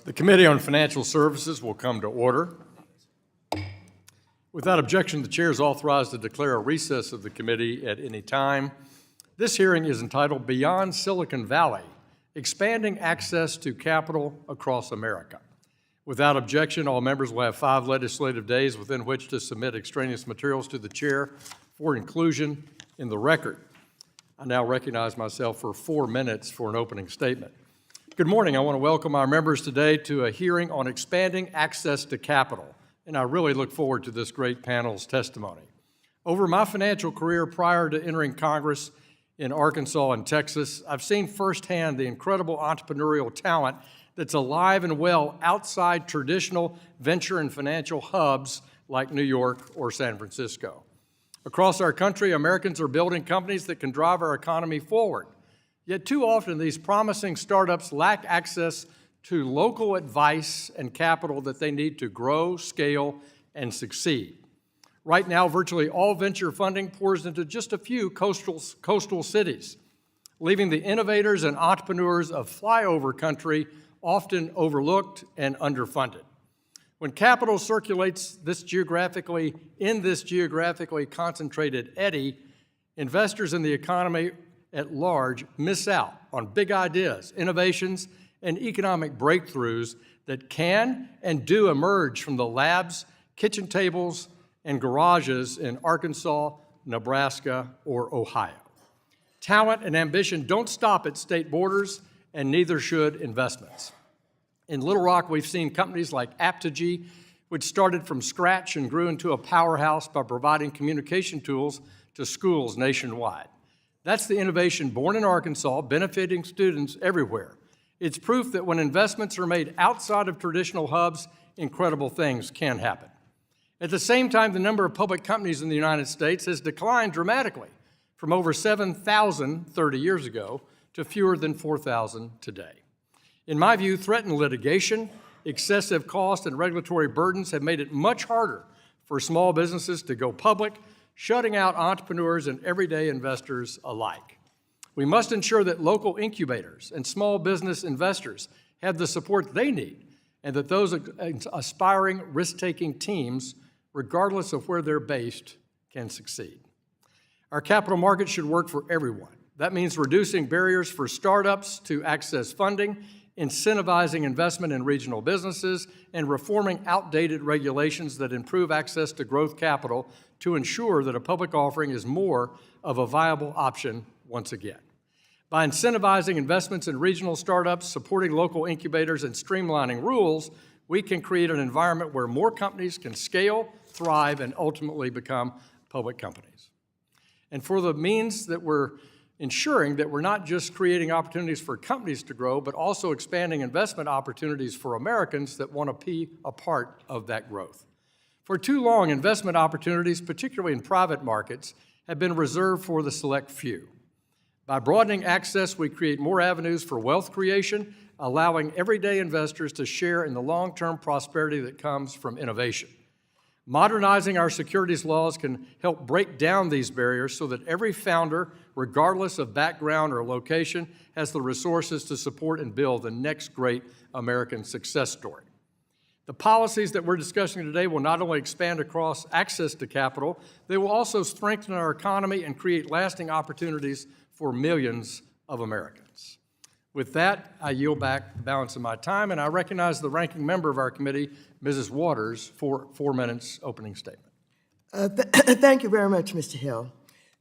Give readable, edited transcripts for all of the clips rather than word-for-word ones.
The Committee on Financial Services will come to order. Without objection, the chair is authorized to declare a recess of the committee at any time. This hearing is entitled Beyond Silicon Valley, Expanding Access to Capital Across America. Without objection, all members will have 5 legislative days within which to submit extraneous materials to the chair for inclusion in the record. I now recognize myself for 4 minutes for an opening statement. Good morning. I want to welcome our members today to a hearing on expanding access to capital, and I really look forward to this great panel's testimony. Over my financial career prior to entering Congress in Arkansas and Texas, I've seen firsthand the incredible entrepreneurial talent that's alive and well outside traditional venture and financial hubs like New York or San Francisco. Across our country, Americans are building companies that can drive our economy forward. Yet too often, these promising startups lack access to local advice and capital that they need to grow, scale, and succeed. Right now, virtually all venture funding pours into just a few coastal cities, leaving the innovators and entrepreneurs of flyover country often overlooked and underfunded. When capital circulates in this geographically concentrated eddy, investors in the economy at large miss out on big ideas, innovations, and economic breakthroughs that can and do emerge from the labs, kitchen tables, and garages in Arkansas, Nebraska, or Ohio. Talent and ambition don't stop at state borders, and neither should investments. In Little Rock, we've seen companies like Aptigee, which started from scratch and grew into a powerhouse by providing communication tools to schools nationwide. That's the innovation born in Arkansas, benefiting students everywhere. It's proof that when investments are made outside of traditional hubs, incredible things can happen. At the same time, the number of public companies in the United States has declined dramatically, from over 7,000 30 years ago to fewer than 4,000 today. In my view, threatened litigation, excessive cost, and regulatory burdens have made it much harder for small businesses to go public, shutting out entrepreneurs and everyday investors alike. We must ensure that local incubators and small business investors have the support they need, and that those aspiring risk-taking teams, regardless of where they're based, can succeed. Our capital market should work for everyone. That means reducing barriers for startups to access funding, incentivizing investment in regional businesses, and reforming outdated regulations that improve access to growth capital to ensure that a public offering is more of a viable option once again. By incentivizing investments in regional startups, supporting local incubators, and streamlining rules, we can create an environment where more companies can scale, thrive, and ultimately become public companies. And for the means that we're ensuring that we're not just creating opportunities for companies to grow, but also expanding investment opportunities for Americans that want to be a part of that growth. For too long, investment opportunities, particularly in private markets, have been reserved for the select few. By broadening access, we create more avenues for wealth creation, allowing everyday investors to share in the long-term prosperity that comes from innovation. Modernizing our securities laws can help break down these barriers so that every founder, regardless of background or location, has the resources to support and build the next great American success story. The policies that we're discussing today will not only expand across access to capital, they will also strengthen our economy and create lasting opportunities for millions of Americans. With that, I yield back the balance of my time, and I recognize the ranking member of our committee, Mrs. Waters, for 4 minutes opening statement. Thank you very much, Mr. Hill.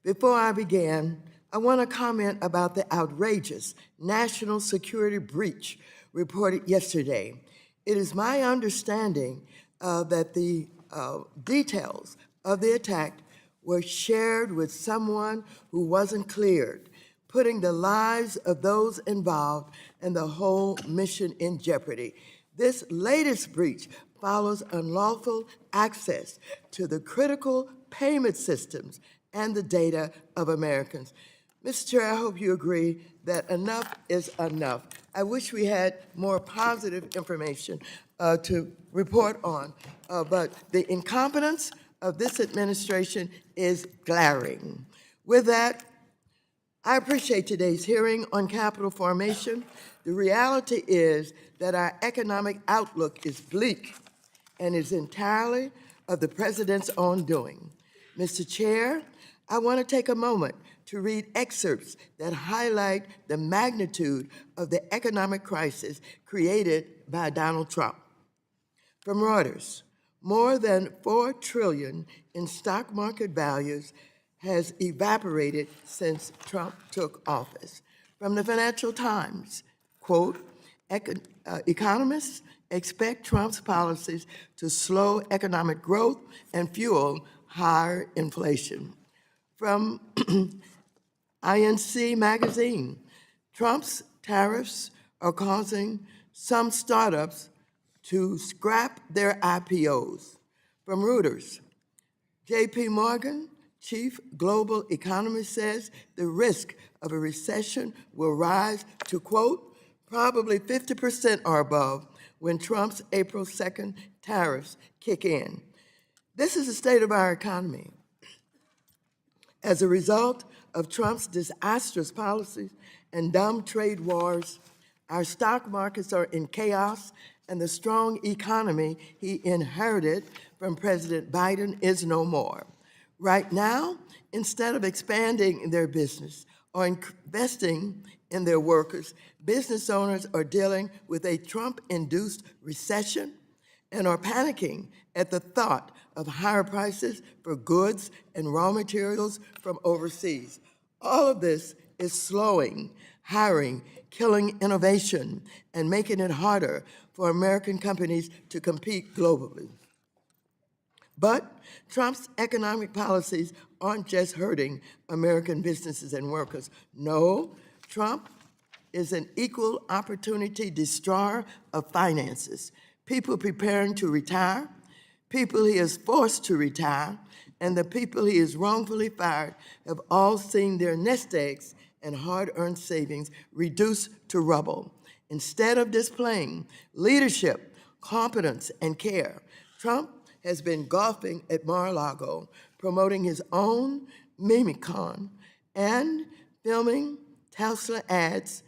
Before I begin, I want to comment about the outrageous national security breach reported yesterday. It is my understanding that the details of the attack were shared with someone who wasn't cleared, putting the lives of those involved and the whole mission in jeopardy. This latest breach follows unlawful access to the critical payment systems and the data of Americans. Mr. Chair, I hope you agree that enough is enough. I wish we had more positive information to report on, but the incompetence of this administration is glaring. With that, I appreciate today's hearing on capital formation. The reality is that our economic outlook is bleak and is entirely of the president's own doing. Mr. Chair, I want to take a moment to read excerpts that highlight the magnitude of the economic crisis created by Donald Trump. From Reuters, more than $4 trillion in stock market values has evaporated since Trump took office. From the Financial Times, quote, economists expect Trump's policies to slow economic growth and fuel higher inflation. From INC magazine, Trump's tariffs are causing some startups to scrap their IPOs. From Reuters, J.P. Morgan, chief global economist, says the risk of a recession will rise to, quote, probably 50% or above when Trump's April 2nd tariffs kick in. This is the state of our economy. As a result of Trump's disastrous policies and dumb trade wars, our stock markets are in chaos, and the strong economy he inherited from President Biden is no more. Right now, instead of expanding their business or investing in their workers, business owners are dealing with a Trump-induced recession and are panicking at the thought of higher prices for goods and raw materials from overseas. All of this is slowing hiring, killing innovation, and making it harder for American companies to compete globally. But Trump's economic policies aren't just hurting American businesses and workers. No, Trump is an equal opportunity destroyer of finances. People preparing to retire, people he has forced to retire, and the people he has wrongfully fired have all seen their nest eggs and hard-earned savings reduced to rubble. Instead of displaying leadership, competence, and care, Trump has been golfing at Mar-a-Lago, promoting his own Mimicon and filming Tesla ads,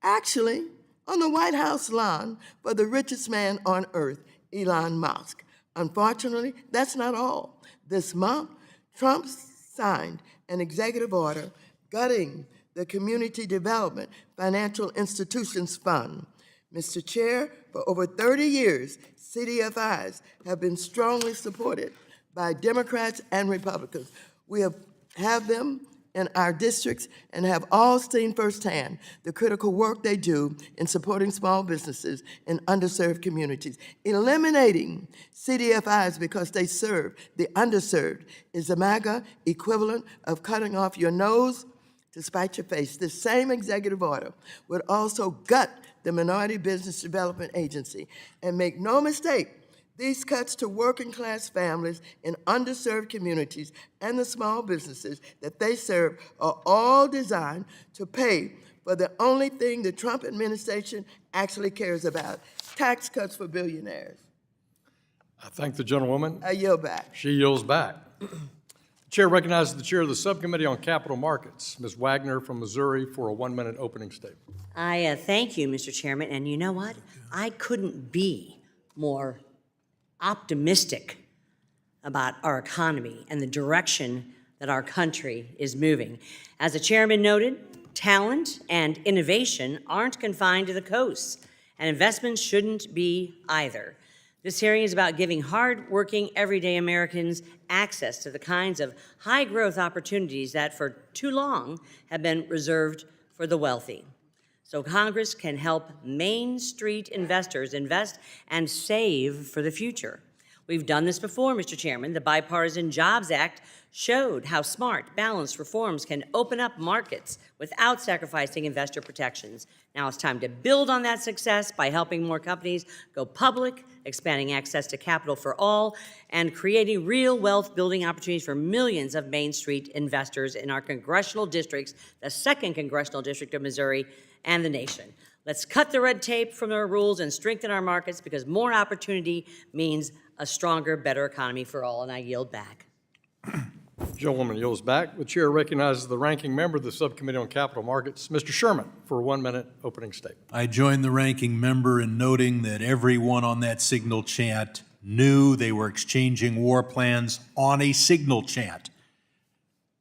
actually on the White House lawn for the richest man on earth, Elon Musk. Unfortunately, that's not all. This month, Trump signed an executive order gutting the Community Development Financial Institutions Fund. Mr. Chair, for over 30 years, CDFIs have been strongly supported by Democrats and Republicans. We have them in our districts and have all seen firsthand the critical work they do in supporting small businesses in underserved communities. Eliminating CDFIs because they serve the underserved is the MAGA equivalent of cutting off your nose to spite your face. This same executive order would also gut the Minority Business Development Agency. And make no mistake, these cuts to working-class families in underserved communities and the small businesses that they serve are all designed to pay for the only thing the Trump administration actually cares about, tax cuts for billionaires. I thank the gentlewoman. I yield back. She yields back. The chair recognizes the chair of the Subcommittee on Capital Markets, Ms. Wagner from Missouri, for a 1-minute opening statement. I thank you, Mr. Chairman, and you know what? I couldn't be more optimistic about our economy and the direction that our country is moving. As the chairman noted, talent and innovation aren't confined to the coasts, and investments shouldn't be either. This hearing is about giving hard-working, everyday Americans access to the kinds of high-growth opportunities that for too long have been reserved for the wealthy. So Congress can help Main Street investors invest and save for the future. We've done this before, Mr. Chairman. The Bipartisan Jobs Act showed how smart, balanced reforms can open up markets without sacrificing investor protections. Now it's time to build on that success by helping more companies go public, expanding access to capital for all, and creating real wealth-building opportunities for millions of Main Street investors in our congressional districts, the 2nd Congressional District of Missouri, and the nation. Let's cut the red tape from our rules and strengthen our markets, because more opportunity means a stronger, better economy for all, and I yield back. Gentlewoman yields back. The chair recognizes the ranking member of the Subcommittee on Capital Markets, Mr. Sherman, for a 1-minute opening statement. I join the ranking member in noting that everyone on that signal chat knew they were exchanging war plans on a signal chat,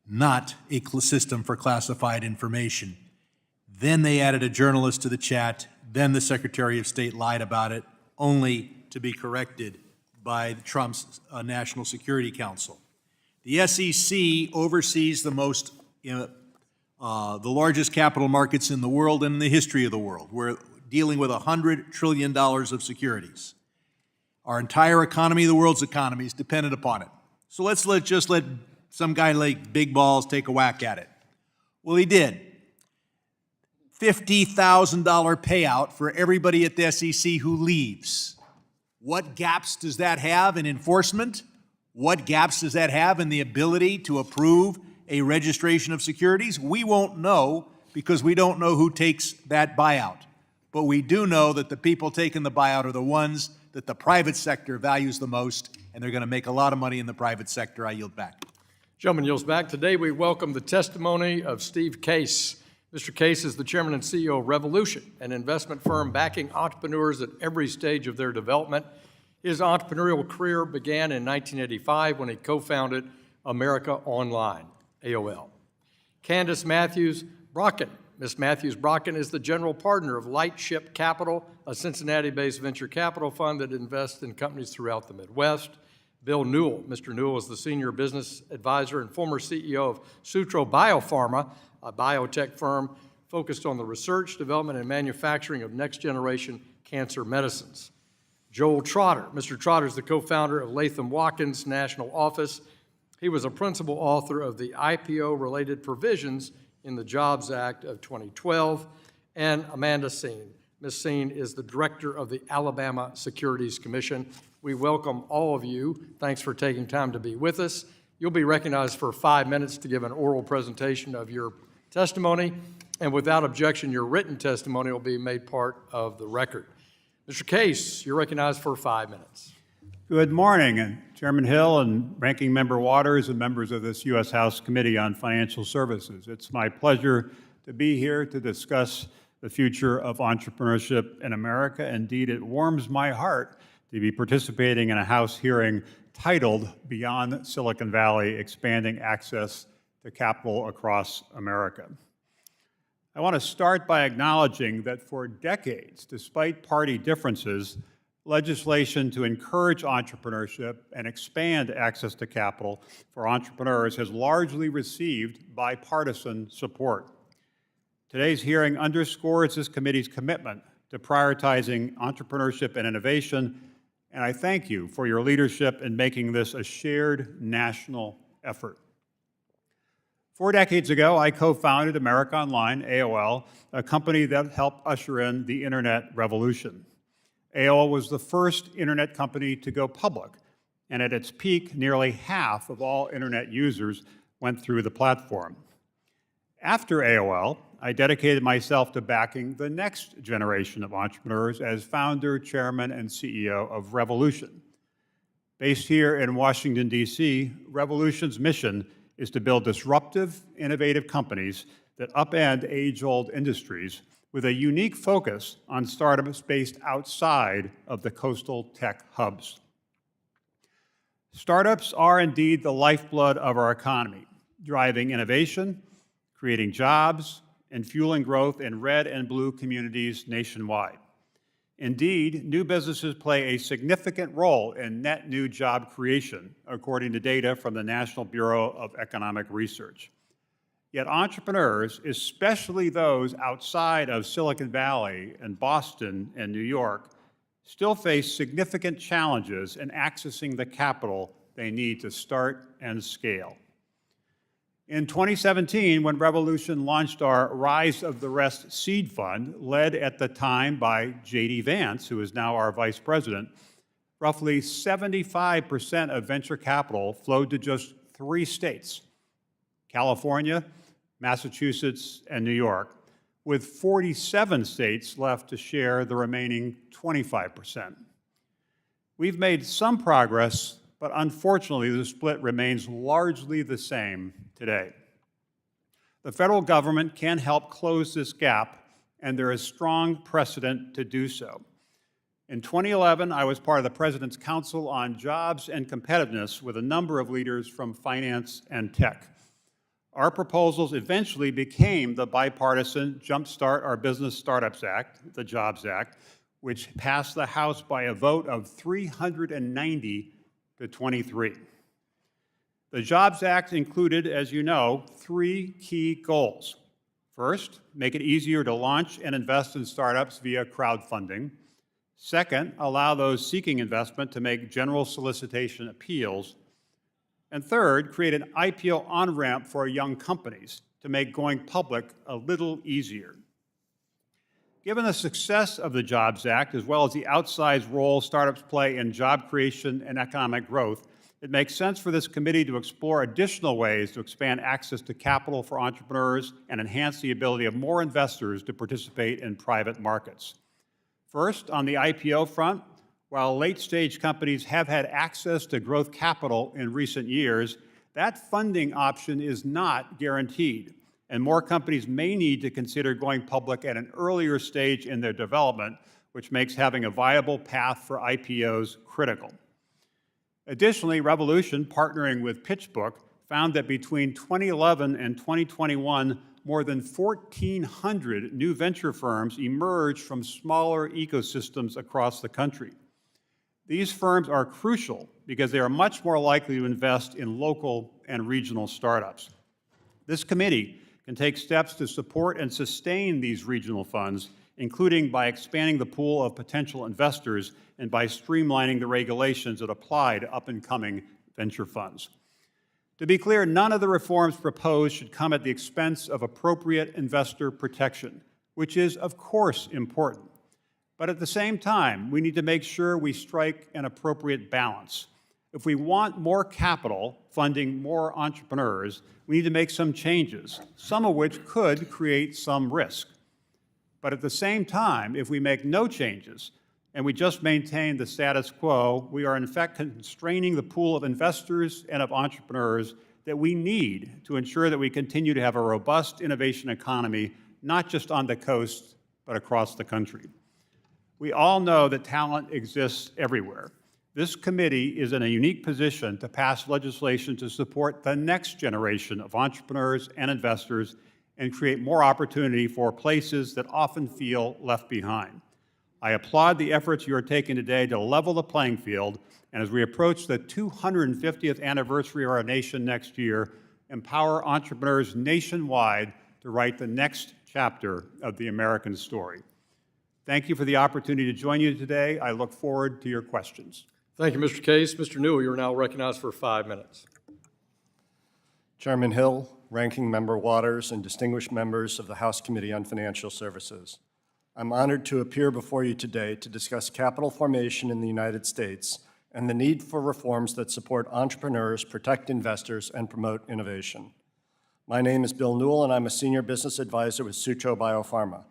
not a system for classified information. Then they added a journalist to the chat. Then the Secretary of State lied about it, only to be corrected by Trump's National Security Council. The SEC oversees the largest capital markets in the world and in the history of the world. We're dealing with $100 trillion of securities. Our entire economy, the world's economy, is dependent upon it. So let's just let some guy like Big Balls take a whack at it. Well, he did. $50,000 payout for everybody at the SEC who leaves. What gaps does that have in enforcement? What gaps does that have in the ability to approve a registration of securities? We won't know because we don't know who takes that buyout. But we do know that the people taking the buyout are the ones that the private sector values the most, and they're going to make a lot of money in the private sector. I yield back. Gentleman yields back. Today we welcome the testimony of Steve Case. Mr. Case is the chairman and CEO of Revolution, an investment firm backing entrepreneurs at every stage of their development. His entrepreneurial career began in 1985 when he co-founded America Online, AOL. Candice Matthews Brackeen. Ms. Matthews Brackeen is the general partner of Lightship Capital, a Cincinnati-based venture capital fund that invests in companies throughout the Midwest. Bill Newell. Mr. Newell is the senior business advisor and former CEO of Sutro Biopharma, a biotech firm focused on the research, development, and manufacturing of next-generation cancer medicines. Joel Trotter. Mr. Trotter is the co-founder of Latham Watkins National Office. He was a principal author of the IPO-related provisions in the Jobs Act of 2012. And Amanda Senn. Ms. Senn is the director of the Alabama Securities Commission. We welcome all of you. Thanks for taking time to be with us. You'll be recognized for 5 minutes to give an oral presentation of your testimony. And without objection, your written testimony will be made part of the record. Mr. Case, you're recognized for 5 minutes. Good morning, and Chairman Hill and Ranking Member Waters and members of this U.S. House Committee on Financial Services. It's my pleasure to be here to discuss the future of entrepreneurship in America. Indeed, it warms my heart to be participating in a House hearing titled Beyond Silicon Valley, Expanding Access to Capital Across America. I want to start by acknowledging that for decades, despite party differences, legislation to encourage entrepreneurship and expand access to capital for entrepreneurs has largely received bipartisan support. Today's hearing underscores this committee's commitment to prioritizing entrepreneurship and innovation, and I thank you for your leadership in making this a shared national effort. 4 decades ago, I co-founded America Online, AOL, a company that helped usher in the internet revolution. AOL was the first internet company to go public, and at its peak, nearly half of all internet users went through the platform. After AOL, I dedicated myself to backing the next generation of entrepreneurs as founder, chairman, and CEO of Revolution. Based here in Washington, D.C., Revolution's mission is to build disruptive, innovative companies that upend age-old industries with a unique focus on startups based outside of the coastal tech hubs. Startups are indeed the lifeblood of our economy, driving innovation, creating jobs, and fueling growth in red and blue communities nationwide. Indeed, new businesses play a significant role in net new job creation, according to data from the National Bureau of Economic Research. Yet entrepreneurs, especially those outside of Silicon Valley and Boston and New York, still face significant challenges in accessing the capital they need to start and scale. In 2017, when Revolution launched our Rise of the Rest seed fund, led at the time by J.D. Vance, who is now our vice president, roughly 75% of venture capital flowed to just 3 states, California, Massachusetts, and New York, with 47 states left to share the remaining 25%. We've made some progress, but unfortunately, the split remains largely the same today. The federal government can help close this gap, and there is strong precedent to do so. In 2011, I was part of the President's Council on Jobs and Competitiveness with a number of leaders from finance and tech. Our proposals eventually became the bipartisan Jumpstart Our Business Startups Act, the Jobs Act, which passed the House by a vote of 390 to 23. The Jobs Act included, as you know, 3 key goals. First, make it easier to launch and invest in startups via crowdfunding. Second, allow those seeking investment to make general solicitation appeals. And third, create an IPO on-ramp for young companies to make going public a little easier. Given the success of the Jobs Act, as well as the outsized role startups play in job creation and economic growth, it makes sense for this committee to explore additional ways to expand access to capital for entrepreneurs and enhance the ability of more investors to participate in private markets. First, on the IPO front, while late-stage companies have had access to growth capital in recent years, that funding option is not guaranteed, and more companies may need to consider going public at an earlier stage in their development, which makes having a viable path for IPOs critical. Additionally, Revolution, partnering with PitchBook, found that between 2011 and 2021, more than 1,400 new venture firms emerged from smaller ecosystems across the country. These firms are crucial because they are much more likely to invest in local and regional startups. This committee can take steps to support and sustain these regional funds, including by expanding the pool of potential investors and by streamlining the regulations that apply to up-and-coming venture funds. To be clear, none of the reforms proposed should come at the expense of appropriate investor protection, which is, of course, important. But at the same time, we need to make sure we strike an appropriate balance. If we want more capital funding more entrepreneurs, we need to make some changes, some of which could create some risk. But at the same time, if we make no changes and we just maintain the status quo, we are in fact constraining the pool of investors and of entrepreneurs that we need to ensure that we continue to have a robust innovation economy, not just on the coast, but across the country. We all know that talent exists everywhere. This committee is in a unique position to pass legislation to support the next generation of entrepreneurs and investors and create more opportunity for places that often feel left behind. I applaud the efforts you are taking today to level the playing field, and as we approach the 250th anniversary of our nation next year, empower entrepreneurs nationwide to write the next chapter of the American story. Thank you for the opportunity to join you today. I look forward to your questions. Thank you, Mr. Case. Mr. Newell, you are now recognized for 5 minutes. Chairman Hill, Ranking Member Waters, and distinguished members of the House Committee on Financial Services. I'm honored to appear before you today to discuss capital formation in the United States and the need for reforms that support entrepreneurs, protect investors, and promote innovation. My name is Bill Newell, and I'm a senior business advisor with Sutro Biopharma.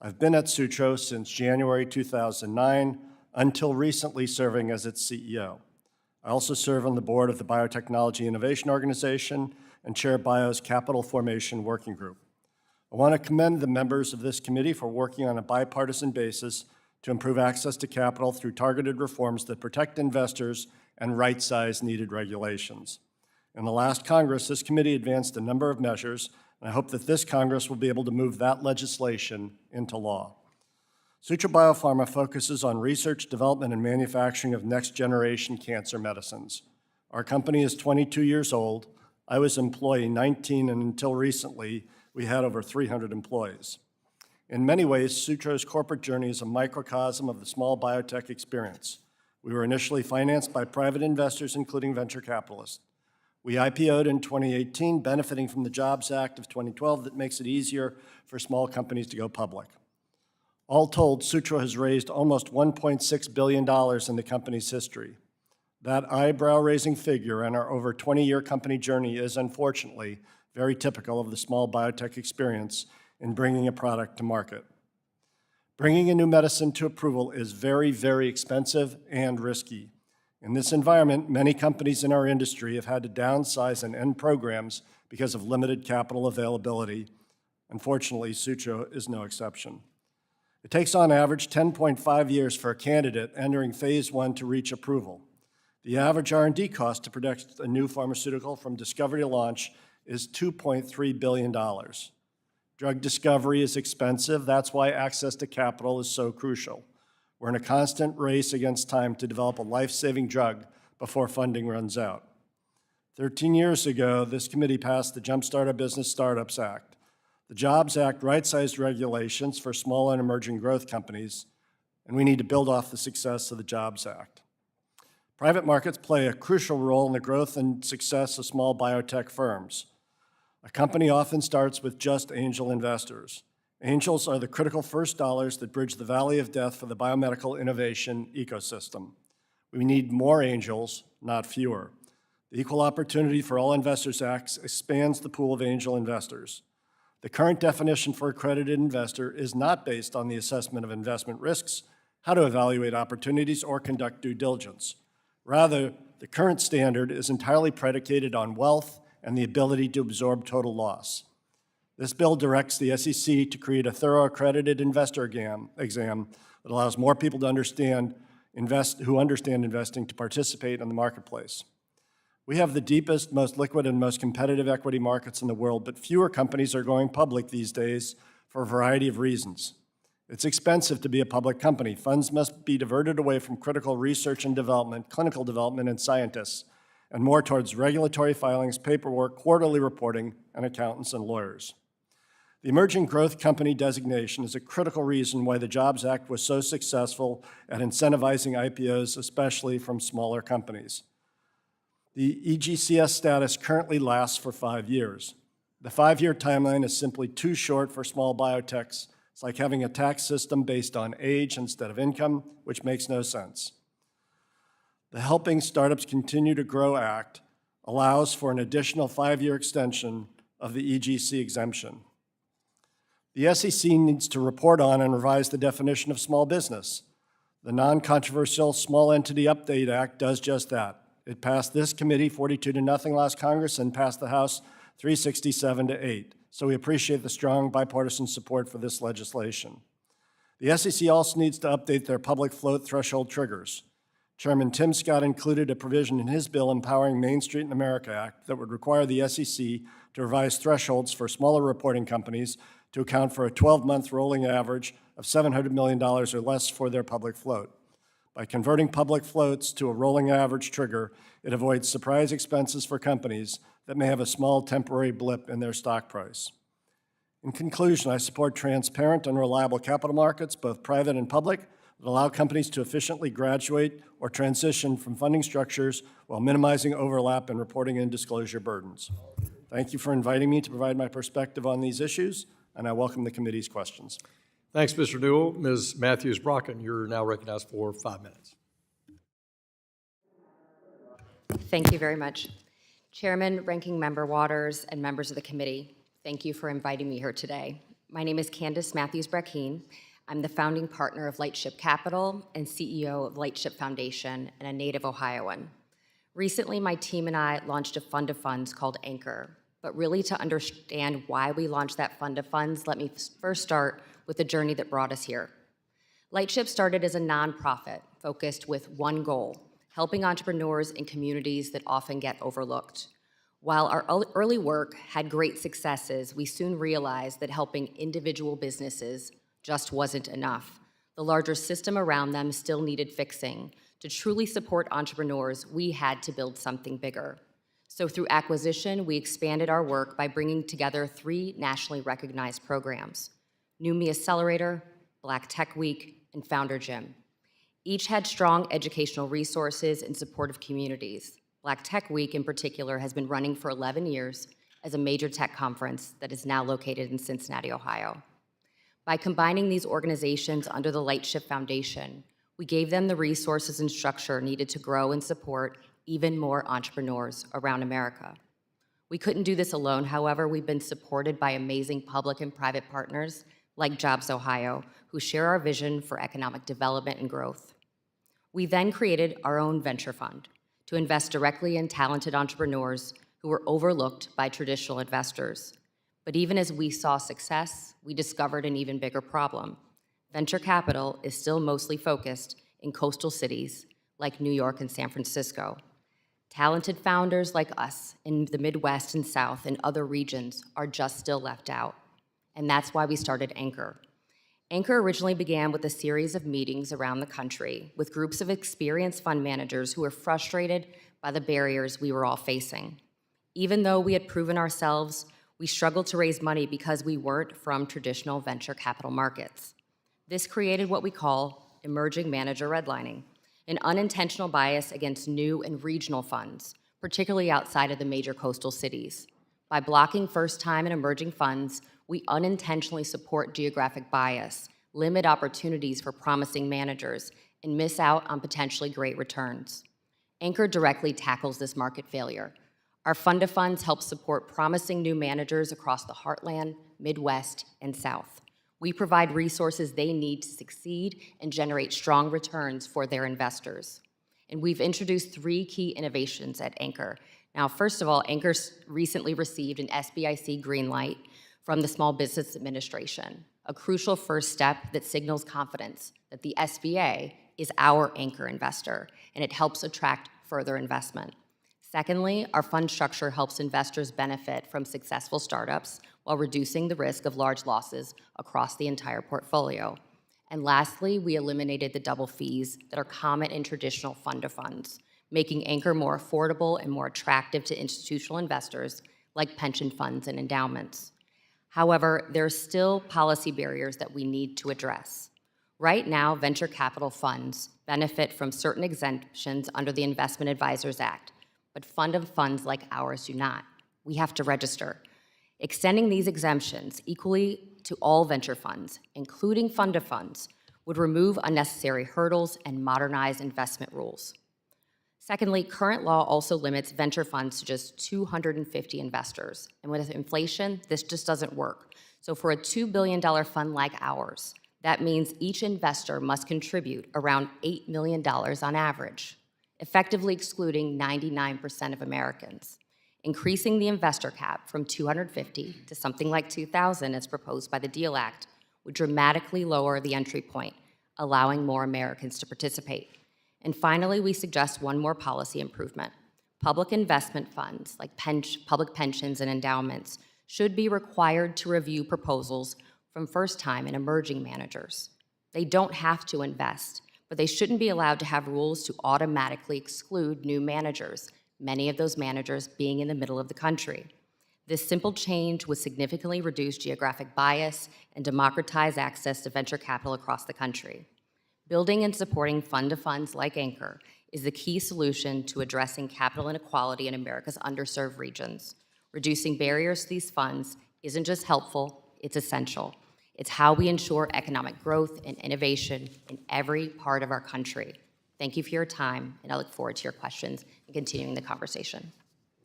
I've been at Sutro since January 2009, until recently serving as its CEO. I also serve on the board of the Biotechnology Innovation Organization and chair BIO's Capital Formation Working Group. I want to commend the members of this committee for working on a bipartisan basis to improve access to capital through targeted reforms that protect investors and right-size needed regulations. In the last Congress, this committee advanced a number of measures, and I hope that this Congress will be able to move that legislation into law. Sutro Biopharma focuses on research, development, and manufacturing of next-generation cancer medicines. Our company is 22 years old. I was employee 19, and until recently, we had over 300 employees. In many ways, Sutro's corporate journey is a microcosm of the small biotech experience. We were initially financed by private investors, including venture capitalists. We IPO'd in 2018, benefiting from the Jobs Act of 2012 that makes it easier for small companies to go public. All told, Sutro has raised almost $1.6 billion in the company's history. That eyebrow-raising figure in our over 20-year company journey is, unfortunately, very typical of the small biotech experience in bringing a product to market. Bringing a new medicine to approval is very, very expensive and risky. In this environment, many companies in our industry have had to downsize and end programs because of limited capital availability. Unfortunately, Sutro is no exception. It takes on average 10.5 years for a candidate entering phase 1 to reach approval. The average R&D cost to produce a new pharmaceutical from discovery to launch is $2.3 billion. Drug discovery is expensive. That's why access to capital is so crucial. We're in a constant race against time to develop a life-saving drug before funding runs out. 13 years ago, this committee passed the Jumpstart Our Business Startups Act. The Jobs Act right-sized regulations for small and emerging growth companies, and we need to build off the success of the Jobs Act. Private markets play a crucial role in the growth and success of small biotech firms. A company often starts with just angel investors. Angels are the critical first dollars that bridge the valley of death for the biomedical innovation ecosystem. We need more angels, not fewer. The Equal Opportunity for All Investors Act expands the pool of angel investors. The current definition for accredited investor is not based on the assessment of investment risks, how to evaluate opportunities, or conduct due diligence. Rather, the current standard is entirely predicated on wealth and the ability to absorb total loss. This bill directs the SEC to create a thorough accredited investor exam that allows more people to who understand investing to participate in the marketplace. We have the deepest, most liquid, and most competitive equity markets in the world, but fewer companies are going public these days for a variety of reasons. It's expensive to be a public company. Funds must be diverted away from critical research and development, clinical development, and scientists, and more towards regulatory filings, paperwork, quarterly reporting, and accountants and lawyers. The Emerging Growth Company designation is a critical reason why the Jobs Act was so successful at incentivizing IPOs, especially from smaller companies. The EGCS status currently lasts for 5 years. The 5-year timeline is simply too short for small biotechs. It's like having a tax system based on age instead of income, which makes no sense. The Helping Startups Continue to Grow Act allows for an additional 5-year extension of the EGC exemption. The SEC needs to report on and revise the definition of small business. The non-controversial Small Entity Update Act does just that. It passed this committee 42-0 last Congress and passed the House 367-8. So we appreciate the strong bipartisan support for this legislation. The SEC also needs to update their public float threshold triggers. Chairman Tim Scott included a provision in his bill empowering Main Street in America Act that would require the SEC to revise thresholds for smaller reporting companies to account for a 12-month rolling average of $700 million or less for their public float. By converting public floats to a rolling average trigger, it avoids surprise expenses for companies that may have a small temporary blip in their stock price. In conclusion, I support transparent and reliable capital markets, both private and public, that allow companies to efficiently graduate or transition from funding structures while minimizing overlap in reporting and disclosure burdens. Thank you for inviting me to provide my perspective on these issues, and I welcome the committee's questions. Thanks, Mr. Newell. Ms. Matthews-Brackeen, you're now recognized for 5 minutes. Thank you very much. Chairman, Ranking Member Waters, and members of the committee, thank you for inviting me here today. My name is Candice Matthews-Brackeen. I'm the founding partner of Lightship Capital and CEO of Lightship Foundation and a native Ohioan. Recently, my team and I launched a fund of funds called Anchor. But really, to understand why we launched that fund of funds, let me first start with the journey that brought us here. Lightship started as a nonprofit focused with one goal: helping entrepreneurs in communities that often get overlooked. While our early work had great successes, we soon realized that helping individual businesses just wasn't enough. The larger system around them still needed fixing. To truly support entrepreneurs, we had to build something bigger. So through acquisition, we expanded our work by bringing together 3 nationally recognized programs: New Me Accelerator, Black Tech Week, and Founder Gym. Each had strong educational resources in support of communities. Black Tech Week, in particular, has been running for 11 years as a major tech conference that is now located in Cincinnati, Ohio. By combining these organizations under the Lightship Foundation, we gave them the resources and structure needed to grow and support even more entrepreneurs around America. We couldn't do this alone, however. We've been supported by amazing public and private partners like Jobs Ohio, who share our vision for economic development and growth. We then created our own venture fund to invest directly in talented entrepreneurs who were overlooked by traditional investors. But even as we saw success, we discovered an even bigger problem. Venture capital is still mostly focused in coastal cities like New York and San Francisco. Talented founders like us in the Midwest and South and other regions are just still left out. And that's why we started Anchor. Anchor originally began with a series of meetings around the country with groups of experienced fund managers who were frustrated by the barriers we were all facing. Even though we had proven ourselves, we struggled to raise money because we weren't from traditional venture capital markets. This created what we call emerging manager redlining, an unintentional bias against new and regional funds, particularly outside of the major coastal cities. By blocking first-time and emerging funds, we unintentionally support geographic bias, limit opportunities for promising managers, and miss out on potentially great returns. Anchor directly tackles this market failure. Our fund of funds help support promising new managers across the Heartland, Midwest, and South. We provide resources they need to succeed and generate strong returns for their investors. And we've introduced 3 key innovations at Anchor. Now, first of all, Anchor recently received an SBIC green light from the Small Business Administration, a crucial first step that signals confidence that the SBA is our anchor investor, and it helps attract further investment. Secondly, our fund structure helps investors benefit from successful startups while reducing the risk of large losses across the entire portfolio. And lastly, we eliminated the double fees that are common in traditional fund of funds, making Anchor more affordable and more attractive to institutional investors like pension funds and endowments. However, there are still policy barriers that we need to address. Right now, venture capital funds benefit from certain exemptions under the Investment Advisors Act, but fund of funds like ours do not. We have to register. Extending these exemptions equally to all venture funds, including fund of funds, would remove unnecessary hurdles and modernize investment rules. Secondly, current law also limits venture funds to just 250 investors. And with inflation, this just doesn't work. So for a $2 billion fund like ours, that means each investor must contribute around $8 million on average, effectively excluding 99% of Americans. Increasing the investor cap from 250 to something like 2,000 as proposed by the DEAL Act would dramatically lower the entry point, allowing more Americans to participate. And finally, we suggest one more policy improvement. Public investment funds, like public pensions and endowments, should be required to review proposals from first-time and emerging managers. They don't have to invest, but they shouldn't be allowed to have rules to automatically exclude new managers, many of those managers being in the middle of the country. This simple change would significantly reduce geographic bias and democratize access to venture capital across the country. Building and supporting fund of funds like Anchor is the key solution to addressing capital inequality in America's underserved regions. Reducing barriers to these funds isn't just helpful, it's essential. It's how we ensure economic growth and innovation in every part of our country. Thank you for your time, and I look forward to your questions and continuing the conversation.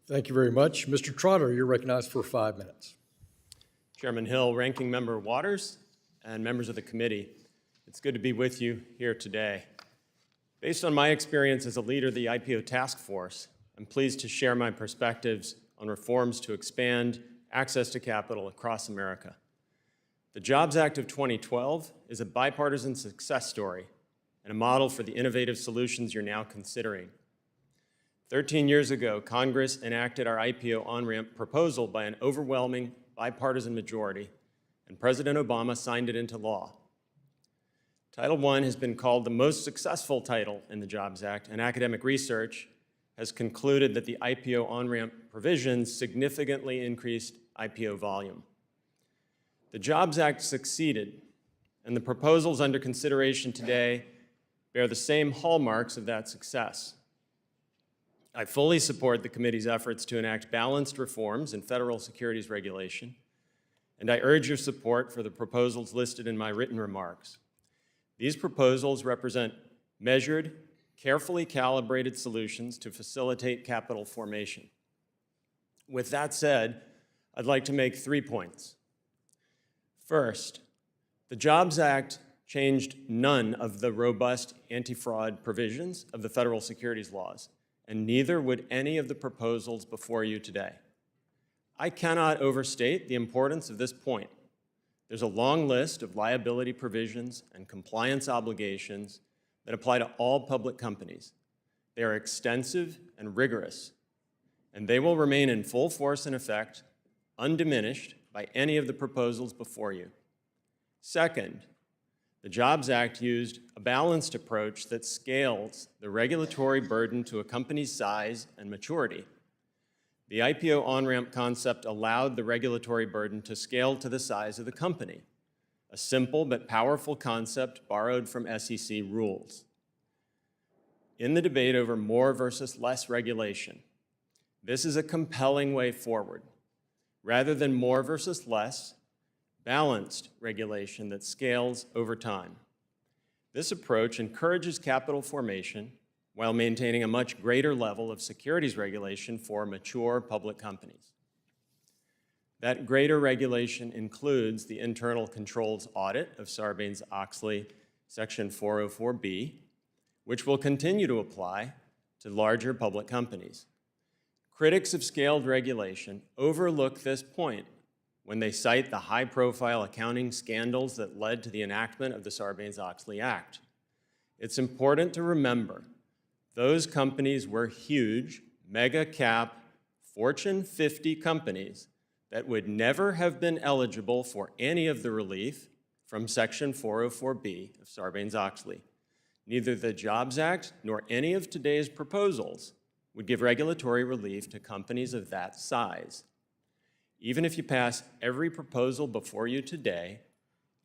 Thank you very much. Mr. Trotter, you're recognized for 5 minutes. Chairman Hill, Ranking Member Waters, and members of the committee, it's good to be with you here today. Based on my experience as a leader of the IPO task force, I'm pleased to share my perspectives on reforms to expand access to capital across America. The Jobs Act of 2012 is a bipartisan success story and a model for the innovative solutions you're now considering. 13 years ago, Congress enacted our IPO on-ramp proposal by an overwhelming bipartisan majority, and President Obama signed it into law. Title I has been called the most successful title in the Jobs Act, and academic research has concluded that the IPO on-ramp provisions significantly increased IPO volume. The Jobs Act succeeded, and the proposals under consideration today bear the same hallmarks of that success. I fully support the committee's efforts to enact balanced reforms in federal securities regulation, and I urge your support for the proposals listed in my written remarks. These proposals represent measured, carefully calibrated solutions to facilitate capital formation. With that said, I'd like to make 3 points. First, the Jobs Act changed none of the robust anti-fraud provisions of the federal securities laws, and neither would any of the proposals before you today. I cannot overstate the importance of this point. There's a long list of liability provisions and compliance obligations that apply to all public companies. They are extensive and rigorous, and they will remain in full force and effect, undiminished by any of the proposals before you. Second, the Jobs Act used a balanced approach that scales the regulatory burden to a company's size and maturity. The IPO on-ramp concept allowed the regulatory burden to scale to the size of the company, a simple but powerful concept borrowed from SEC rules. In the debate over more versus less regulation, this is a compelling way forward. Rather than more versus less, balanced regulation that scales over time. This approach encourages capital formation while maintaining a much greater level of securities regulation for mature public companies. That greater regulation includes the internal controls audit of Sarbanes-Oxley Section 404B, which will continue to apply to larger public companies. Critics of scaled regulation overlook this point when they cite the high-profile accounting scandals that led to the enactment of the Sarbanes-Oxley Act. It's important to remember those companies were huge, mega-cap, Fortune 50 companies that would never have been eligible for any of the relief from Section 404B of Sarbanes-Oxley. Neither the Jobs Act nor any of today's proposals would give regulatory relief to companies of that size. Even if you pass every proposal before you today,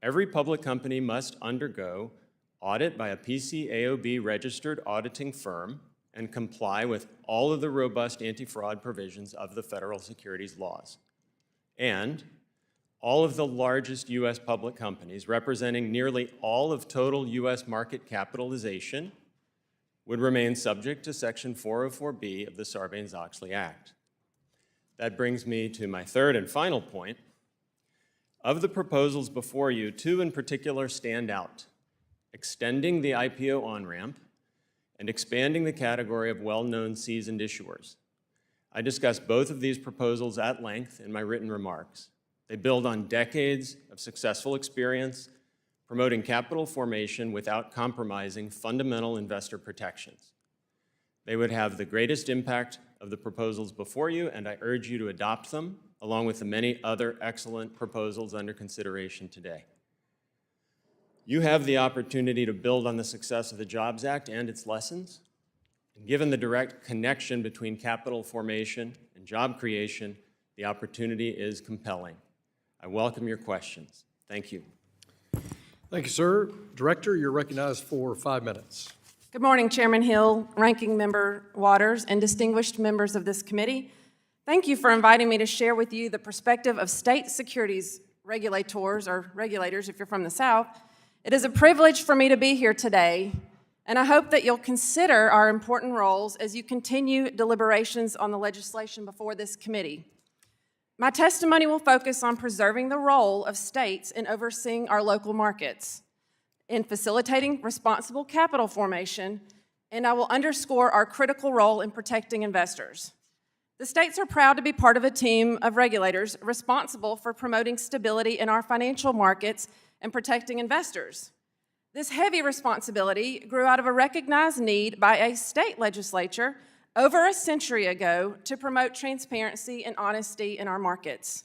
every public company must undergo audit by a PCAOB registered auditing firm and comply with all of the robust anti-fraud provisions of the federal securities laws. And all of the largest U.S. public companies, representing nearly all of total U.S. market capitalization, would remain subject to Section 404B of the Sarbanes-Oxley Act. That brings me to my third and final point. Of the proposals before you, two in particular stand out: extending the IPO on-ramp and expanding the category of well-known seasoned issuers. I discussed both of these proposals at length in my written remarks. They build on decades of successful experience promoting capital formation without compromising fundamental investor protections. They would have the greatest impact of the proposals before you, and I urge you to adopt them, along with the many other excellent proposals under consideration today. You have the opportunity to build on the success of the Jobs Act and its lessons. And given the direct connection between capital formation and job creation, the opportunity is compelling. I welcome your questions. Thank you. Thank you, sir. Director, you're recognized for 5 minutes. Good morning, Chairman Hill, Ranking Member Waters, and distinguished members of this committee. Thank you for inviting me to share with you the perspective of state securities regulators, or regulators if you're from the South. It is a privilege for me to be here today, and I hope that you'll consider our important roles as you continue deliberations on the legislation before this committee. My testimony will focus on preserving the role of states in overseeing our local markets, in facilitating responsible capital formation, and I will underscore our critical role in protecting investors. The states are proud to be part of a team of regulators responsible for promoting stability in our financial markets and protecting investors. This heavy responsibility grew out of a recognized need by a state legislature over a century ago to promote transparency and honesty in our markets.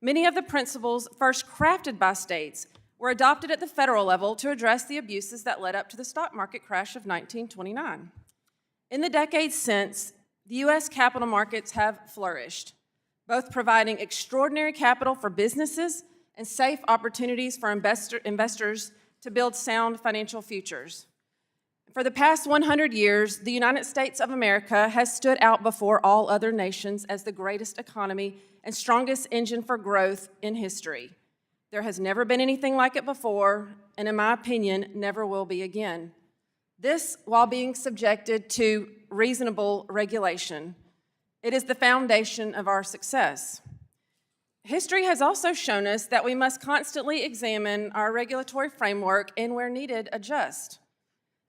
Many of the principles first crafted by states were adopted at the federal level to address the abuses that led up to the stock market crash of 1929. In the decades since, the U.S. capital markets have flourished, both providing extraordinary capital for businesses and safe opportunities for investors to build sound financial futures. For the past 100 years, the United States of America has stood out before all other nations as the greatest economy and strongest engine for growth in history. There has never been anything like it before, and in my opinion, never will be again. This while being subjected to reasonable regulation. It is the foundation of our success. History has also shown us that we must constantly examine our regulatory framework and, where needed, adjust.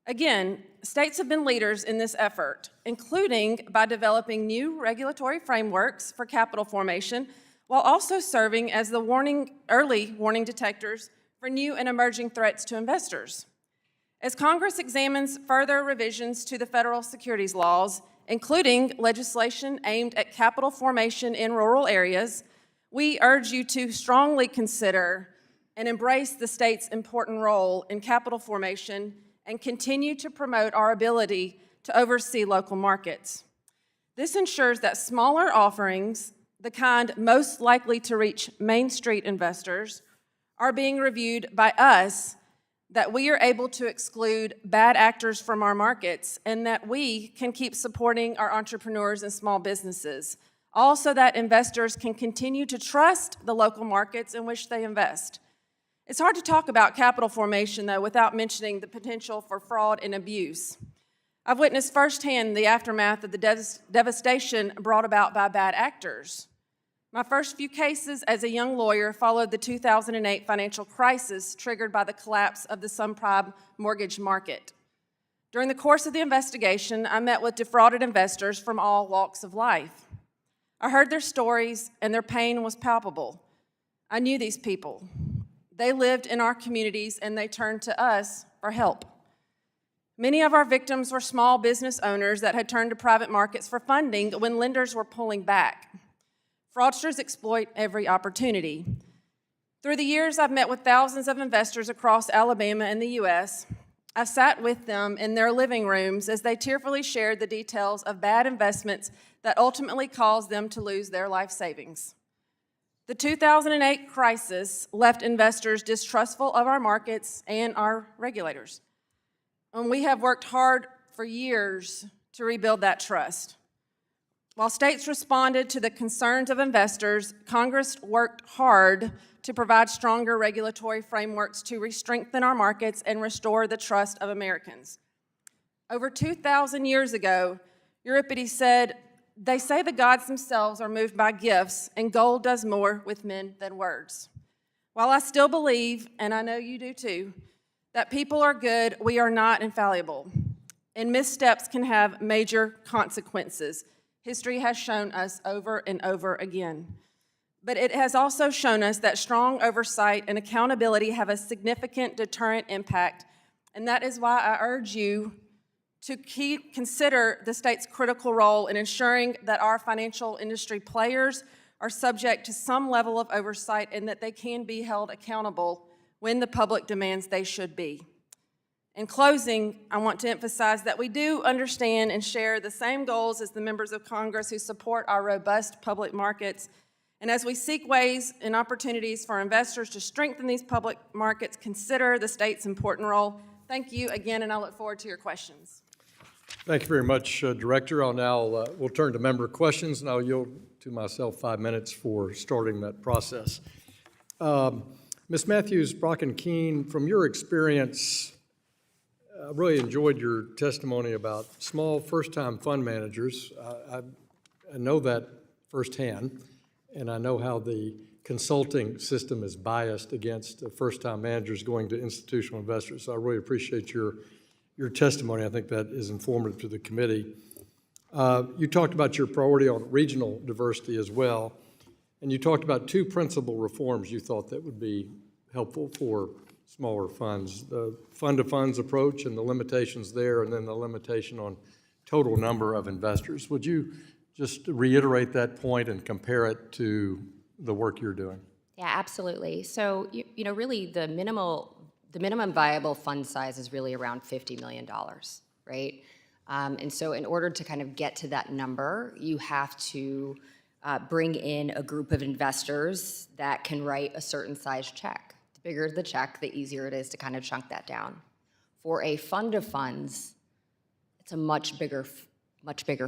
Again, states have been leaders in this effort, including by developing new regulatory frameworks for capital formation, while also serving as the early warning detectors for new and emerging threats to investors. As Congress examines further revisions to the federal securities laws, including legislation aimed at capital formation in rural areas, we urge you to strongly consider and embrace the state's important role in capital formation and continue to promote our ability to oversee local markets. This ensures that smaller offerings, the kind most likely to reach Main Street investors, are being reviewed by us, that we are able to exclude bad actors from our markets, and that we can keep supporting our entrepreneurs and small businesses, all so that investors can continue to trust the local markets in which they invest. It's hard to talk about capital formation, though, without mentioning the potential for fraud and abuse. I've witnessed firsthand the aftermath of the devastation brought about by bad actors. My first few cases as a young lawyer followed the 2008 financial crisis triggered by the collapse of the subprime mortgage market. During the course of the investigation, I met with defrauded investors from all walks of life. I heard their stories, and their pain was palpable. I knew these people. They lived in our communities, and they turned to us for help. Many of our victims were small business owners that had turned to private markets for funding when lenders were pulling back. Fraudsters exploit every opportunity. Through the years, I've met with thousands of investors across Alabama and the U.S. I've sat with them in their living rooms as they tearfully shared the details of bad investments that ultimately caused them to lose their life savings. The 2008 crisis left investors distrustful of our markets and our regulators. And we have worked hard for years to rebuild that trust. While states responded to the concerns of investors, Congress worked hard to provide stronger regulatory frameworks to re-strengthen our markets and restore the trust of Americans. Over 2,000 years ago, Euripides said, "They say the gods themselves are moved by gifts, and gold does more with men than words." While I still believe, and I know you do too, that people are good, we are not infallible, and missteps can have major consequences. History has shown us over and over again. But it has also shown us that strong oversight and accountability have a significant deterrent impact, and that is why I urge you to consider the state's critical role in ensuring that our financial industry players are subject to some level of oversight and that they can be held accountable when the public demands they should be. In closing, I want to emphasize that we do understand and share the same goals as the members of Congress who support our robust public markets. And as we seek ways and opportunities for investors to strengthen these public markets, consider the state's important role. Thank you again, and I look forward to your questions. Thank you very much, Director. We'll turn to member questions, and I'll yield to myself 5 minutes for starting that process. Ms. Matthews, Brackeen, from your experience, I really enjoyed your testimony about small first-time fund managers. I know that firsthand, and I know how the consulting system is biased against first-time managers going to institutional investors. So I really appreciate your testimony. I think that is informative to the committee. You talked about your priority on regional diversity as well, and you talked about two principal reforms you thought that would be helpful for smaller funds, the fund-to-funds approach and the limitations there, and then the limitation on total number of investors. Would you just reiterate that point and compare it to the work you're doing? Yeah, absolutely. So, really the minimum viable fund size is really around $50 million, right? And so in order to kind of get to that number, you have to bring in a group of investors that can write a certain size check. The bigger the check, the easier it is to kind of chunk that down. For a fund of funds, it's a much bigger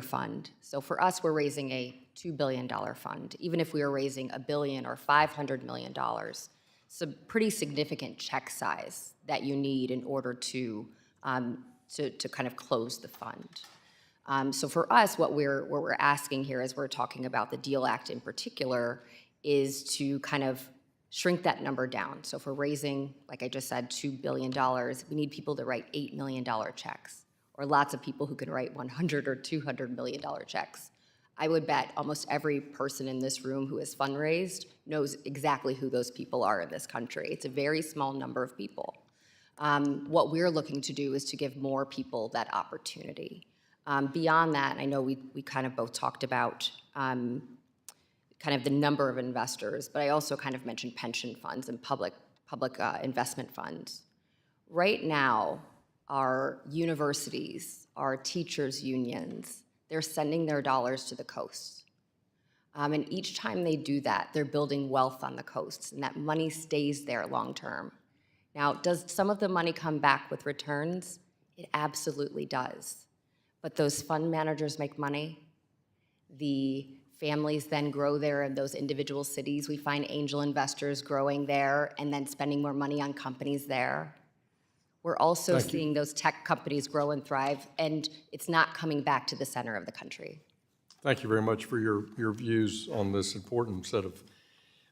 fund. So for us, we're raising a $2 billion fund. Even if we were raising $1 billion or $500 million, it's a pretty significant check size that you need in order to kind of close the fund. So for us, what we're asking here, as we're talking about the DEAL Act in particular, is to kind of shrink that number down. So if we're raising, like I just said, $2 billion, we need people to write $8 million checks, or lots of people who can write $100 or $200 million checks. I would bet almost every person in this room who has fundraised knows exactly who those people are in this country. It's a very small number of people. What we're looking to do is to give more people that opportunity. Beyond that, I know we kind of both talked about kind of the number of investors, but I also kind of mentioned pension funds and public investment funds. Right now, our universities, our teachers' unions, they're sending their dollars to the coasts. And each time they do that, they're building wealth on the coasts, and that money stays there long term. Now, does some of the money come back with returns? It absolutely does. But those fund managers make money. The families then grow there in those individual cities. We find angel investors growing there and then spending more money on companies there. We're also seeing those tech companies grow and thrive, and it's not coming back to the center of the country. Thank you very much for your views on this important set of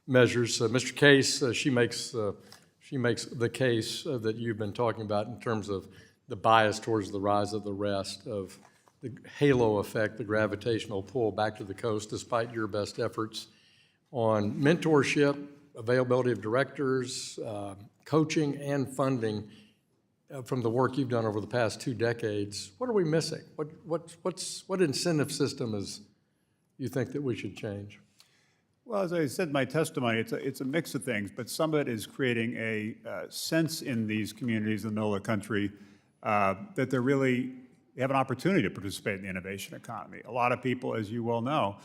measures. Mr. Case, she makes the case that you've been talking about in terms of the bias towards the rise of the rest, of the halo effect, the gravitational pull back to the coast, despite your best efforts on mentorship, availability of directors, coaching, and funding from the work you've done over the past 2 decades. What are we missing? What incentive system is you think that we should change? Well, as I said in my testimony, it's a mix of things, but some of it is creating a sense in these communities in the middle of the country that they have an opportunity to participate in the innovation economy. A lot of people, as you well know,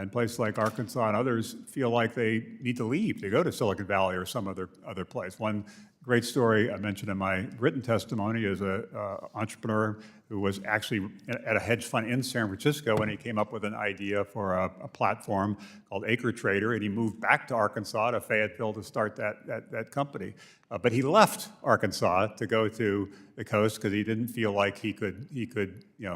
in places like Arkansas and others, feel like they need to leave to go to Silicon Valley or some other place. One great story I mentioned in my written testimony is an entrepreneur who was actually at a hedge fund in San Francisco, and he came up with an idea for a platform called Acre Trader, and he moved back to Arkansas, to Fayetteville, to start that company. But he left Arkansas to go to the coast because he didn't feel like he could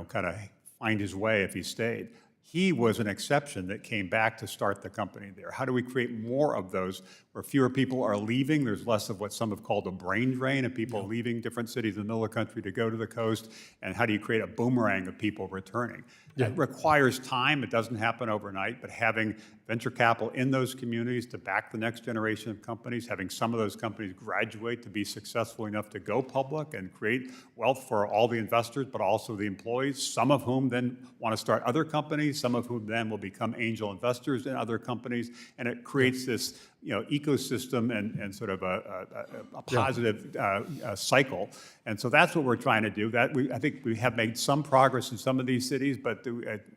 kind of find his way if he stayed. He was an exception that came back to start the company there. How do we create more of those where fewer people are leaving? There's less of what some have called a brain drain of people leaving different cities in the middle of the country to go to the coast. And how do you create a boomerang of people returning? It requires time. It doesn't happen overnight, but having venture capital in those communities to back the next generation of companies, having some of those companies graduate to be successful enough to go public and create wealth for all the investors, but also the employees, some of whom then want to start other companies, some of whom then will become angel investors in other companies, and it creates this ecosystem and sort of a positive cycle. And so that's what we're trying to do. I think we have made some progress in some of these cities, but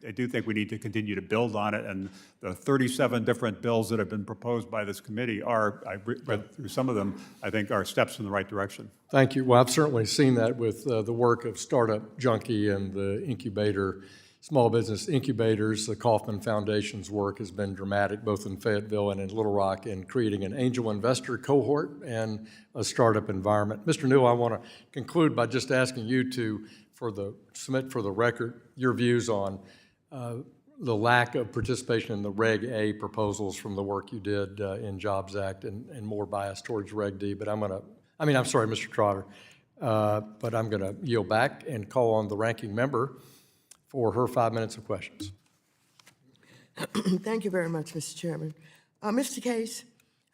I do think we need to continue to build on it. And the 37 different bills that have been proposed by this committee I've read through some of them, I think are steps in the right direction. Thank you. Well, I've certainly seen that with the work of Startup Junkie and the incubator, small business incubators. The Kauffman Foundation's work has been dramatic, both in Fayetteville and in Little Rock, in creating an angel investor cohort and a startup environment. Mr. Newell, I want to conclude by just asking you to submit for the record your views on the lack of participation in the Reg A proposals from the work you did in Jobs Act and more bias towards Reg D. But I'm sorry, Mr. Trotter, but I'm going to yield back and call on the ranking member for her 5 minutes of questions. Thank you very much, Mr. Chairman. Mr. Case,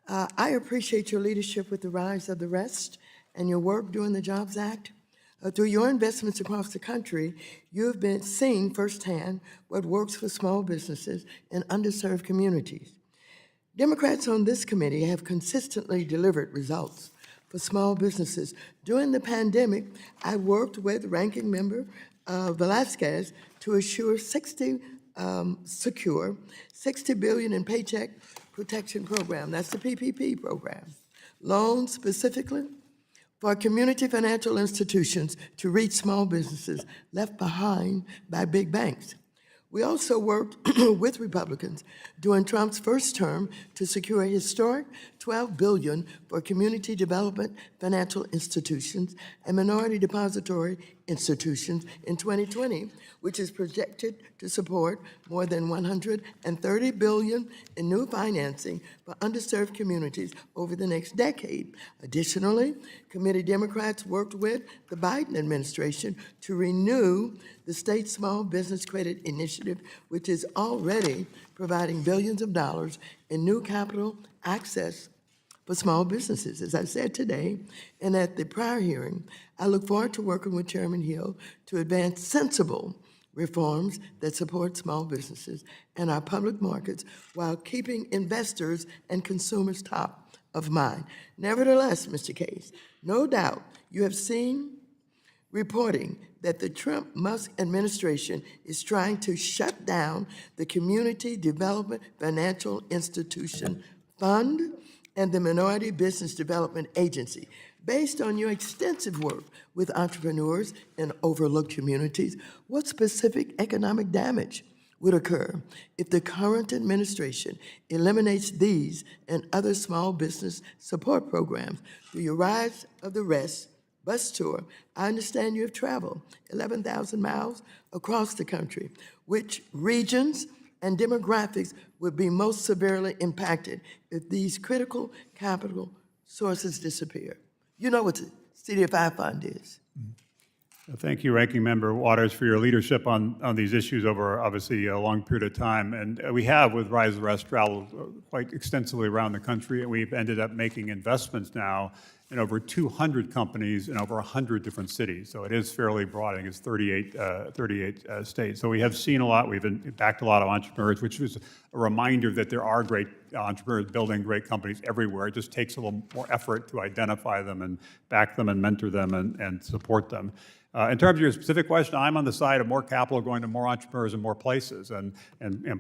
I appreciate your leadership with the rise of the rest and your work during the Jobs Act. Through your investments across the country, you have been seeing firsthand what works for small businesses in underserved communities. Democrats on this committee have consistently delivered results for small businesses. During the pandemic, I worked with Ranking Member Velasquez to assure secure $60 billion in Paycheck Protection Program. That's the PPP program. Loans specifically for community financial institutions to reach small businesses left behind by big banks. We also worked with Republicans during Trump's first term to secure a historic $12 billion for community development financial institutions and minority depository institutions in 2020, which is projected to support more than $130 billion in new financing for underserved communities over the next decade. Additionally, committee Democrats worked with the Biden administration to renew the state small business credit initiative, which is already providing billions of dollars in new capital access for small businesses. As I said today and at the prior hearing, I look forward to working with Chairman Hill to advance sensible reforms that support small businesses and our public markets while keeping investors and consumers top of mind. Nevertheless, Mr. Case, no doubt you have seen reporting that the Trump-Musk administration is trying to shut down the Community Development Financial Institution Fund and the Minority Business Development Agency. Based on your extensive work with entrepreneurs in overlooked communities, what specific economic damage would occur if the current administration eliminates these and other small business support programs? Through your Rise of the Rest bus tour, I understand you have traveled 11,000 miles across the country. Which regions and demographics would be most severely impacted if these critical capital sources disappear? You know what the CDFI fund is. Thank you, Ranking Member Waters, for your leadership on these issues over obviously a long period of time. And we have, with Rise of the Rest, traveled quite extensively around the country, and we've ended up making investments now in over 200 companies in over 100 different cities. So it is fairly broad. I think it's 38 states. So we have seen a lot. We've backed a lot of entrepreneurs, which is a reminder that there are great entrepreneurs building great companies everywhere. It just takes a little more effort to identify them and back them and mentor them and support them. In terms of your specific question, I'm on the side of more capital going to more entrepreneurs in more places, and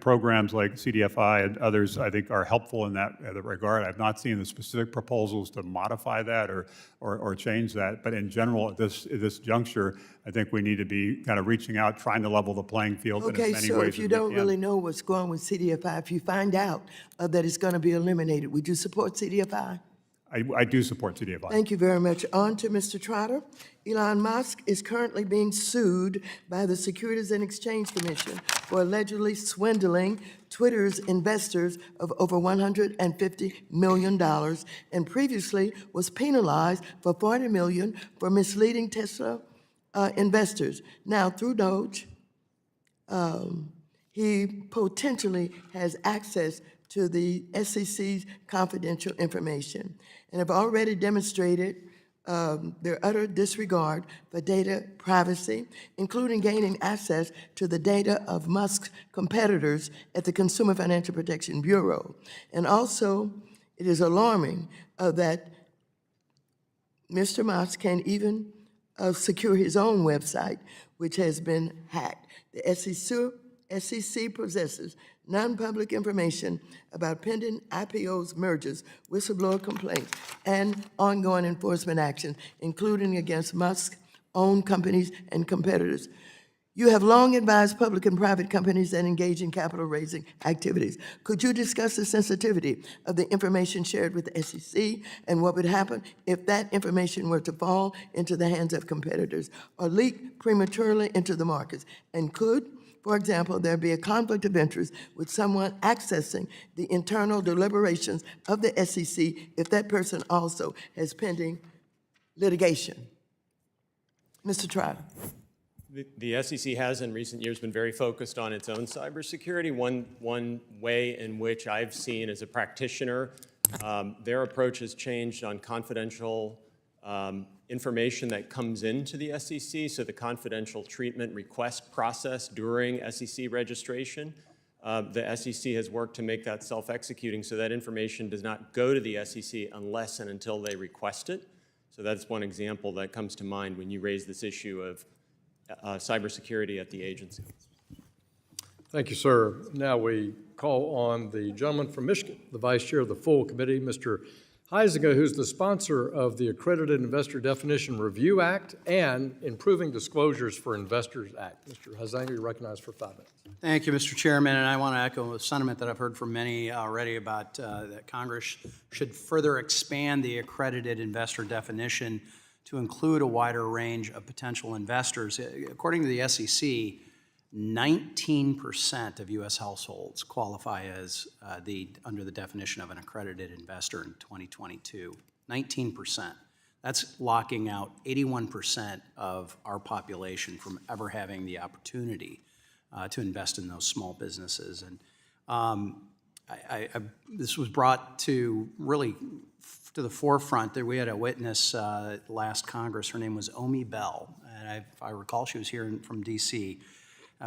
programs like CDFI and others, I think, are helpful in that regard. I've not seen the specific proposals to modify that or change that, but in general, at this juncture, I think we need to be kind of reaching out, trying to level the playing field in as many ways as we can. Okay, so if you don't really know what's going on with CDFI, if you find out that it's going to be eliminated, would you support CDFI? I do support CDFI. Thank you very much. On to Mr. Trotter. Elon Musk is currently being sued by the Securities and Exchange Commission for allegedly swindling Twitter's investors of over $150 million and previously was penalized for $40 million for misleading Tesla investors. Now, through Doge, he potentially has access to the SEC's confidential information and have already demonstrated their utter disregard for data privacy, including gaining access to the data of Musk's competitors at the Consumer Financial Protection Bureau. And also, it is alarming that Mr. Musk can even secure his own website, which has been hacked. The SEC possesses non-public information about pending IPOs, mergers, whistleblower complaints, and ongoing enforcement actions, including against Musk's own companies and competitors. You have long advised public and private companies that engage in capital raising activities. Could you discuss the sensitivity of the information shared with the SEC and what would happen if that information were to fall into the hands of competitors or leak prematurely into the markets? And could, for example, there be a conflict of interest with someone accessing the internal deliberations of the SEC if that person also has pending litigation? Mr. Trotter. The SEC has in recent years been very focused on its own cybersecurity. One way in which I've seen as a practitioner, their approach has changed on confidential information that comes into the SEC, so the confidential treatment request process during SEC registration. The SEC has worked to make that self-executing so that information does not go to the SEC unless and until they request it. So that's one example that comes to mind when you raise this issue of cybersecurity at the agency. Thank you, sir. Now we call on the gentleman from Michigan, the vice chair of the full committee, Mr. Huizenga, who's the sponsor of the Accredited Investor Definition Review Act and Improving Disclosures for Investors Act. Mr. Huizenga, you're recognized for 5 minutes. Thank you, Mr. Chairman, and I want to echo a sentiment that I've heard from many already about that Congress should further expand the accredited investor definition to include a wider range of potential investors. According to the SEC, 19% of U.S. households qualify as under the definition of an accredited investor in 2022. 19%. That's locking out 81% of our population from ever having the opportunity to invest in those small businesses. And this was brought to really to the forefront. That we had a witness last Congress. Her name was Omi Bell, and if I recall, she was here from D.C.,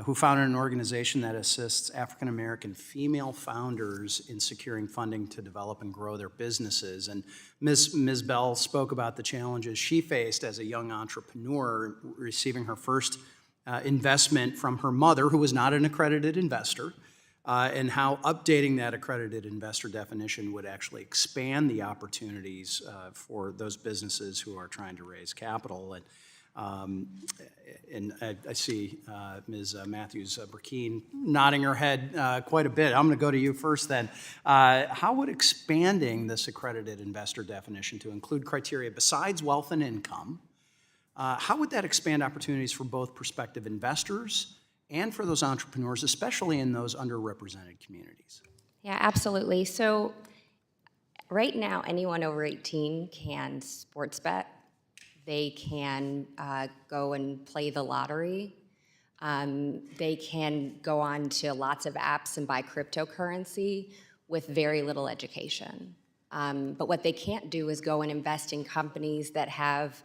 who founded an organization that assists African American female founders in securing funding to develop and grow their businesses. And Ms. Bell spoke about the challenges she faced as a young entrepreneur, receiving her first investment from her mother, who was not an accredited investor, and how updating that accredited investor definition would actually expand the opportunities for those businesses who are trying to raise capital. And I see Ms. Brackeen nodding her head quite a bit. I'm going to go to you first then. How would expanding this accredited investor definition to include criteria besides wealth and income, how would that expand opportunities for both prospective investors and for those entrepreneurs, especially in those underrepresented communities? Yeah, absolutely. So right now, anyone over 18 can sports bet. They can go and play the lottery. They can go on to lots of apps and buy cryptocurrency with very little education. But what they can't do is go and invest in companies that have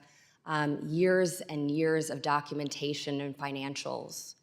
years and years of documentation and financials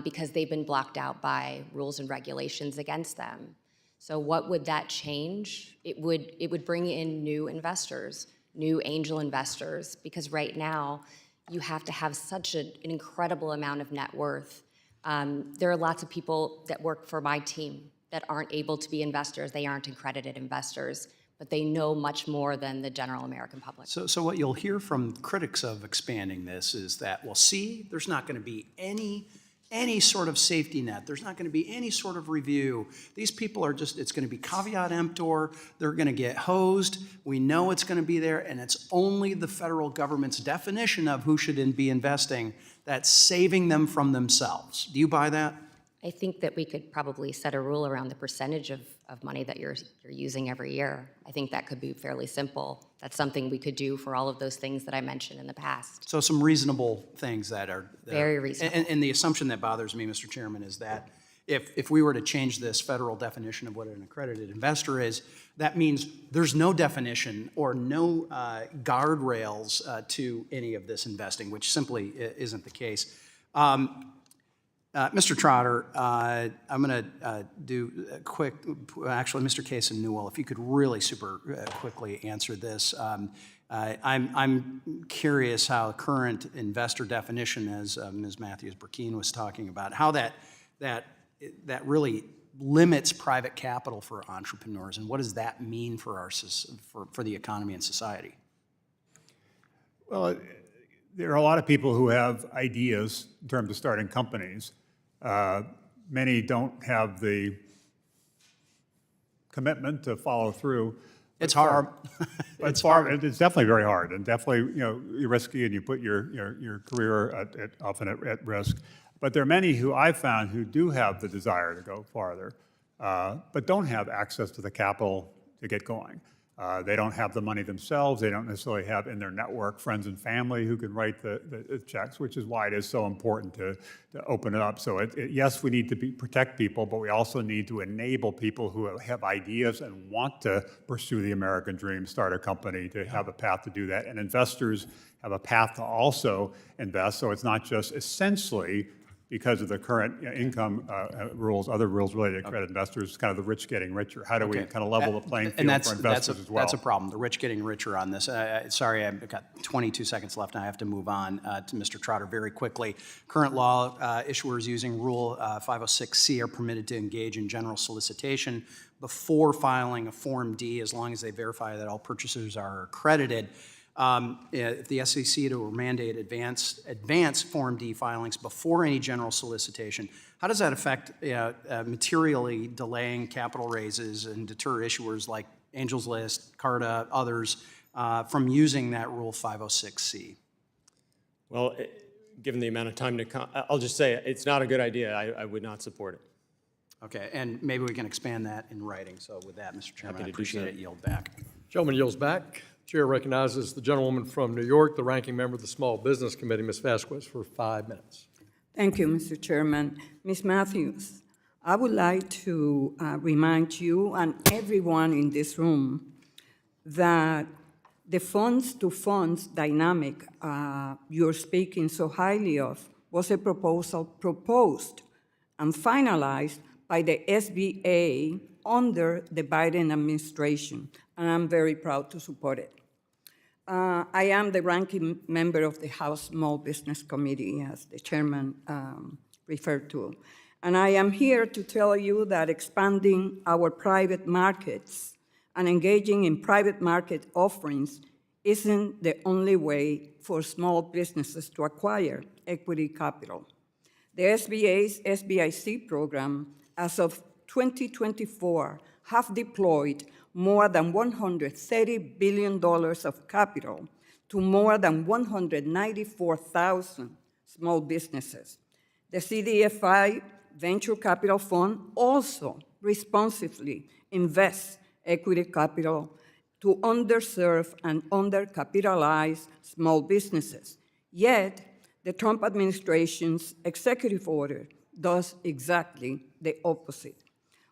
because they've been blocked out by rules and regulations against them. So what would that change? It would bring in new investors, new angel investors, because right now you have to have such an incredible amount of net worth. There are lots of people that work for my team that aren't able to be investors. They aren't accredited investors, but they know much more than the general American public. So what you'll hear from critics of expanding this is that, well, see, there's not going to be any sort of safety net. There's not going to be any sort of review. These people are just, it's going to be caveat emptor. They're going to get hosed. We know it's going to be there, and it's only the federal government's definition of who should be investing that's saving them from themselves. Do you buy that? I think that we could probably set a rule around the percentage of money that you're using every year. I think that could be fairly simple. That's something we could do for all of those things that I mentioned in the past. So some reasonable things that are Very reasonable. And the assumption that bothers me, Mr. Chairman, is that if we were to change this federal definition of what an accredited investor is, that means there's no definition or no guardrails to any of this investing, which simply isn't the case. Mr. Trotter, I'm going to do a quick, actually, Mr. Case and Newell, if you could really super quickly answer this. I'm curious how current investor definition, as Ms. Brackeen was talking about, how that really limits private capital for entrepreneurs, and what does that mean for for the economy and society? Well, there are a lot of people who have ideas in terms of starting companies. Many don't have the commitment to follow through. It's hard. It's definitely very hard, and definitely you're risky, and you put your career often at risk. But there are many who I've found who do have the desire to go farther, but don't have access to the capital to get going. They don't have the money themselves. They don't necessarily have in their network friends and family who can write the checks, which is why it is so important to open it up. So yes, we need to protect people, but we also need to enable people who have ideas and want to pursue the American dream, start a company, to have a path to do that. And investors have a path to also invest. So it's not just essentially because of the current income rules, other rules related to credit investors, kind of the rich getting richer. How do we kind of level the playing field for investors as well? That's a problem, the rich getting richer on this. Sorry, I've got 22 seconds left, and I have to move on to Mr. Trotter very quickly. Current law, issuers using Rule 506C are permitted to engage in general solicitation before filing a Form D, as long as they verify that all purchasers are accredited. If the SEC to mandate advance Form D filings before any general solicitation, how does that affect materially delaying capital raises and deter issuers like Angels List, Carta, others from using that Rule 506C? Well, given the amount of time I'll just say it's not a good idea. I would not support it. Okay, and maybe we can expand that in writing. So with that, Mr. Chairman, I to do appreciate so. it. Yield back. Gentleman yields back. Chair recognizes the gentlewoman from New York, the ranking member of the Small Business Committee, Ms. Vasquez, for 5 minutes. Thank you, Mr. Chairman. Ms. Matthews, I would like to remind you and everyone in this room that the funds-to-funds dynamic you're speaking so highly of was a proposal proposed and finalized by the SBA under the Biden administration, and I'm very proud to support it. I am the ranking member of the House Small Business Committee, as the chairman referred to. And I am here to tell you that expanding our private markets and engaging in private market offerings isn't the only way for small businesses to acquire equity capital. The SBA's SBIC program, as of 2024, have deployed more than $130 billion of capital to more than 194,000 small businesses. The CDFI Venture Capital Fund also responsibly invests equity capital to underserved and undercapitalized small businesses. Yet, the Trump administration's executive order does exactly the opposite.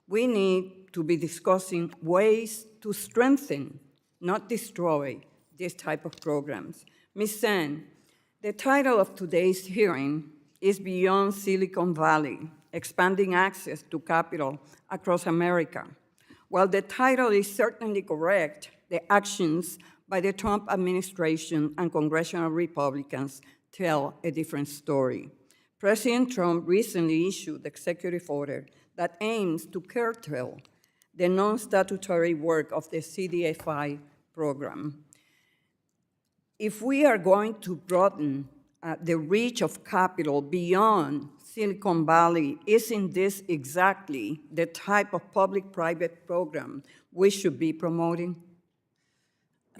We need to be discussing ways to strengthen, not destroy, this type of programs. Ms. Senn, the title of today's hearing is Beyond Silicon Valley, Expanding Access to Capital Across America. While the title is certainly correct, the actions by the Trump administration and congressional Republicans tell a different story. President Trump recently issued the executive order that aims to curtail the non-statutory work of the CDFI program. If we are going to broaden the reach of capital beyond Silicon Valley, isn't this exactly the type of public-private program we should be promoting?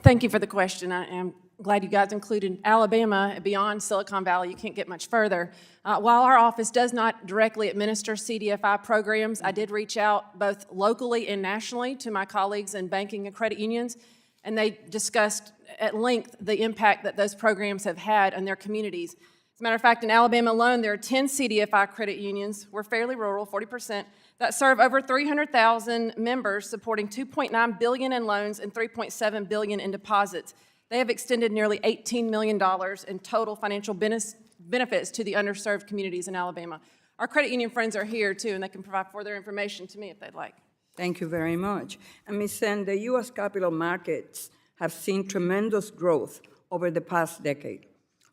Thank you for the question. I am glad you guys included Alabama beyond Silicon Valley. You can't get much further. While our office does not directly administer CDFI programs, I did reach out both locally and nationally to my colleagues in banking and credit unions, and they discussed at length the impact that those programs have had on their communities. As a matter of fact, in Alabama alone, there are 10 CDFI credit unions. We're fairly rural, 40%, that serve over 300,000 members, supporting $2.9 billion in loans and $3.7 billion in deposits. They have extended nearly $18 million in total financial benefits to the underserved communities in Alabama. Our credit union friends are here, too, and they can provide further information to me if they'd like. Thank you very much. And Ms. Senn, the U.S. capital markets have seen tremendous growth over the past decade,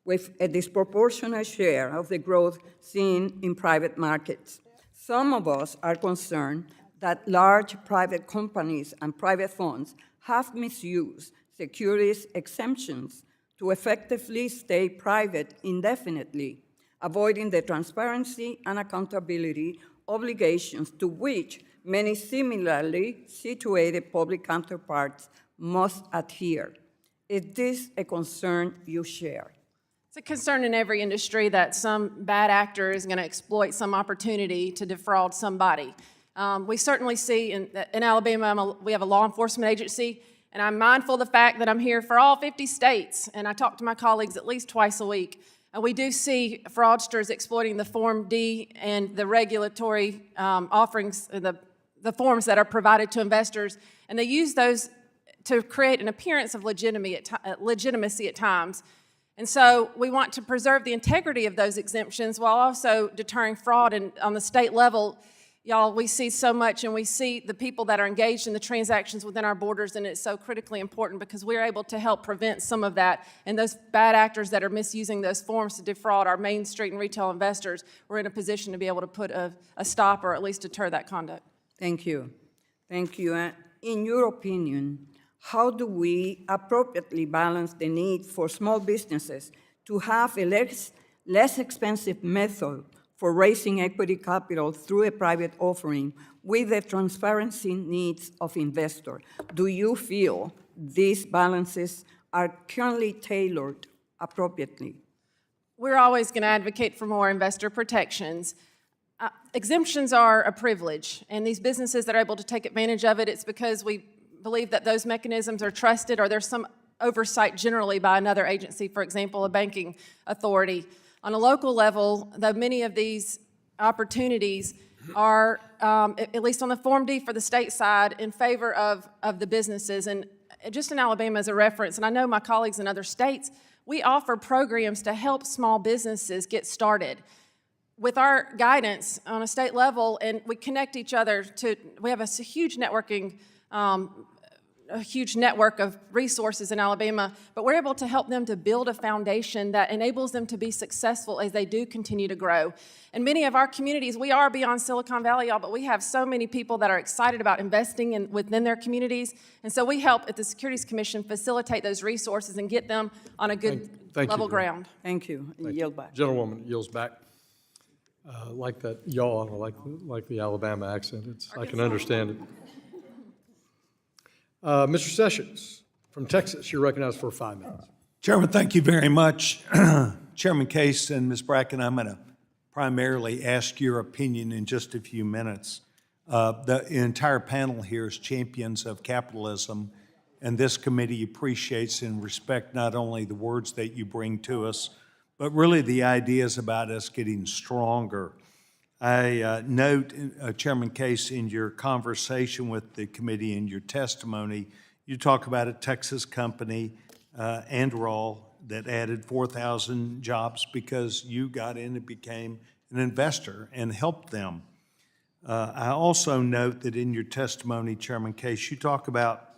with a disproportionate share of the growth seen in private markets. Some of us are concerned that large private companies and private funds have misused securities exemptions to effectively stay private indefinitely, avoiding the transparency and accountability obligations to which many similarly situated public counterparts must adhere. Is this a concern you share? It's a concern in every industry that some bad actor is going to exploit some opportunity to defraud somebody. We certainly see in Alabama, we have a law enforcement agency, and I'm mindful of the fact that I'm here for all 50 states, and I talk to my colleagues at least twice a week. And we do see fraudsters exploiting the Form D and the regulatory offerings, the forms that are provided to investors, and they use those to create an appearance of legitimacy at times. And so we want to preserve the integrity of those exemptions while also deterring fraud. And on the state level, y'all, we see so much, and we see the people that are engaged in the transactions within our borders, and it's so critically important because we're able to help prevent some of that. And those bad actors that are misusing those forms to defraud our Main Street and retail investors, we're in a position to be able to put a stop or at least deter that conduct. Thank you. Thank you. And in your opinion, how do we appropriately balance the need for small businesses to have a less expensive method for raising equity capital through a private offering with the transparency needs of investors? Do you feel these balances are currently tailored appropriately. We're always going to advocate for more investor protections. Exemptions are a privilege, and these businesses that are able to take advantage of it, it's because we believe that those mechanisms are trusted, or there's some oversight generally by another agency, for example, a banking authority. On a local level, though many of these opportunities are, at least on the Form D for the state side, in favor of the businesses. And just in Alabama as a reference, and I know my colleagues in other states, we offer programs to help small businesses get started. With our guidance on a state level, and we connect each other to, we have a huge networking, a huge network of resources in Alabama, but we're able to help them to build a foundation that enables them to be successful as they do continue to grow. And many of our communities, we are beyond Silicon Valley, y'all, but we have so many people that are excited about investing within their communities. And so we help at the Securities Commission facilitate those resources and get them on a good Thank you, level Greg. ground. Thank you. Yield back. Gentlewoman yields back. Like that yaw, like the Alabama accent. I can understand it. Mr. Sessions, from Texas, you're recognized for 5 minutes. Chairman, thank you very much. Chairman Case and Ms. Brackeen, I'm going to primarily ask your opinion in just a few minutes. The entire panel here is champions of capitalism, and this committee appreciates and respects not only the words that you bring to us, but really the ideas about us getting stronger. I note, Chairman Case, in your conversation with the committee and your testimony, you talk about a Texas company, Androl, that added 4,000 jobs because you got in and became an investor and helped them. I also note that in your testimony, Chairman Case, you talk about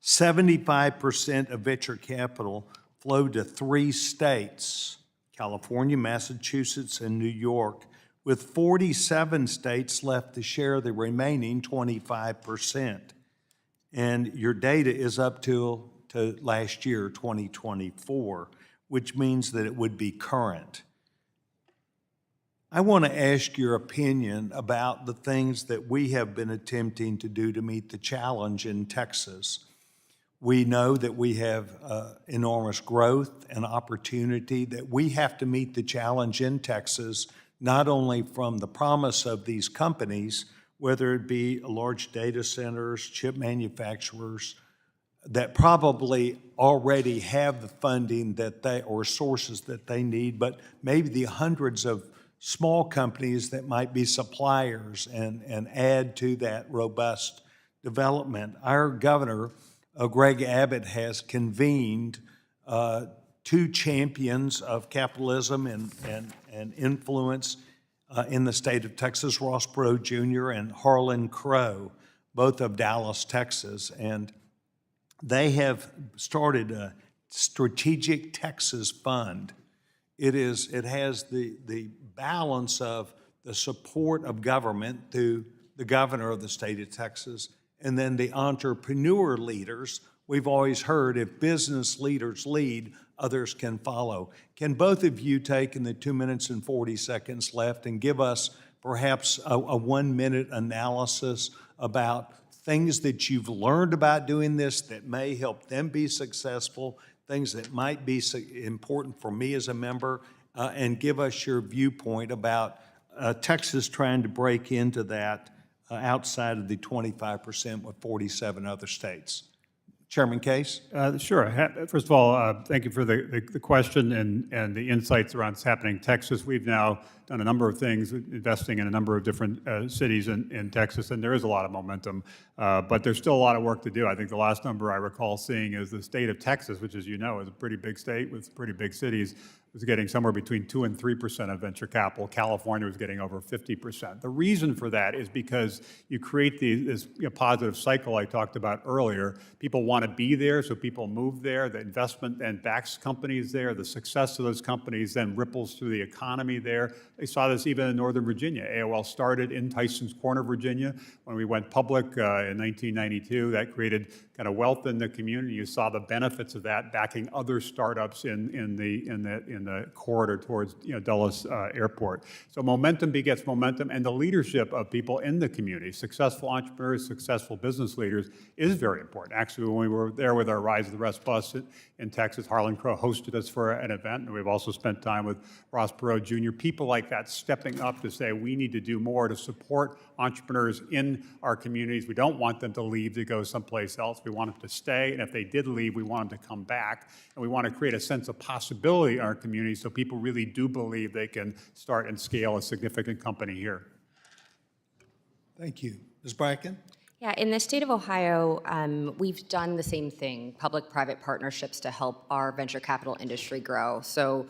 75% of venture capital flowed to 3 states, California, Massachusetts, and New York, with 47 states left to share the remaining 25%. And your data is up to last year, 2024, which means that it would be current. I want to ask your opinion about the things that we have been attempting to do to meet the challenge in Texas. We know that we have enormous growth and opportunity, that we have to meet the challenge in Texas, not only from the promise of these companies, whether it be large data centers, chip manufacturers, that probably already have the funding that they, or sources that they need, but maybe the hundreds of small companies that might be suppliers and add to that robust development. Our governor, Greg Abbott, has convened 2 champions of capitalism and influence in the state of Texas, Ross Perot Jr. and Harlan Crow, both of Dallas, Texas. And they have started a Strategic Texas Fund. It has the balance of the support of government through the governor of the state of Texas, and then the entrepreneur leaders. We've always heard if business leaders lead, others can follow. Can both of you take in the 2 minutes and 40 seconds left and give us perhaps a 1-minute analysis about things that you've learned about doing this that may help them be successful, things that might be important for me as a member, and give us your viewpoint about Texas trying to break into that outside of the 25% with 47 other states. Chairman Case? Sure. First of all, thank you for the question and the insights around what's happening in Texas. We've now done a number of things, investing in a number of different cities in Texas, and there is a lot of momentum, but there's still a lot of work to do. I think the last number I recall seeing is the state of Texas, which, as you know, is a pretty big state with pretty big cities, was getting somewhere between 2 and 3% of venture capital. California was getting over 50%. The reason for that is because you create this positive cycle I talked about earlier. People want to be there, so people move there. The investment then backs companies there. The success of those companies then ripples through the economy there. They saw this even in Northern Virginia. AOL started in Tyson's Corner, Virginia. When we went public in 1992, that created kind of wealth in the community. You saw the benefits of that backing other startups in in the corridor towards Dulles Airport. So momentum begets momentum, and the leadership of people in the community, successful entrepreneurs, successful business leaders, is very important. Actually, when we were there with our Rise of the Rest bus in Texas, Harlan Crow hosted us for an event, and we've also spent time with Ross Perot Jr. People like that stepping up to say we need to do more to support entrepreneurs in our communities. We don't want them to leave to go someplace else. We want them to stay, and if they did leave, we want them to come back, and we want to create a sense of possibility in our community so people really do believe they can start and scale a significant company here. Thank you. Ms. Brackeen? Yeah, in the state of Ohio, we've done the same thing, public-private partnerships to help our venture capital industry grow. So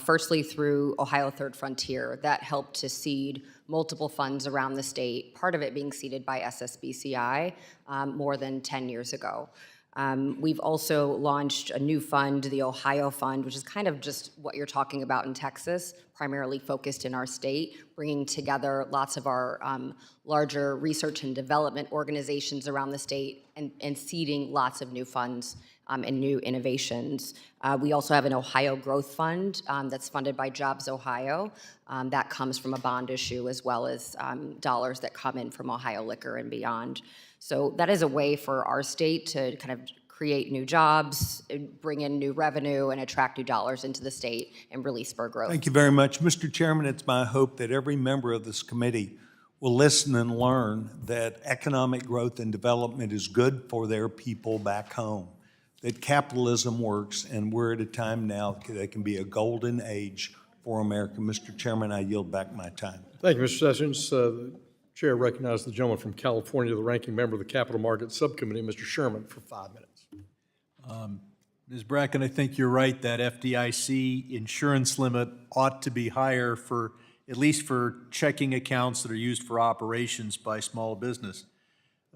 firstly, through Ohio Third Frontier, that helped to seed multiple funds around the state, part of it being seeded by SSBCI more than 10 years ago. We've also launched a new fund, the Ohio Fund, which is kind of just what you're talking about in Texas, primarily focused in our state, bringing together lots of our larger research and development organizations around the state and seeding lots of new funds and new innovations. We also have an Ohio Growth Fund that's funded by Jobs Ohio. That comes from a bond issue as well as dollars that come in from Ohio Liquor and beyond. So that is a way for our state to kind of create new jobs, bring in new revenue, and attract new dollars into the state and really spur growth. Thank you very much. Mr. Chairman, it's my hope that every member of this committee will listen and learn that economic growth and development is good for their people back home, that capitalism works, and we're at a time now that can be a golden age for America. Mr. Chairman, I yield back my time. Thank you, Mr. Sessions. The Chair recognizes the gentleman from California, the ranking member of the Capital Markets Subcommittee, Mr. Sherman, for 5 minutes. Ms. Brackeen, I think you're right that FDIC insurance limit ought to be higher for, at least for checking accounts that are used for operations by small business.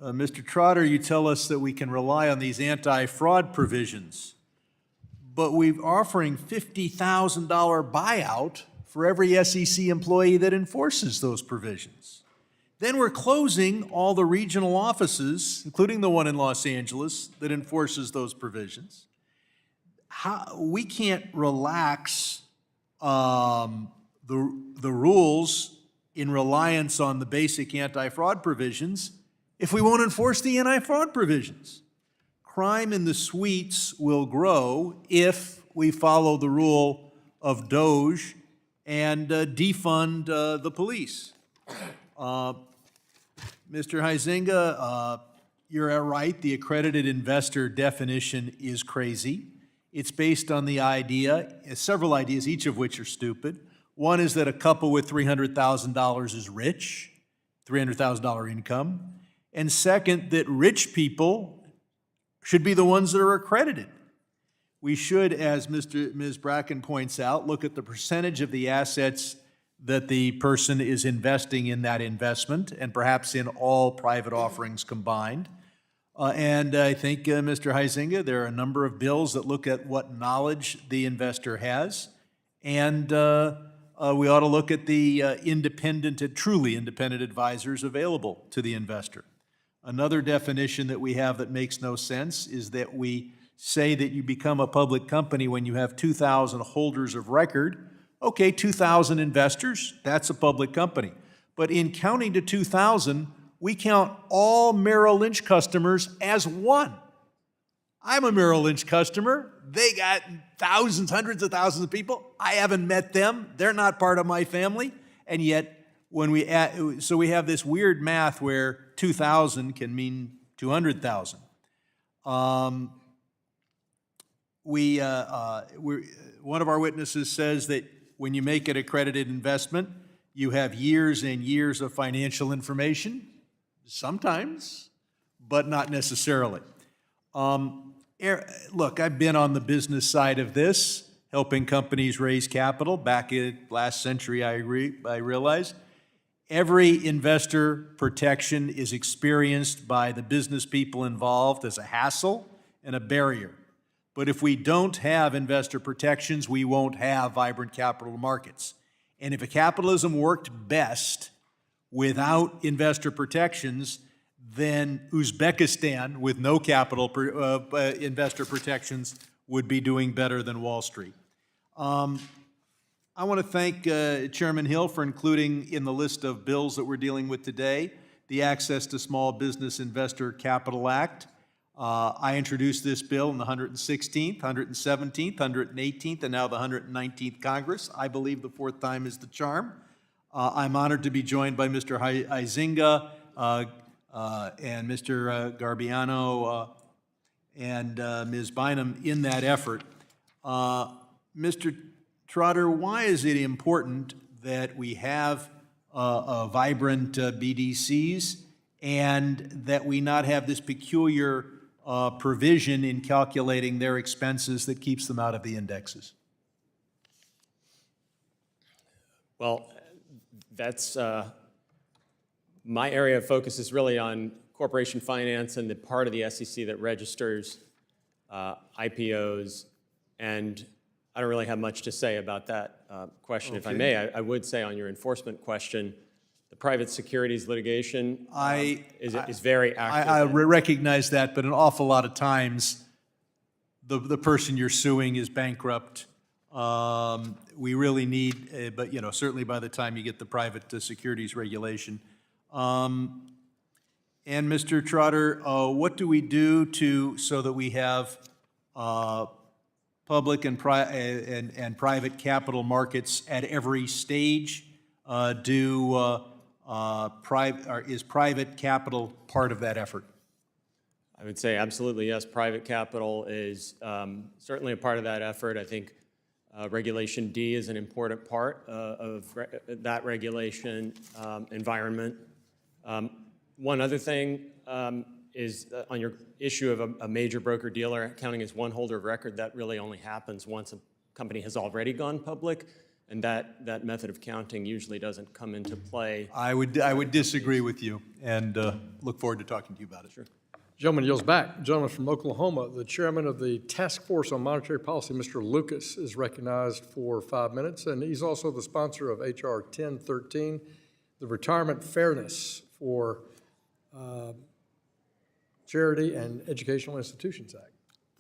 Mr. Trotter, you tell us that we can rely on these anti-fraud provisions, but we're offering $50,000 buyout for every SEC employee that enforces those provisions. Then we're closing all the regional offices, including the one in Los Angeles, that enforces those provisions. We can't relax the rules in reliance on the basic anti-fraud provisions if we won't enforce the anti-fraud provisions. Crime in the suites will grow if we follow the rule of Doge and defund the police. Mr. Huizenga, you're right, the accredited investor definition is crazy. It's based on the idea, several ideas, each of which are stupid. One is that a couple with $300,000 is rich, $300,000 income. And second, that rich people should be the ones that are accredited. We should, as Ms. Brackeen points out, look at the percentage of the assets that the person is investing in that investment, and perhaps in all private offerings combined. And I think, Mr. Huizenga, there are a number of bills that look at what knowledge the investor has, and we ought to look at the truly independent advisors available to the investor. Another definition that we have that makes no sense is that we say that you become a public company when you have 2,000 holders of record. Okay, 2,000 investors, that's a public company. But in counting to 2,000, we count all Merrill Lynch customers as one. I'm a Merrill Lynch customer. They got thousands, hundreds of thousands of people. I haven't met them. They're not part of my family. And yet, when we add, so we have this weird math where 2,000 can mean 200,000. One of our witnesses says that when you make an accredited investment, you have years and years of financial information, sometimes, but not necessarily. Look, I've been on the business side of this, helping companies raise capital. Back in last century, I realized every investor protection is experienced by the business people involved as a hassle and a barrier. But if we don't have investor protections, we won't have vibrant capital markets. And if a capitalism worked best without investor protections, then Uzbekistan, with no investor protections, would be doing better than Wall Street. I want to thank Chairman Hill for including in the list of bills that we're dealing with today, the Access to Small Business Investor Capital Act. I introduced this bill in the 116th, 117th, 118th, and now the 119th Congress. I believe the fourth time is the charm. I'm honored to be joined by Mr. Huizinga and Mr. Garbiano and Ms. Bynum in that effort. Mr. Trotter, why is it important that we have vibrant BDCs and that we not have this peculiar provision in calculating their expenses that keeps them out of the indexes? Well, that's my area of focus is really on corporation finance and the part of the SEC that registers IPOs, and I don't really have much to say about that question. If I may, I would say on your enforcement question, the private securities litigation is very active. I recognize that, but an awful lot of times, the person you're suing is bankrupt. We really need, but certainly by the time you get the private securities regulation. And Mr. Trotter, what do we do so that we have public and private capital markets at every stage? Is private capital part of that effort? I would say absolutely yes. Private capital is certainly a part of that effort. I think Regulation D is an important part of that regulation environment. One other thing is on your issue of a major broker-dealer counting as one holder of record. That really only happens once a company has already gone public, and that method of counting usually doesn't come into play. I would disagree with you, and look forward to talking to you about it. Sure. Gentleman yields back. Gentleman from Oklahoma, the chairman of the Task Force on Monetary Policy, Mr. Lucas, is recognized for 5 minutes, and he's also the sponsor of H.R. 1013, the Retirement Fairness for Charity and Educational Institutions Act.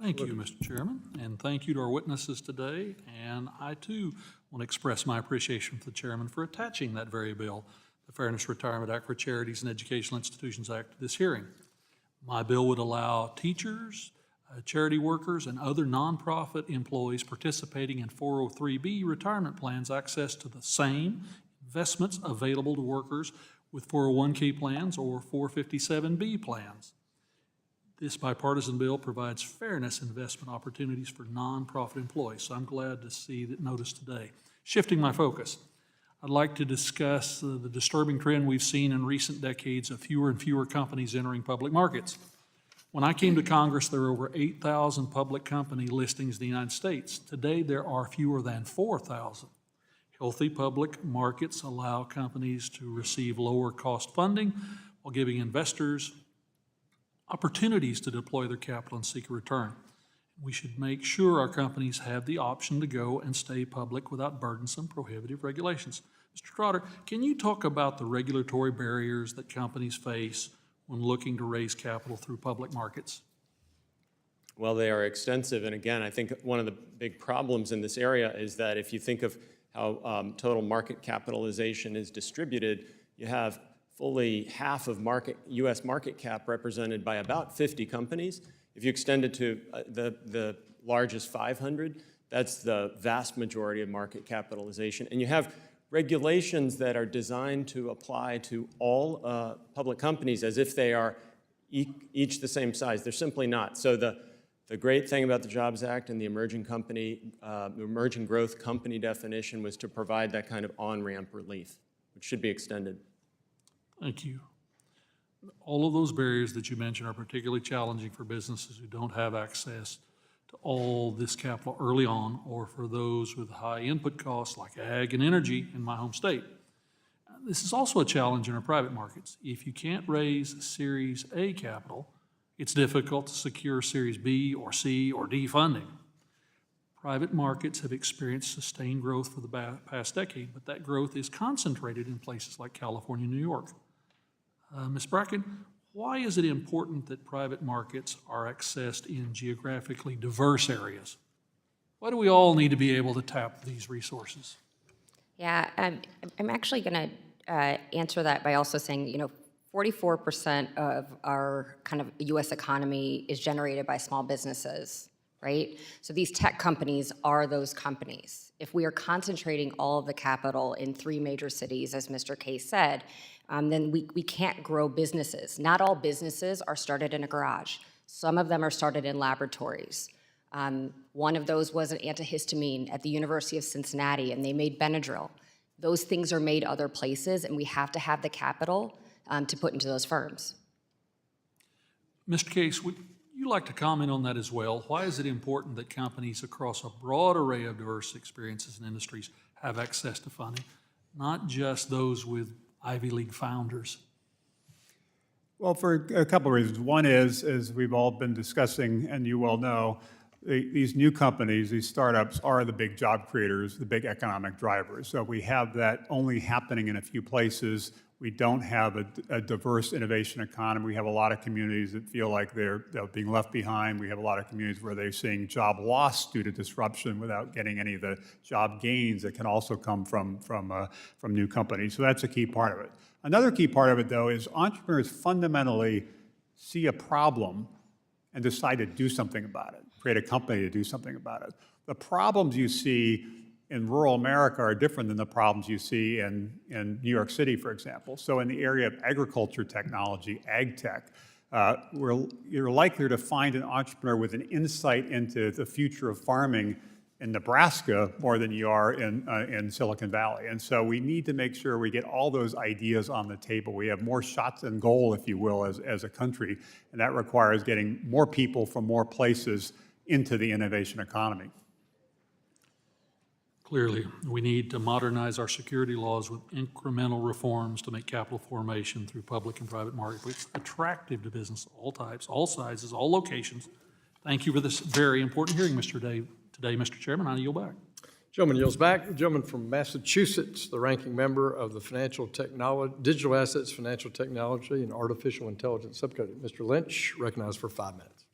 Thank you, Mr. Chairman, and thank you to our witnesses today. And I, too, want to express my appreciation for the chairman for attaching that very bill, the Fairness Retirement Act for Charities and Educational Institutions Act, to this hearing. My bill would allow teachers, charity workers, and other nonprofit employees participating in 403B retirement plans access to the same investments available to workers with 401K plans or 457B plans. This bipartisan bill provides fairness investment opportunities for nonprofit employees, so I'm glad to see that notice today. Shifting my focus, I'd like to discuss the disturbing trend we've seen in recent decades of fewer and fewer companies entering public markets. When I came to Congress, there were over 8,000 public company listings in the United States. Today, there are fewer than 4,000. Healthy public markets allow companies to receive lower cost funding while giving investors opportunities to deploy their capital and seek a return. We should make sure our companies have the option to go and stay public without burdensome prohibitive regulations. Mr. Trotter, can you talk about the regulatory barriers that companies face when looking to raise capital through public markets? Well, they are extensive, and again, I think one of the big problems in this area is that if you think of how total market capitalization is distributed, you have fully half of U.S. market cap represented by about 50 companies. If you extend it to the largest 500, that's the vast majority of market capitalization. And you have regulations that are designed to apply to all public companies as if they are each the same size. They're simply not. So the great thing about the Jobs Act and the emerging growth company definition was to provide that kind of on-ramp relief, which should be extended. Thank you. All of those barriers that you mentioned are particularly challenging for businesses who don't have access to all this capital early on, or for those with high input costs like ag and energy in my home state. This is also a challenge in our private markets. If you can't raise Series A capital, it's difficult to secure Series B or C or D funding. Private markets have experienced sustained growth for the past decade, but that growth is concentrated in places like California and New York. Ms. Brackeen, why is it important that private markets are accessed in geographically diverse areas? Why do we all need to be able to tap these resources? Yeah, I'm actually going to answer that by also saying, 44% of our kind of U.S. economy is generated by small businesses, right? So these tech companies are those companies. If we are concentrating all of the capital in 3 major cities, as Mr. Case said, then we can't grow businesses. Not all businesses are started in a garage. Some of them are started in laboratories. One of those was an antihistamine at the University of Cincinnati, and they made Benadryl. Those things are made other places, and we have to have the capital to put into those firms. Mr. Case, would you like to comment on that as well? Why is it important that companies across a broad array of diverse experiences and industries have access to funding, not just those with Ivy League founders? Well, for a couple of reasons. One is, as we've all been discussing, and you well know, these new companies, these startups, are the big job creators, the big economic drivers. So we have that only happening in a few places. We don't have a diverse innovation economy. We have a lot of communities that feel like they're being left behind. We have a lot of communities where they're seeing job loss due to disruption without getting any of the job gains that can also come from new companies. So that's a key part of it. Another key part of it, though, is entrepreneurs fundamentally see a problem and decide to do something about it, create a company to do something about it. The problems you see in rural America are different than the problems you see in New York City, for example. So in the area of agriculture technology, ag tech, you're likely to find an entrepreneur with an insight into the future of farming in Nebraska more than you are in Silicon Valley. And so we need to make sure we get all those ideas on the table. We have more shots on goal, if you will, as a country, and that requires getting more people from more places into the innovation economy. Clearly, we need to modernize our security laws with incremental reforms to make capital formation through public and private markets attractive to business of all types, all sizes, all locations. Thank you for this very important hearing, today, Mr. Chairman. I yield back. Gentleman yields back. The gentleman from Massachusetts, the ranking member of the Financial Technology, Digital Assets, Financial Technology, and Artificial Intelligence Subcommittee. Mr. Lynch, recognized for 5 minutes.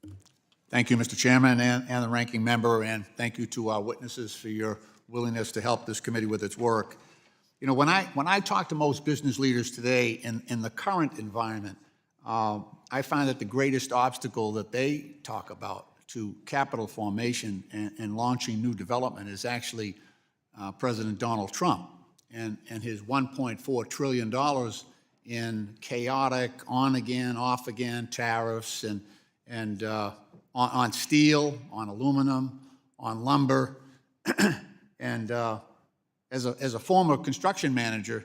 Thank you, Mr. Chairman, and the ranking member, and thank you to our witnesses for your willingness to help this committee with its work. You know, when I talk to most business leaders today in the current environment, I find that the greatest obstacle that they talk about to capital formation and launching new development is actually President Donald Trump and his $1.4 trillion in chaotic on-again, off-again tariffs and on steel, on aluminum, on lumber. And as a former construction manager,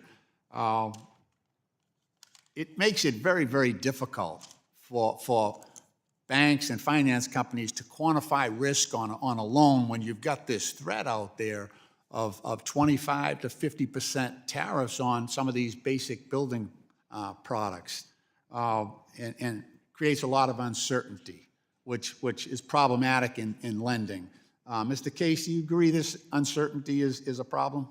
it makes it very, very difficult for banks and finance companies to quantify risk on a loan when you've got this threat out there of 25 to 50% tariffs on some of these basic building products, and creates a lot of uncertainty, which is problematic in lending. Mr. Case, do you agree this uncertainty is a problem?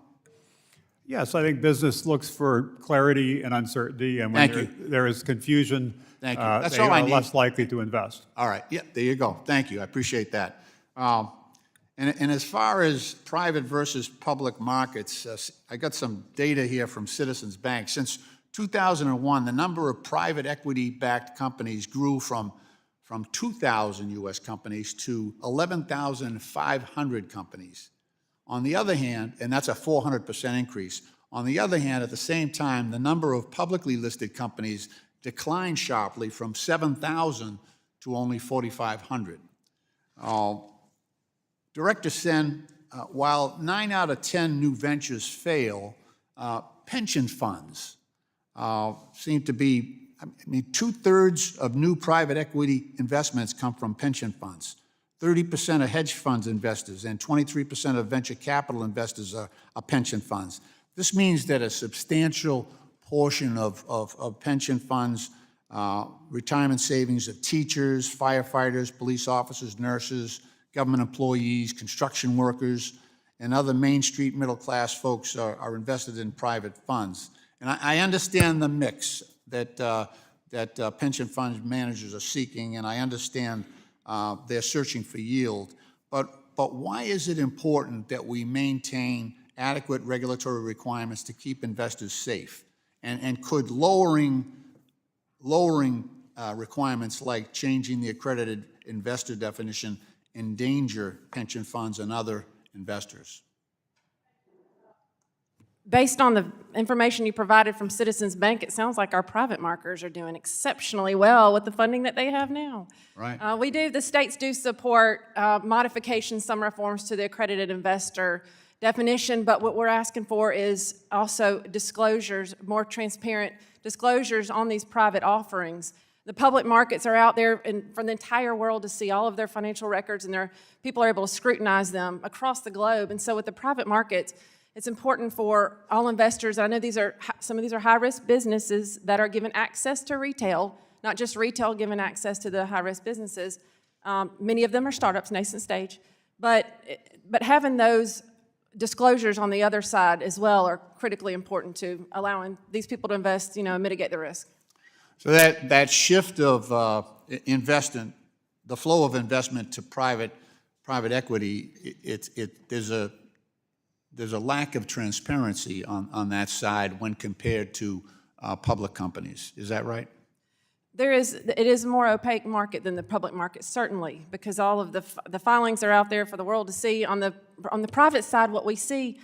Yes, I think business looks for clarity and uncertainty, and when there is confusion, Thank you. That's they all I are need. less likely to invest. All right, yeah, there you go. Thank you, I appreciate that. And as far as private versus public markets, I got some data here from Citizens Bank. Since 2001, the number of private equity-backed companies grew from 2,000 U.S. companies to 11,500 companies. On the other hand, and that's a 400% increase, on the other hand, at the same time, the number of publicly listed companies declined sharply from 7,000 to only 4,500. Director Senn, while 9 out of 10 new ventures fail, pension funds seem to be, 2/3 of new private equity investments come from pension funds. 30% of hedge funds investors and 23% of venture capital investors are pension funds. This means that a substantial portion of pension funds, retirement savings of teachers, firefighters, police officers, nurses, government employees, construction workers, and other Main Street middle-class folks are invested in private funds. And I understand the mix that pension fund managers are seeking, and I understand they're searching for yield. But why is it important that we maintain adequate regulatory requirements to keep investors safe? And could lowering requirements like changing the accredited investor definition endanger pension funds and other investors? Based on the information you provided from Citizens Bank, it sounds like our private marketers are doing exceptionally well with the funding that they have now. Right. The states do support modifications, some reforms to the accredited investor definition, but what we're asking for is also disclosures, more transparent disclosures on these private offerings. The public markets are out there for the entire world to see all of their financial records, and people are able to scrutinize them across the globe. And so with the private markets, it's important for all investors. I know some of these are high-risk businesses that are given access to retail, not just retail given access to the high-risk businesses. Many of them are startups, nascent stage. But having those disclosures on the other side as well are critically important to allowing these people to invest, and mitigate the risk. So that shift of investment, the flow of investment to private equity, there's a lack of transparency on that side when compared to public companies. Is that right? It is a more opaque market than the public market, certainly, because all of the filings are out there for the world to see. On the private side, what we see,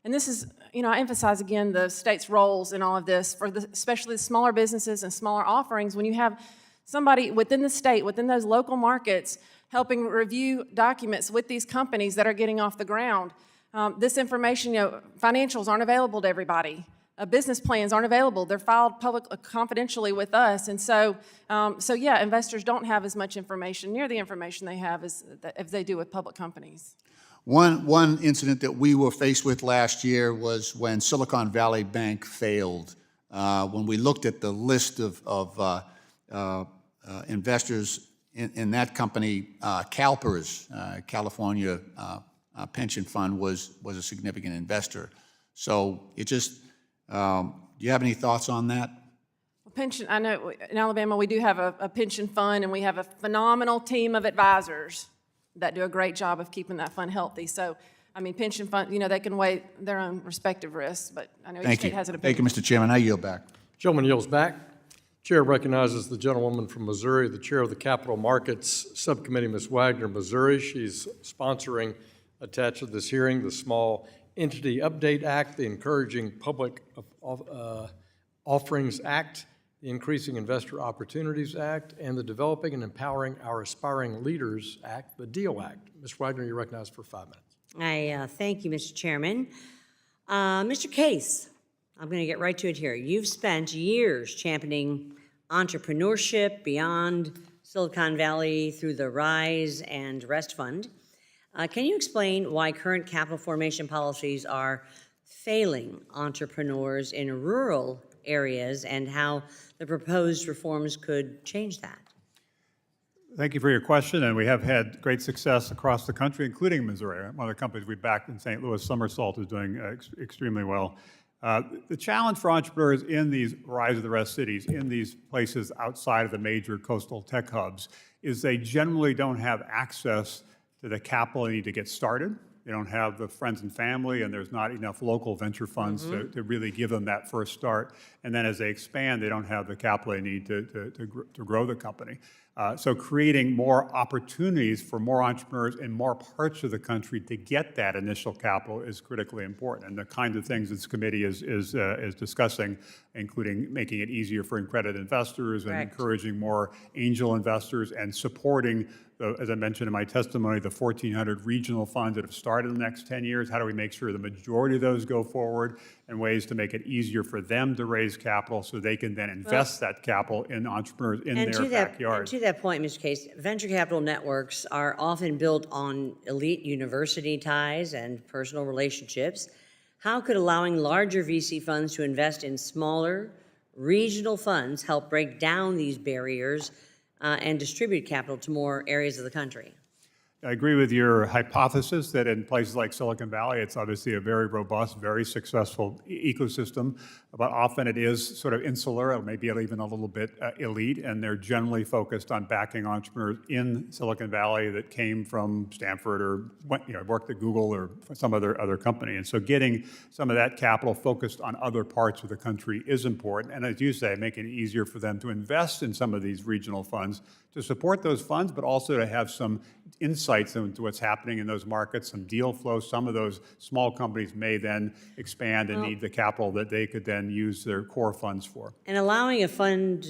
and this is, I emphasize again the state's roles in all of this, especially the smaller businesses and smaller offerings. When you have somebody within the state, within those local markets, helping review documents with these companies that are getting off the ground, this information, financials aren't available to everybody. Business plans aren't available. They're filed confidentially with us. And so investors don't have as much information, near the information they have as they do with public companies. One incident that we were faced with last year was when Silicon Valley Bank failed. When we looked at the list of investors in that company, CalPERS, California Pension Fund, was a significant investor. So do you have any thoughts on that? Pension, I know in Alabama we do have a pension fund, and we have a phenomenal team of advisors that do a great job of keeping that fund healthy. So, pension fund, they can weigh their own respective risks, but I know each state has an opinion. Thank you, Mr. Chairman. I yield back. Gentleman yields back. Chair recognizes the gentlewoman from Missouri, the chair of the Capital Markets Subcommittee, Ms. Wagner, Missouri. She's sponsoring, attached to this hearing, the Small Entity Update Act, the Encouraging Public Offerings Act, the Increasing Investor Opportunities Act, and the Developing and Empowering Our Aspiring Leaders Act, the DEAL Act. Ms. Wagner, you're recognized for 5 minutes. Thank you, Mr. Chairman. Mr. Case, I'm going to get right to it here. You've spent years championing entrepreneurship beyond Silicon Valley through the RISE and REST Fund. Can you explain why current capital formation policies are failing entrepreneurs in rural areas and how the proposed reforms could change that? Thank you for your question, and we have had great success across the country, including Missouri. One of the companies we backed in St. Louis, Somersault, is doing extremely well. The challenge for entrepreneurs in these Rise of the Rest cities, in these places outside of the major coastal tech hubs, is they generally don't have access to the capital they need to get started. They don't have the friends and family, and there's not enough local venture funds to really give them that first start. And then as they expand, they don't have the capital they need to grow the company. So creating more opportunities for more entrepreneurs in more parts of the country to get that initial capital is critically important. And the kinds of things this committee is discussing, including making it easier for accredited investors and encouraging more angel investors and supporting, as I mentioned in my testimony, the 1,400 regional funds that have started in the next 10 years. How do we make sure the majority of those go forward, and ways to make it easier for them to raise capital so they can then invest that capital in entrepreneurs in their backyard. And to that point, Mr. Case, venture capital networks are often built on elite university ties and personal relationships. How could allowing larger VC funds to invest in smaller regional funds help break down these barriers and distribute capital to more areas of the country? I agree with your hypothesis that in places like Silicon Valley, it's obviously a very robust, very successful ecosystem, but often it is sort of insular, or maybe even a little bit elite, and they're generally focused on backing entrepreneurs in Silicon Valley that came from Stanford or worked at Google or some other company. And so getting some of that capital focused on other parts of the country is important. And as you say, making it easier for them to invest in some of these regional funds, to support those funds, but also to have some insights into what's happening in those markets, some deal flow. Some of those small companies may then expand and need the capital that they could then use their core funds for. And allowing a fund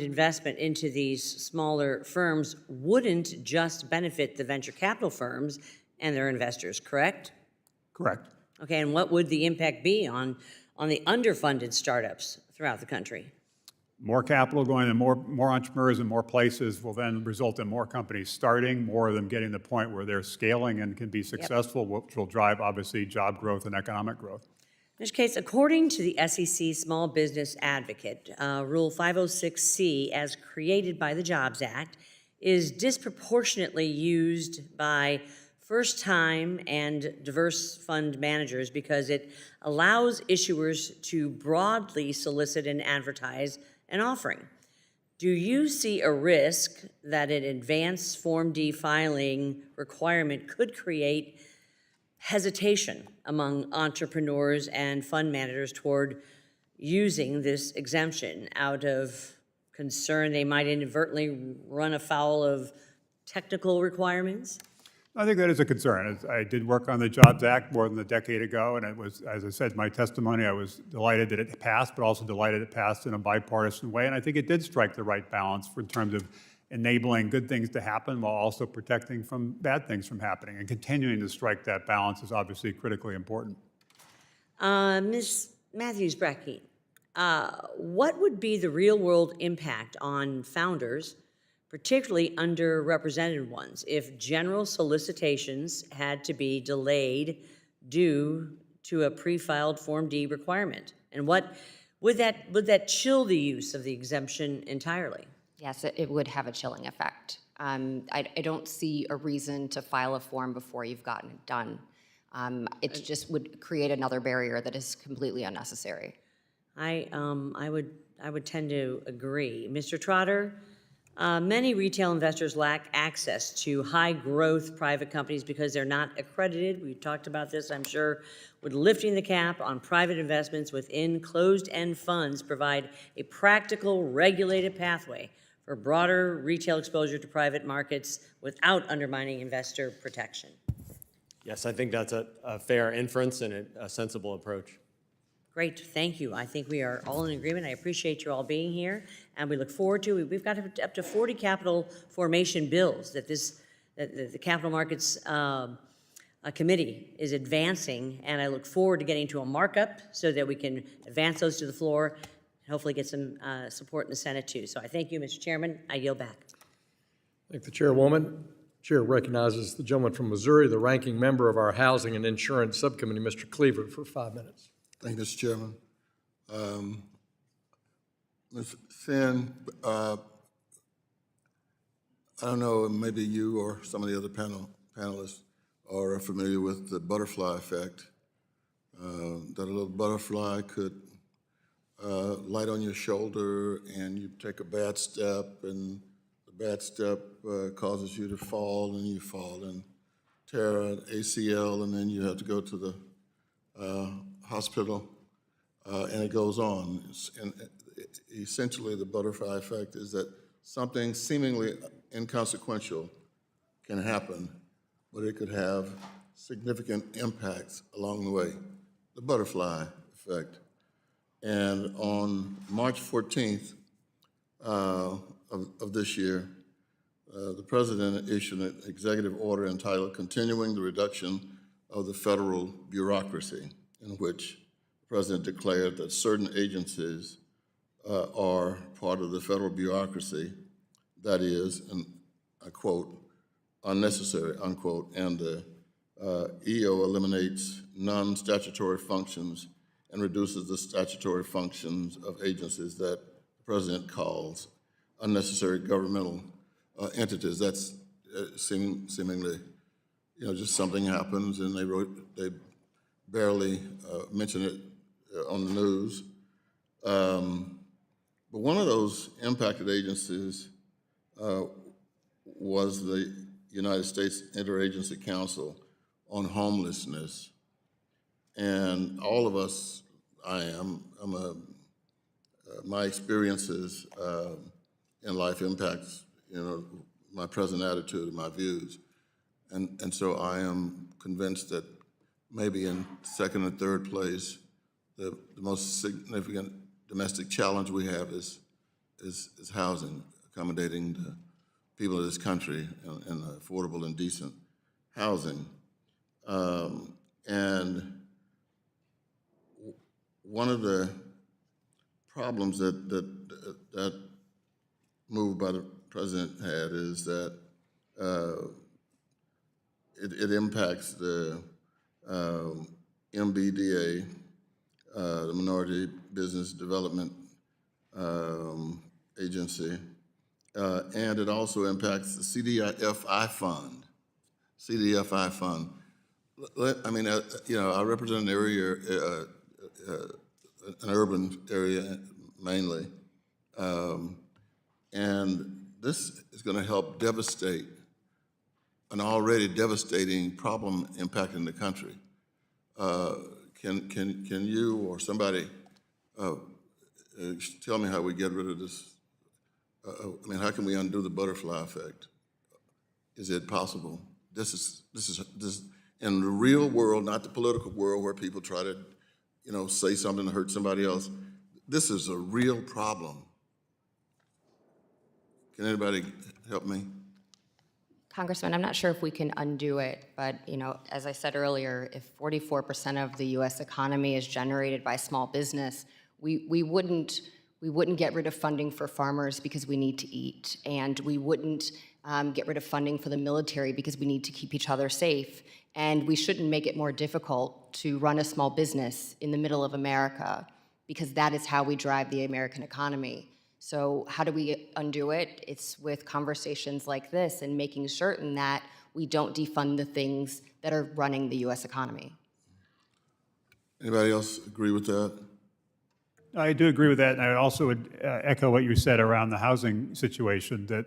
investment into these smaller firms wouldn't just benefit the venture capital firms and their investors, correct? Correct. Okay, and what would the impact be on the underfunded startups throughout the country? More capital going to more entrepreneurs in more places will then result in more companies starting, more of them getting to the point where they're scaling and can be successful, which will drive, obviously, job growth and economic growth. Mr. Cates, according to the SEC Small Business Advocate, Rule 506C, as created by the Jobs Act, is disproportionately used by first-time and diverse fund managers because it allows issuers to broadly solicit and advertise an offering. Do you see a risk that an advanced Form D filing requirement could create hesitation among entrepreneurs and fund managers toward using this exemption out of concern they might inadvertently run afoul of technical requirements? I think that is a concern. I did work on the Jobs Act more than a decade ago, and it was, as I said in my testimony, I was delighted that it passed, but also delighted it passed in a bipartisan way. And I think it did strike the right balance in terms of enabling good things to happen while also protecting from bad things from happening. And continuing to strike that balance is obviously critically important. Ms. Matthews-Brackeen, what would be the real-world impact on founders, particularly underrepresented ones, if general solicitations had to be delayed due to a pre-filed Form D requirement? And what would that chill the use of the exemption entirely? Yes, it would have a chilling effect. I don't see a reason to file a form before you've gotten it done. It just would create another barrier that is completely unnecessary. I would tend to agree. Mr. Trotter, many retail investors lack access to high-growth private companies because they're not accredited. We've talked about this, I'm sure. Would lifting the cap on private investments within closed-end funds provide a practical, regulated pathway for broader retail exposure to private markets without undermining investor protection? Yes, I think that's a fair inference and a sensible approach. Great, thank you. I think we are all in agreement. I appreciate you all being here, and we look forward to, we've got up to 40 capital formation bills that the Capital Markets Committee is advancing, and I look forward to getting to a markup so that we can advance those to the floor and hopefully get some support in the Senate too. So I thank you, Mr. Chairman. I yield back. Thank the chairwoman. Chair recognizes the gentleman from Missouri, the ranking member of our Housing and Insurance Subcommittee, Mr. Cleaver, for 5 minutes. Thank you, Mr. Chairman. Ms. Senn, I don't know, maybe you or some of the other panelists are familiar with the butterfly effect, that a little butterfly could light on your shoulder and you take a bad step and the bad step causes you to fall and you fall and tear an ACL and then you have to go to the hospital, and it goes on. And essentially, the butterfly effect is that something seemingly inconsequential can happen, but it could have significant impacts along the way. The butterfly effect. And on March 14th of this year, the President issued an executive order entitled Continuing the Reduction of the Federal Bureaucracy, in which the President declared that certain agencies are part of the federal bureaucracy that is, and I quote, unnecessary, unquote, and the EO eliminates non-statutory functions and reduces the statutory functions of agencies that the President calls unnecessary governmental entities. That's seemingly, just something happens and they barely mention it on the news. But one of those impacted agencies was the United States Interagency Council on Homelessness. And all of us, my experiences in life impacts, my present attitude and my views. And so I am convinced that maybe in second and third place, the most significant domestic challenge we have is housing, accommodating the people of this country in affordable and decent housing. And one of the problems that move by the president had is that it impacts the MBDA, the Minority Business Development Agency, and it also impacts the CDFI fund. CDFI fund. I represent an area, an urban area mainly, and this is going to help devastate an already devastating problem impacting the country. Can you or somebody tell me how we get rid of this? How can we undo the butterfly effect? Is it possible? This is in the real world, not the political world where people try to, say something to hurt somebody else. This is a real problem. Can anybody help me? Congressman, I'm not sure if we can undo it, but as I said earlier, if 44% of the U.S. economy is generated by small business, we wouldn't get rid of funding for farmers because we need to eat, and we wouldn't get rid of funding for the military because we need to keep each other safe, and we shouldn't make it more difficult to run a small business in the middle of America because that is how we drive the American economy. So how do we undo it? It's with conversations like this and making certain that we don't defund the things that are running the U.S. economy. Anybody else agree with that? I do agree with that, and I also would echo what you said around the housing situation, that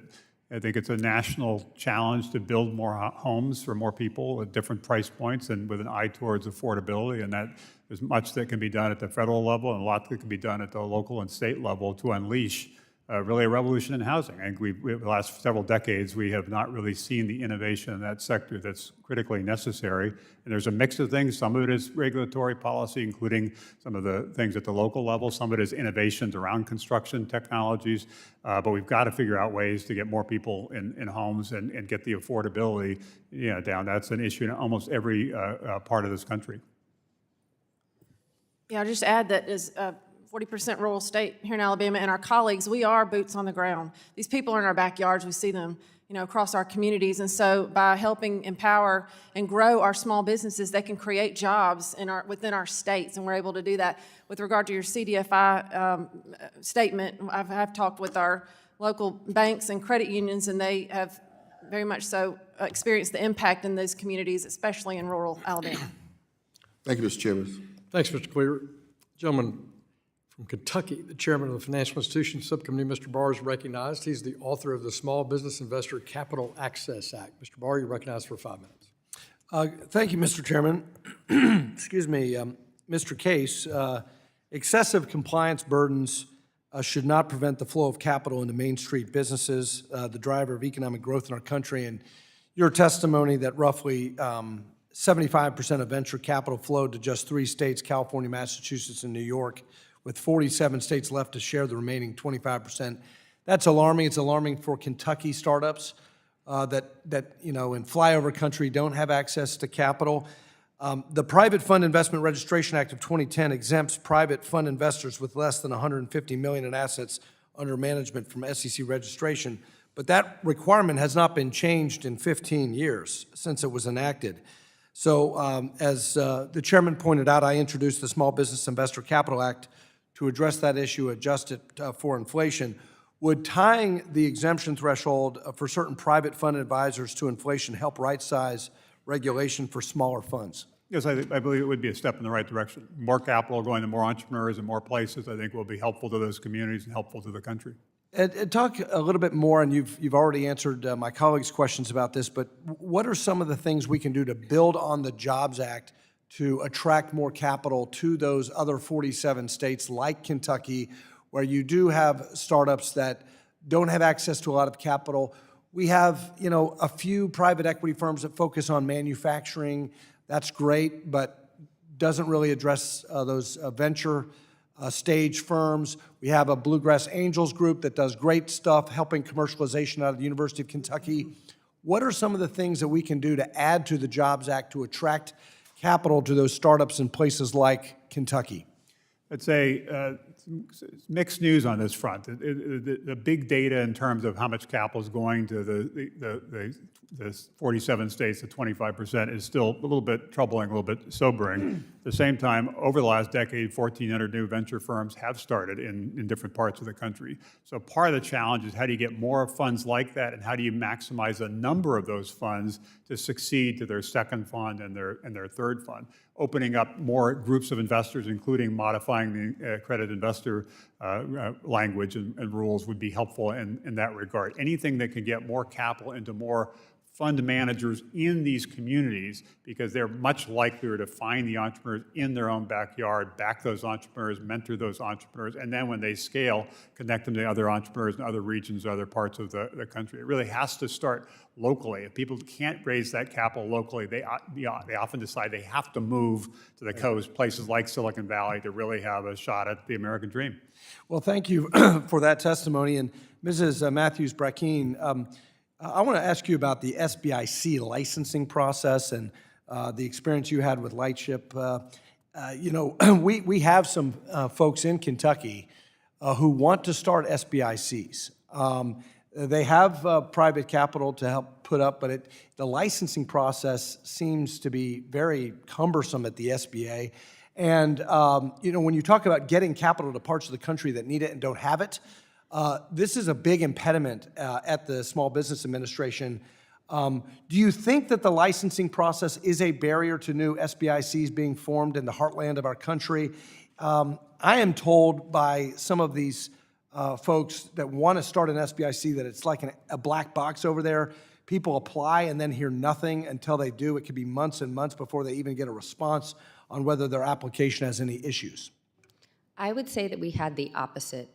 I think it's a national challenge to build more homes for more people at different price points and with an eye towards affordability, and that there's much that can be done at the federal level and a lot that can be done at the local and state level to unleash really a revolution in housing. I think the last several decades, we have not really seen the innovation in that sector that's critically necessary. And there's a mix of things. Some of it is regulatory policy, including some of the things at the local level. Some of it is innovations around construction technologies. But we've got to figure out ways to get more people in homes and get the affordability down. That's an issue in almost every part of this country. Yeah, I'll just add that as 40% rural state here in Alabama, and our colleagues, we are boots on the ground. These people are in our backyards. We see them, across our communities. And so by helping empower and grow our small businesses, they can create jobs within our states, and we're able to do that. With regard to your CDFI statement, I've talked with our local banks and credit unions, and they have very much so experienced the impact in those communities, especially in rural Alabama. Thank you, Mr. Chairman. Thanks, Mr. Cleaver. Gentleman from Kentucky, the chairman of the Financial Institutions Subcommittee, Mr. Barr, is recognized. He's the author of the Small Business Investor Capital Access Act. Mr. Barr, you're recognized for 5 minutes. Thank you, Mr. Chairman. Excuse me, Mr. Case. Excessive compliance burdens should not prevent the flow of capital into Main Street businesses, the driver of economic growth in our country. And your testimony that roughly 75% of venture capital flowed to just 3 states, California, Massachusetts, and New York, with 47 states left to share the remaining 25%. That's alarming. It's alarming for Kentucky startups that in flyover country don't have access to capital. The Private Fund Investment Registration Act of 2010 exempts private fund investors with less than $150 million in assets under management from SEC registration, but that requirement has not been changed in 15 years since it was enacted. So as the chairman pointed out, I introduced the Small Business Investor Capital Act to address that issue, adjust it for inflation. Would tying the exemption threshold for certain private fund advisors to inflation help right-size regulation for smaller funds? Yes, I believe it would be a step in the right direction. More capital going to more entrepreneurs in more places, I think, will be helpful to those communities and helpful to the country. And talk a little bit more, and you've already answered my colleagues' questions about this, but what are some of the things we can do to build on the Jobs Act to attract more capital to those other 47 states like Kentucky, where you do have startups that don't have access to a lot of capital? We have, a few private equity firms that focus on manufacturing. That's great, but doesn't really address those venture stage firms. We have a Bluegrass Angels group that does great stuff helping commercialization out of the University of Kentucky. What are some of the things that we can do to add to the Jobs Act to attract capital to those startups in places like Kentucky? I'd say mixed news on this front. The big data in terms of how much capital is going to the 47 states, the 25%, is still a little bit troubling, a little bit sobering. At the same time, over the last decade, 1,400 new venture firms have started in different parts of the country. So part of the challenge is how do you get more funds like that, and how do you maximize the number of those funds to succeed to their second fund and their third fund? Opening up more groups of investors, including modifying the accredited investor language and rules, would be helpful in that regard. Anything that can get more capital into more fund managers in these communities, because they're much likelier to find the entrepreneurs in their own backyard, back those entrepreneurs, mentor those entrepreneurs, and then when they scale, connect them to other entrepreneurs in other regions, other parts of the country. It really has to start locally. If people can't raise that capital locally, they often decide they have to move to the coast, places like Silicon Valley, to really have a shot at the American dream. Well, thank you for that testimony. And Mrs. Matthews-Brackeen, I want to ask you about the SBIC licensing process and the experience you had with Lightship. We have some folks in Kentucky who want to start SBICs. They have private capital to help put up, but the licensing process seems to be very cumbersome at the SBA. And, when you talk about getting capital to parts of the country that need it and don't have it, this is a big impediment at the Small Business Administration. Do you think that the licensing process is a barrier to new SBICs being formed in the heartland of our country? I am told by some of these folks that want to start an SBIC that it's like a black box over there. People apply and then hear nothing until they do. It could be months and months before they even get a response on whether their application has any issues. I would say that we had the opposite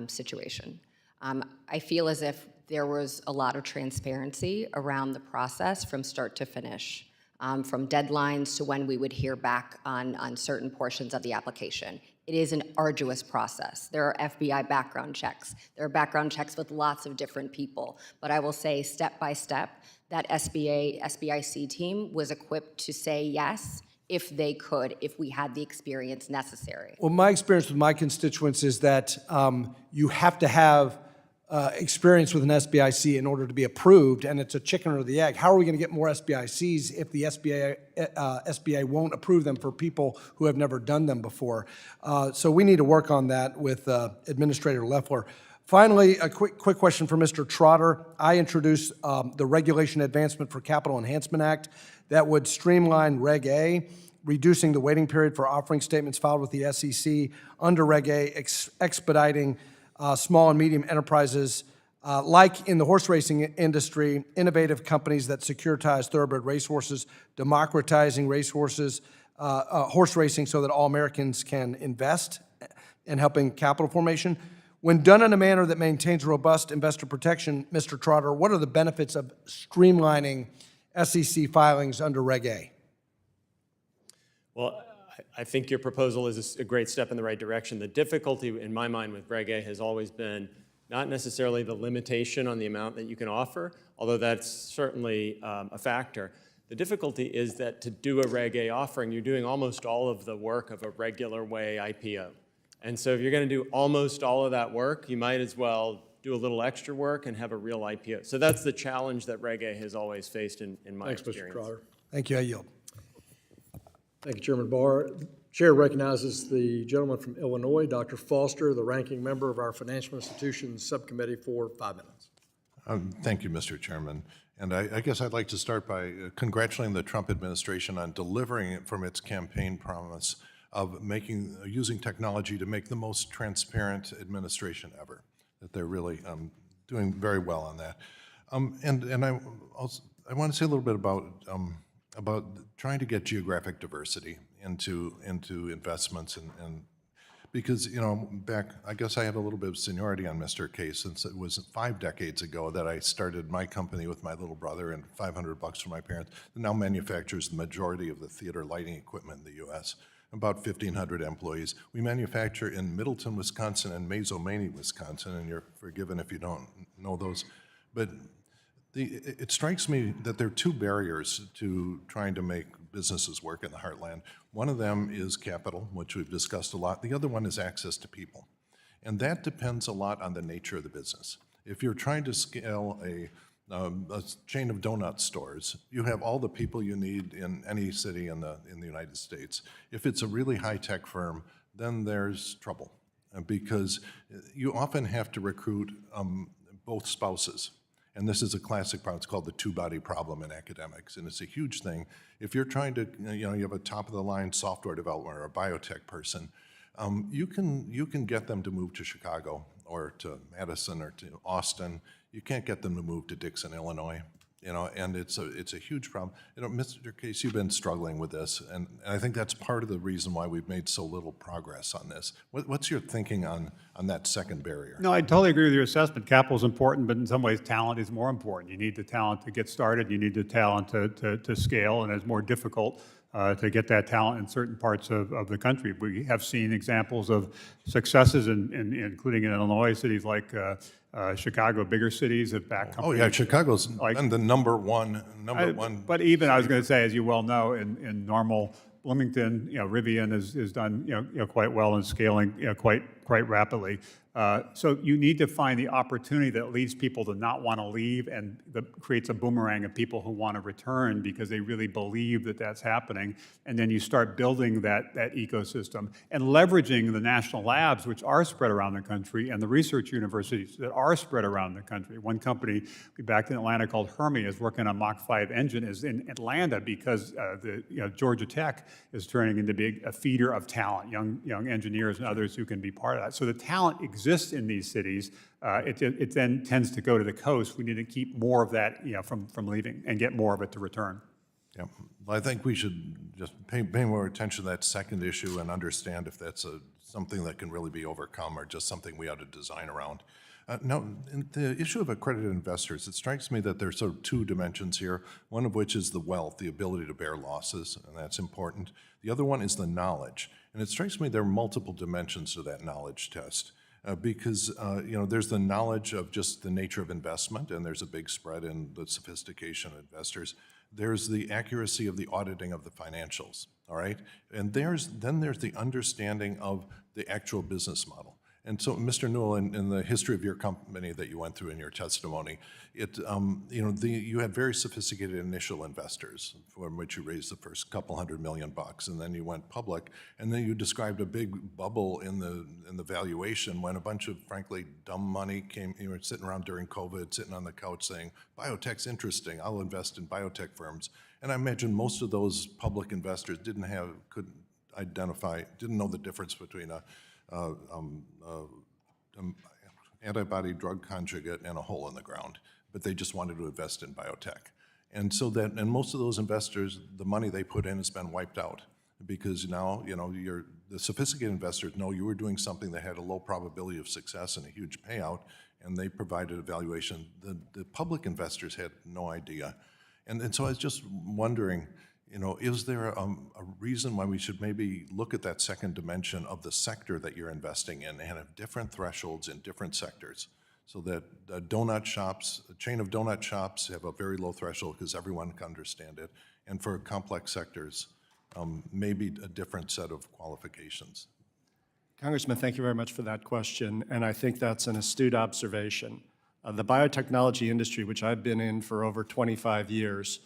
situation. I feel as if there was a lot of transparency around the process from start to finish, from deadlines to when we would hear back on certain portions of the application. It is an arduous process. There are FBI background checks. There are background checks with lots of different people. But I will say, step by step, that SBIC team was equipped to say yes if they could, if we had the experience necessary. Well, my experience with my constituents is that you have to have experience with an SBIC in order to be approved, and it's a chicken or the egg. How are we going to get more SBICs if the SBA won't approve them for people who have never done them before? So we need to work on that with Administrator Loeffler. Finally, a quick question for Mr. Trotter. I introduced the Regulation Advancement for Capital Enhancement Act that would streamline Reg A, reducing the waiting period for offering statements filed with the SEC under Reg A, expediting small and medium enterprises, like in the horse racing industry, innovative companies that securitize thoroughbred racehorses, democratizing horse racing so that all Americans can invest in helping capital formation. When done in a manner that maintains robust investor protection, Mr. Trotter, what are the benefits of streamlining SEC filings under Reg A? Well, I think your proposal is a great step in the right direction. The difficulty in my mind with Reg A has always been not necessarily the limitation on the amount that you can offer, although that's certainly a factor. The difficulty is that to do a Reg A offering, you're doing almost all of the work of a regular way IPO. And so if you're going to do almost all of that work, you might as well do a little extra work and have a real IPO. So that's the challenge that Reg A has always faced in my experience. Thanks, Mr. Trotter. Thank you. I yield. Thank you, Chairman Barr. Chair recognizes the gentleman from Illinois, Dr. Foster, the ranking member of our Financial Institutions Subcommittee, for 5 minutes. Thank you, Mr. Chairman. And I guess I'd like to start by congratulating the Trump administration on delivering it from its campaign promise of using technology to make the most transparent administration ever. That they're really doing very well on that. And I want to say a little bit about trying to get geographic diversity into investments and because, I guess I have a little bit of seniority on Mr. Case, since it was 5 decades ago that I started my company with my little brother and $500 from my parents, that now manufactures the majority of the theater lighting equipment in the U.S., about 1,500 employees. We manufacture in Middleton, Wisconsin and Mazomanie, Wisconsin, and you're forgiven if you don't know those. But it strikes me that there are 2 barriers to trying to make businesses work in the heartland. One of them is capital, which we've discussed a lot. The other one is access to people. And that depends a lot on the nature of the business. If you're trying to scale a chain of donut stores, you have all the people you need in any city in the United States. If it's a really high-tech firm, then there's trouble because you often have to recruit both spouses. And this is a classic problem. It's called the two-body problem in academics, and it's a huge thing. If you're trying to, you have a top-of-the-line software developer or a biotech person, you can get them to move to Chicago or to Madison or to Austin. You can't get them to move to Dixon, Illinois. And it's a huge problem. Mr. Case, you've been struggling with this, and I think that's part of the reason why we've made so little progress on this. What's your thinking on that second barrier? No, I totally agree with your assessment. Capital is important, but in some ways, talent is more important. You need the talent to get started. You need the talent to scale, and it's more difficult to get that talent in certain parts of the country. We have seen examples of successes, including in Illinois, cities like Chicago, bigger cities have backed companies. Oh yeah, Chicago's been the number one. But even I was going to say, as you well know, in normal Bloomington, Rivian has done quite well in scaling quite rapidly. So you need to find the opportunity that leads people to not want to leave and that creates a boomerang of people who want to return because they really believe that that's happening. And then you start building that ecosystem and leveraging the national labs, which are spread around the country, and the research universities that are spread around the country. One company back in Atlanta called Hermie is working on Mach 5 engine is in Atlanta because Georgia Tech is turning into a feeder of talent, young engineers and others who can be part of that. So the talent exists in these cities. It then tends to go to the coast. We need to keep more of that from leaving and get more of it to return. Yeah, well, I think we should just pay more attention to that second issue and understand if that's something that can really be overcome or just something we ought to design around. Now, in the issue of accredited investors, it strikes me that there's sort of 2 dimensions here, one of which is the wealth, the ability to bear losses, and that's important. The other one is the knowledge, and it strikes me there are multiple dimensions to that knowledge test. Because there's the knowledge of just the nature of investment, and there's a big spread in the sophistication of investors. There's the accuracy of the auditing of the financials, all right? And then there's the understanding of the actual business model. And so, Mr. Newell, in the history of your company that you went through in your testimony, you had very sophisticated initial investors from which you raised the first couple $100 million, and then you went public, and then you described a big bubble in the valuation when a bunch of, frankly, dumb money came. You were sitting around during COVID, sitting on the couch saying, "Biotech's interesting. I'll invest in biotech firms." And I imagine most of those public investors didn't know the difference between antibody drug conjugate and a hole in the ground, but they just wanted to invest in biotech. And most of those investors, the money they put in has been wiped out because now, the sophisticated investors know you were doing something that had a low probability of success and a huge payout, and they provided a valuation. The public investors had no idea. And so I was just wondering, is there a reason why we should maybe look at that second dimension of the sector that you're investing in and have different thresholds in different sectors so that a chain of donut shops have a very low threshold because everyone can understand it, and for complex sectors, maybe a different set of qualifications? Congressman, thank you very much for that question, and I think that's an astute observation. The biotechnology industry, which I've been in for over 25 years,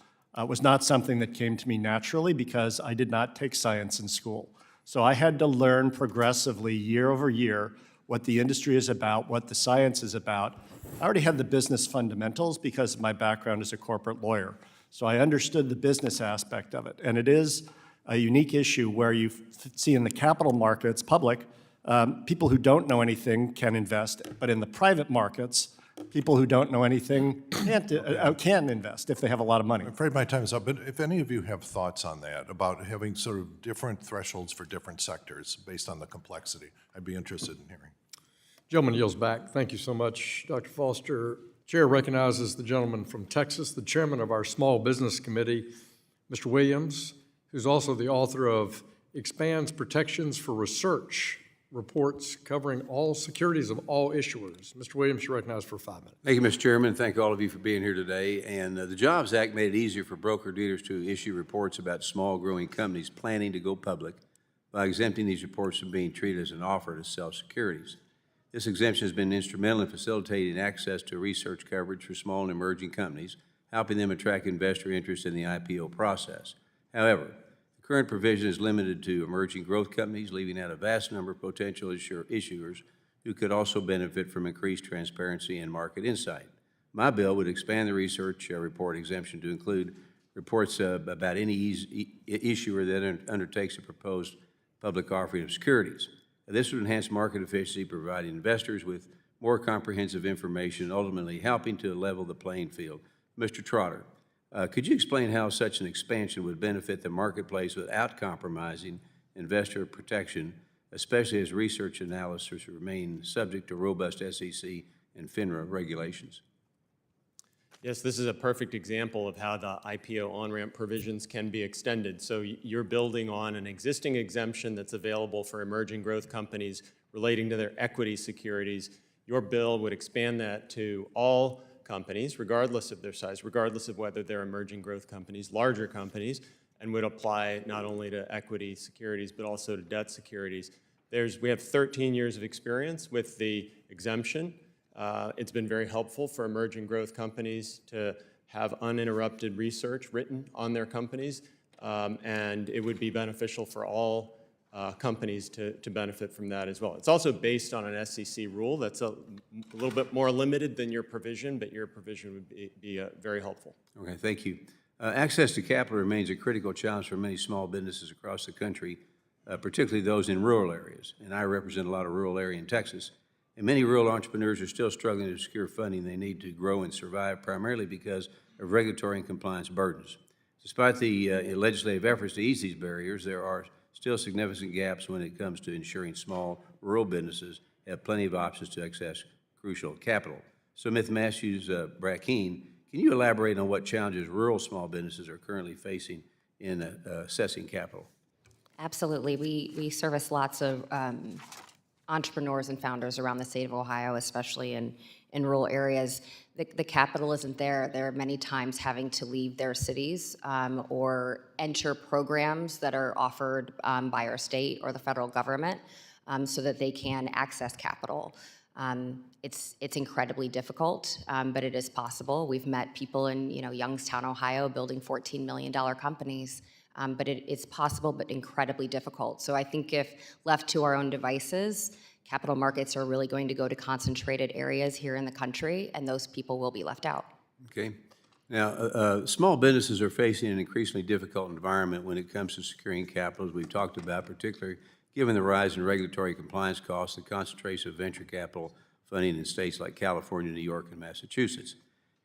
was not something that came to me naturally because I did not take science in school. So I had to learn progressively, year over year, what the industry is about, what the science is about. I already had the business fundamentals because of my background as a corporate lawyer. So I understood the business aspect of it. And it is a unique issue where you see in the capital markets, public, people who don't know anything can invest, but in the private markets, people who don't know anything can invest if they have a lot of money. I'm afraid my time is up, but if any of you have thoughts on that, about having sort of different thresholds for different sectors based on the complexity, I'd be interested in hearing. Gentleman yields back. Thank you so much, Dr. Foster. Chair recognizes the gentleman from Texas, the chairman of our Small Business Committee, Mr. Williams, who's also the author of Expands Protections for Research reports covering all securities of all issuers. Mr. Williams, you're recognized for 5 minutes. Thank you, Mr. Chairman. Thank all of you for being here today. And the Jobs Act made it easier for broker-dealers to issue reports about small, growing companies planning to go public by exempting these reports from being treated as an offer to sell securities. This exemption has been instrumental in facilitating access to research coverage for small and emerging companies, helping them attract investor interest in the IPO process. However, the current provision is limited to emerging growth companies, leaving out a vast number of potential issuers who could also benefit from increased transparency and market insight. My bill would expand the research report exemption to include reports about any issuer that undertakes a proposed public offering of securities. This would enhance market efficiency, providing investors with more comprehensive information, ultimately helping to level the playing field. Mr. Trotter, could you explain how such an expansion would benefit the marketplace without compromising investor protection, especially as research analysis remain subject to robust SEC and FINRA regulations? Yes, this is a perfect example of how the IPO on-ramp provisions can be extended. So you're building on an existing exemption that's available for emerging growth companies relating to their equity securities. Your bill would expand that to all companies, regardless of their size, regardless of whether they're emerging growth companies, larger companies, and would apply not only to equity securities, but also to debt securities. We have 13 years of experience with the exemption. It's been very helpful for emerging growth companies to have uninterrupted research written on their companies, and it would be beneficial for all companies to benefit from that as well. It's also based on an SEC rule that's a little bit more limited than your provision, but your provision would be very helpful. Okay, thank you. Access to capital remains a critical challenge for many small businesses across the country, particularly those in rural areas. And I represent a lot of rural area in Texas. And many rural entrepreneurs are still struggling to secure funding they need to grow and survive, primarily because of regulatory and compliance burdens. Despite the legislative efforts to ease these barriers, there are still significant gaps when it comes to ensuring small rural businesses have plenty of options to access crucial capital. So, Ms. Matthews Brackeen, can you elaborate on what challenges rural small businesses are currently facing in assessing capital? Absolutely. We service lots of entrepreneurs and founders around the state of Ohio, especially in rural areas. The capital isn't there. They're many times having to leave their cities or enter programs that are offered by our state or the federal government so that they can access capital. It's incredibly difficult, but it is possible. We've met people in Youngstown, Ohio, building $14 million companies. But it's possible, but incredibly difficult. So I think if left to our own devices, capital markets are really going to go to concentrated areas here in the country, and those people will be left out. Okay. Now, small businesses are facing an increasingly difficult environment when it comes to securing capital, as we've talked about, particularly given the rise in regulatory compliance costs, the concentration of venture capital funding in states like California, New York, and Massachusetts.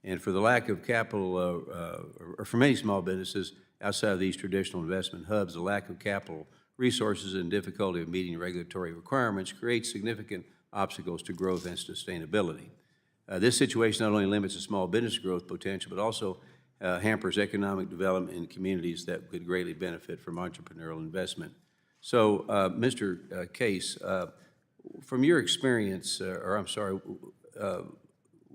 And for the lack of capital, or for many small businesses, outside of these traditional investment hubs, the lack of capital resources and difficulty of meeting regulatory requirements creates significant obstacles to growth and sustainability. This situation not only limits the small business growth potential, but also hampers economic development in communities that could greatly benefit from entrepreneurial investment. So, Mr. Case, from your experience,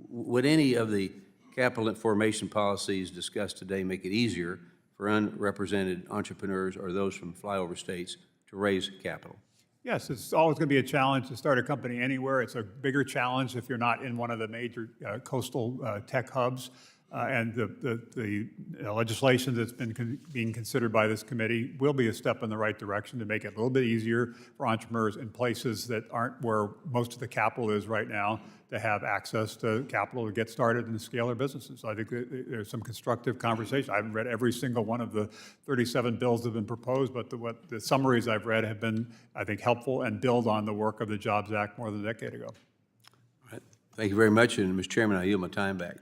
would any of the capital formation policies discussed today make it easier for unrepresented entrepreneurs or those from flyover states to raise capital? Yes, it's always going to be a challenge to start a company anywhere. It's a bigger challenge if you're not in one of the major coastal tech hubs. And the legislation that's been being considered by this committee will be a step in the right direction to make it a little bit easier for entrepreneurs in places that aren't where most of the capital is right now to have access to capital to get started and to scale their businesses. So I think there's some constructive conversation. I haven't read every single one of the 37 bills that have been proposed, but what the summaries I've read have been, I think, helpful and build on the work of the Jobs Act more than a decade ago. All right. Thank you very much, and Mr. Chairman, I yield my time back.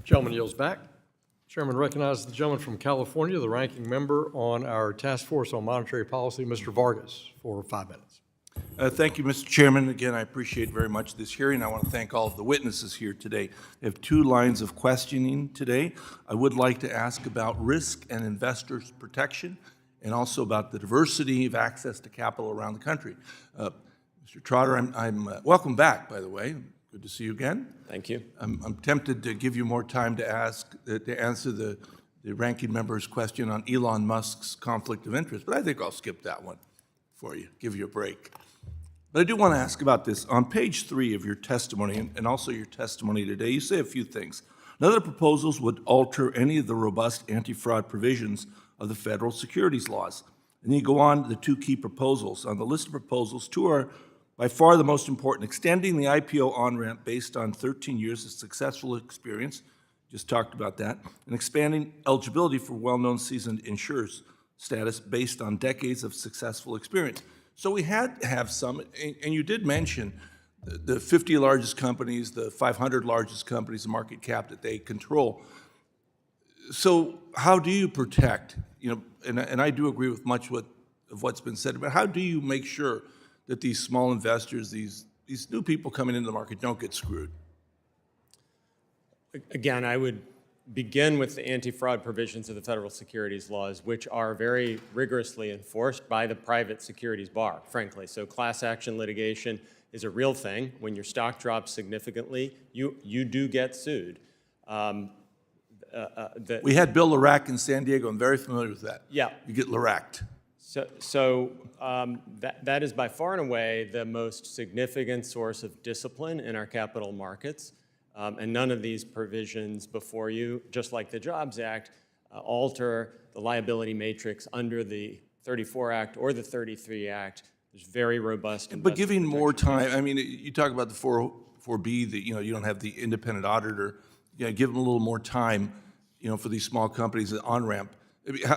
Gentleman yields back. Chairman recognizes the gentleman from California, the ranking member on our Task Force on Monetary Policy, Mr. Vargas, for 5 minutes. Thank you, Mr. Chairman. Again, I appreciate very much this hearing. I want to thank all of the witnesses here today. I have 2 lines of questioning today. I would like to ask about risk and investors' protection, and also about the diversity of access to capital around the country. Mr. Trotter, I'm welcome back, by the way. Good to see you again. Thank you. I'm tempted to give you more time to answer the ranking member's question on Elon Musk's conflict of interest, but I think I'll skip that one for you, give you a break. But I do want to ask about this. On page 3 of your testimony, and also your testimony today, you say a few things. None of the proposals would alter any of the robust anti-fraud provisions of the federal securities laws. And then you go on to the 2 key proposals. On the list of proposals, 2 are by far the most important: extending the IPO on-ramp based on 13 years of successful experience, just talked about that, and expanding eligibility for well-known seasoned insurers status based on decades of successful experience. So we had to have some, and you did mention the 50 largest companies, the 500 largest companies, the market cap that they control. So how do you protect, and I do agree with much of what's been said, but how do you make sure that these small investors, these new people coming into the market, don't get screwed? Again, I would begin with the anti-fraud provisions of the federal securities laws, which are very rigorously enforced by the private securities bar, frankly. So class action litigation is a real thing. When your stock drops significantly, you do get sued. We had Bill Larack in San Diego. I'm very familiar with that. Yeah. You get Laracked. So that is by far and away the most significant source of discipline in our capital markets. And none of these provisions before you, just like the Jobs Act, alter the liability matrix under the 34 Act or the 33 Act. There's very robust. But giving more time, I mean, you talk about the 404B, that you don't have the independent auditor. Give them a little more time, for these small companies at on-ramp.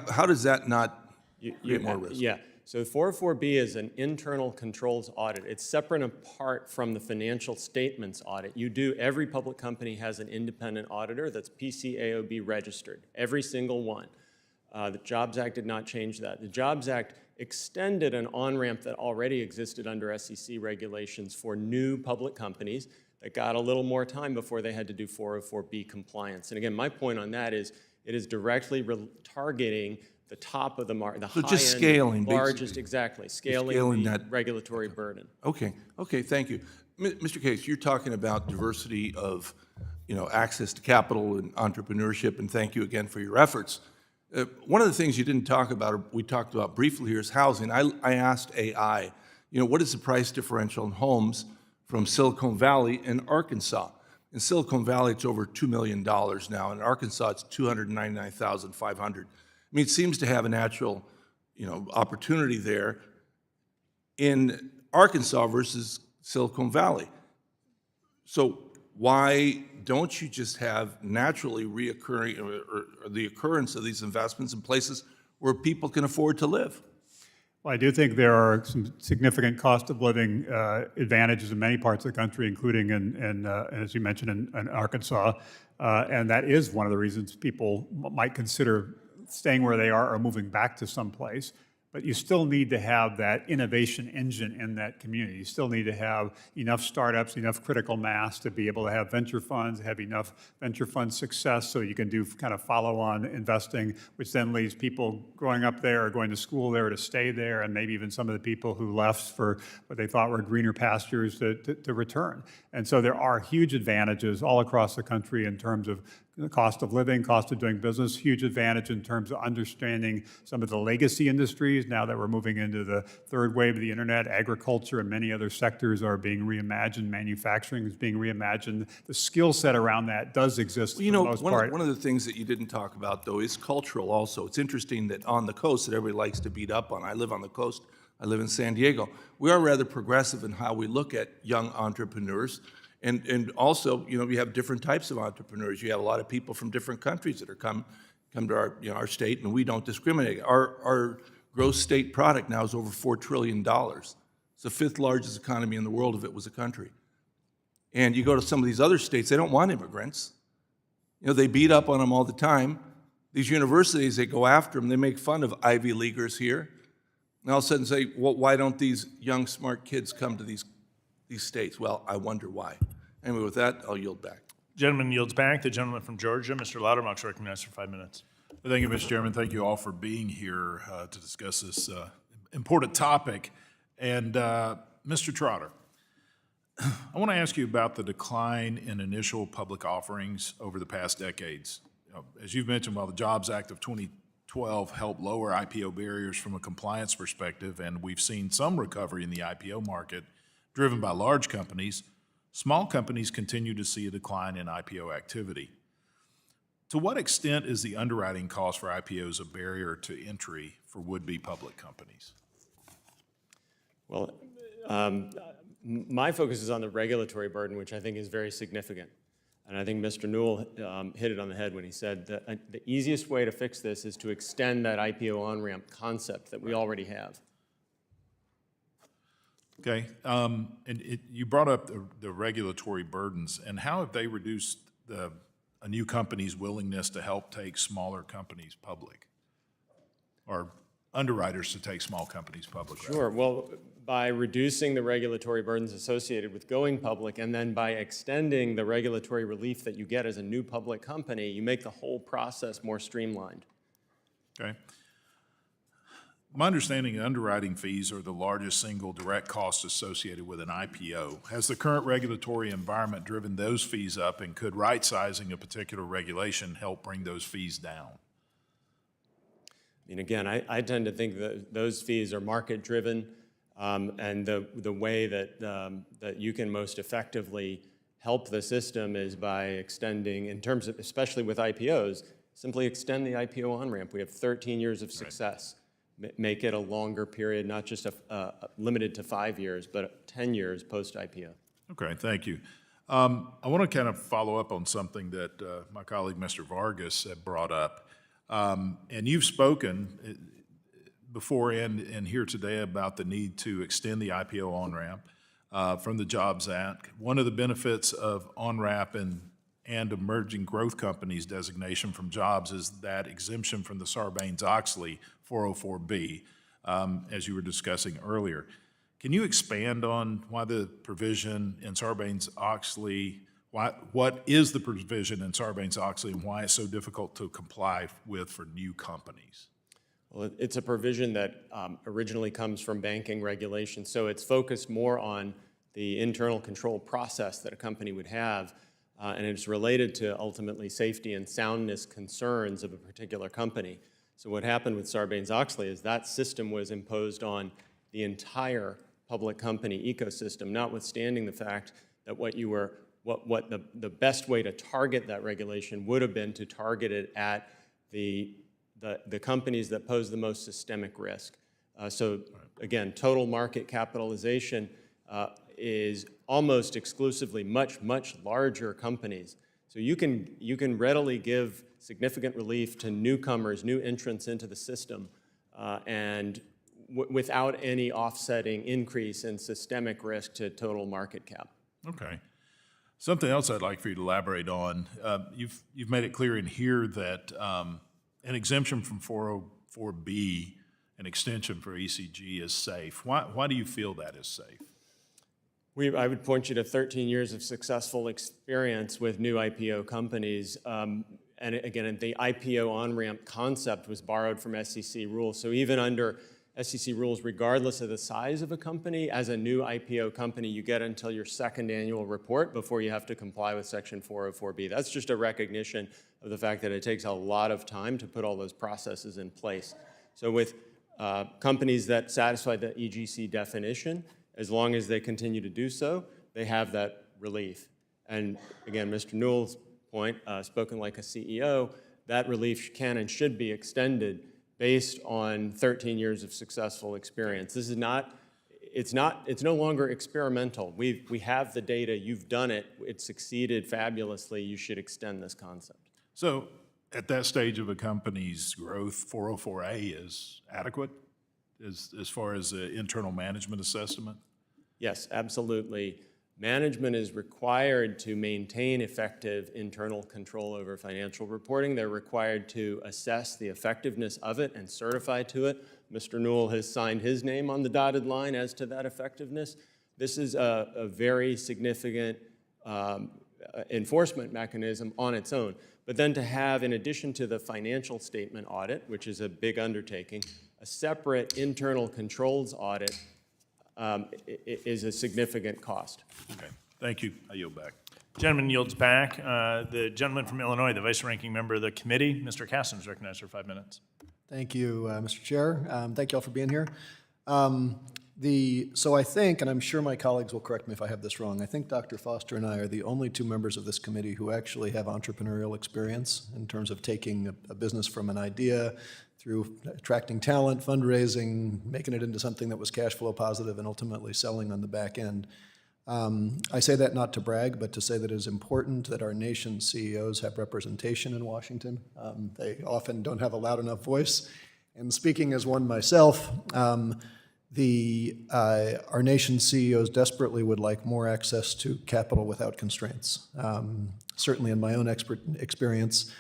How does that not create more risk? Yeah. So 404B is an internal controls audit. It's separate and apart from the financial statements audit. Every public company has an independent auditor that's PCAOB registered, every single one. The Jobs Act did not change that. The Jobs Act extended an on-ramp that already existed under SEC regulations for new public companies that got a little more time before they had to do 404B compliance. And again, my point on that is it is directly targeting the top of the market, the high-end, scaling, largest, basically. Exactly, scaling the that regulatory burden. Okay, thank you. Mr. Case, you're talking about diversity of, access to capital and entrepreneurship, and thank you again for your efforts. One of the things you didn't talk about, or we talked about briefly here, is housing. I asked AI, what is the price differential in homes from Silicon Valley and Arkansas? In Silicon Valley, it's over $2 million now. In Arkansas, it's $299,500. I mean, it seems to have a natural, opportunity there in Arkansas versus Silicon Valley. So why don't you just have naturally reoccurring or the occurrence of these investments in places where people can afford to live? Well, I do think there are some significant cost of living advantages in many parts of the country, including as you mentioned, in Arkansas. And that is one of the reasons people might consider staying where they are or moving back to some place. But you still need to have that innovation engine in that community. You still need to have enough startups, enough critical mass to be able to have venture funds, have enough venture fund success so you can do kind of follow-on investing, which then leaves people growing up there or going to school there to stay there, and maybe even some of the people who left for what they thought were greener pastures to return. And so there are huge advantages all across the country in terms of the cost of living, cost of doing business, huge advantage in terms of understanding some of the legacy industries. Now that we're moving into the third wave of the internet, agriculture and many other sectors are being reimagined, manufacturing is being reimagined. The skill set around that does exist for the most part. One of the things that you didn't talk about, though, is cultural also. It's interesting that on the coast that everybody likes to beat up on. I live on the coast. I live in San Diego. We are rather progressive in how we look at young entrepreneurs. And also, we have different types of entrepreneurs. You have a lot of people from different countries that are come to our, our state, and we don't discriminate. Our gross state product now is over $4 trillion. It's the 5th largest economy in the world if it was a country. And you go to some of these other states, they don't want immigrants. They beat up on them all the time. These universities, they go after them. They make fun of Ivy Leaguers here. And all of a sudden say, well, why don't these young, smart kids come to these states? Well, I wonder why. Anyway, with that, I'll yield back. Gentleman yields back. The gentleman from Georgia, Mr. Loudermilk's recognized for 5 minutes. Thank you, Mr. Chairman. Thank you all for being here to discuss this important topic. And Mr. Trotter, I want to ask you about the decline in initial public offerings over the past decades. As you've mentioned, while the Jobs Act of 2012 helped lower IPO barriers from a compliance perspective, and we've seen some recovery in the IPO market driven by large companies, small companies continue to see a decline in IPO activity. To what extent is the underwriting cost for IPOs a barrier to entry for would-be public companies? Well, my focus is on the regulatory burden, which I think is very significant. And I think Mr. Newell hit it on the head when he said that the easiest way to fix this is to extend that IPO on-ramp concept that we already have. Okay, and you brought up the regulatory burdens, and how have they reduced a new company's willingness to help take smaller companies public, or underwriters to take small companies public? Sure, well, by reducing the regulatory burdens associated with going public, and then by extending the regulatory relief that you get as a new public company, you make the whole process more streamlined. Okay. My understanding, underwriting fees are the largest single direct cost associated with an IPO. Has the current regulatory environment driven those fees up, and could right-sizing a particular regulation help bring those fees down? I mean, again, I tend to think that those fees are market-driven, and the way that you can most effectively help the system is by extending, in terms of, especially with IPOs, simply extend the IPO on-ramp. We have 13 years of success. Make it a longer period, not just limited to 5 years, but 10 years post-IPO. Okay, thank you. I want to kind of follow up on something that my colleague, Mr. Vargas, had brought up. And you've spoken before and here today about the need to extend the IPO on-ramp from the Jobs Act. One of the benefits of on-ramp and emerging growth companies designation from jobs is that exemption from the Sarbanes-Oxley 404B, as you were discussing earlier. Can you expand on why the provision in Sarbanes-Oxley, what is the provision in Sarbanes-Oxley, and why it's so difficult to comply with for new companies? Well, it's a provision that originally comes from banking regulation, so it's focused more on the internal control process that a company would have, and it's related to ultimately safety and soundness concerns of a particular company. So what happened with Sarbanes-Oxley is that system was imposed on the entire public company ecosystem, notwithstanding the fact that what the best way to target that regulation would have been to target it at the companies that pose the most systemic risk. So again, total market capitalization is almost exclusively much larger companies. So you can readily give significant relief to newcomers, new entrants into the system, and without any offsetting increase in systemic risk to total market cap. Okay. Something else I'd like for you to elaborate on. You've made it clear in here that an exemption from 404B, an extension for ECG is safe. Why do you feel that is safe? I would point you to 13 years of successful experience with new IPO companies. And again, the IPO on-ramp concept was borrowed from SEC rules. So even under SEC rules regardless of the size of a company. As a new IPO company, you get until your second annual report before you have to comply with Section 404B. That's just a recognition of the fact that it takes a lot of time to put all those processes in place. So with companies that satisfy the EGC definition, as long as they continue to do so, they have that relief. And again, Mr. Newell's point, spoken like a CEO, that relief can and should be extended based on 13 years of successful experience. This is not, it's no longer experimental. We have the data, you've done it, it succeeded fabulously, you should extend this concept. So at that stage of a company's growth, 404A is adequate as far as the internal management assessment? Yes, absolutely. Management is required to maintain effective internal control over financial reporting. They're required to assess the effectiveness of it and certify to it. Mr. Newell has signed his name on the dotted line as to that effectiveness. This is a very significant enforcement mechanism on its own. But then to have, in addition to the financial statement audit, which is a big undertaking, a separate internal controls audit is a significant cost. Okay, thank you. I yield back. Gentleman yields back. The gentleman from Illinois, the vice-ranking member of the committee, Mr. Casson, is recognized for 5 minutes. Thank you, Mr. Chair. Thank you all for being here. So I think, and I'm sure my colleagues will correct me if I have this wrong, I think Dr. Foster and I are the only two members of this committee who actually have entrepreneurial experience in terms of taking a business from an idea through attracting talent, fundraising, making it into something that was cash flow positive, and ultimately selling on the back end. I say that not to brag, but to say that it is important that our nation's CEOs have representation in Washington. They often don't have a loud enough voice. And speaking as one myself, our nation's CEOs desperately would like more access to capital without constraints. Certainly in my own experience,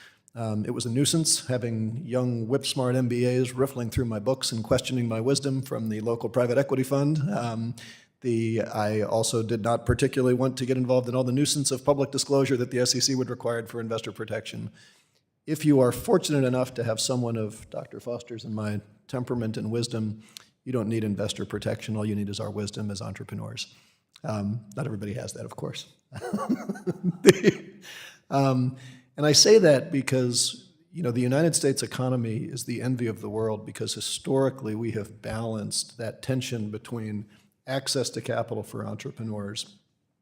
it was a nuisance having young whip-smart MBAs riffling through my books and questioning my wisdom from the local private equity fund. I also did not particularly want to get involved in all the nuisance of public disclosure that the SEC would require for investor protection. If you are fortunate enough to have someone of Dr. Foster's and my temperament and wisdom, you don't need investor protection. All you need is our wisdom as entrepreneurs. Not everybody has that, of course. And I say that because, the United States economy is the envy of the world because historically we have balanced that tension between access to capital for entrepreneurs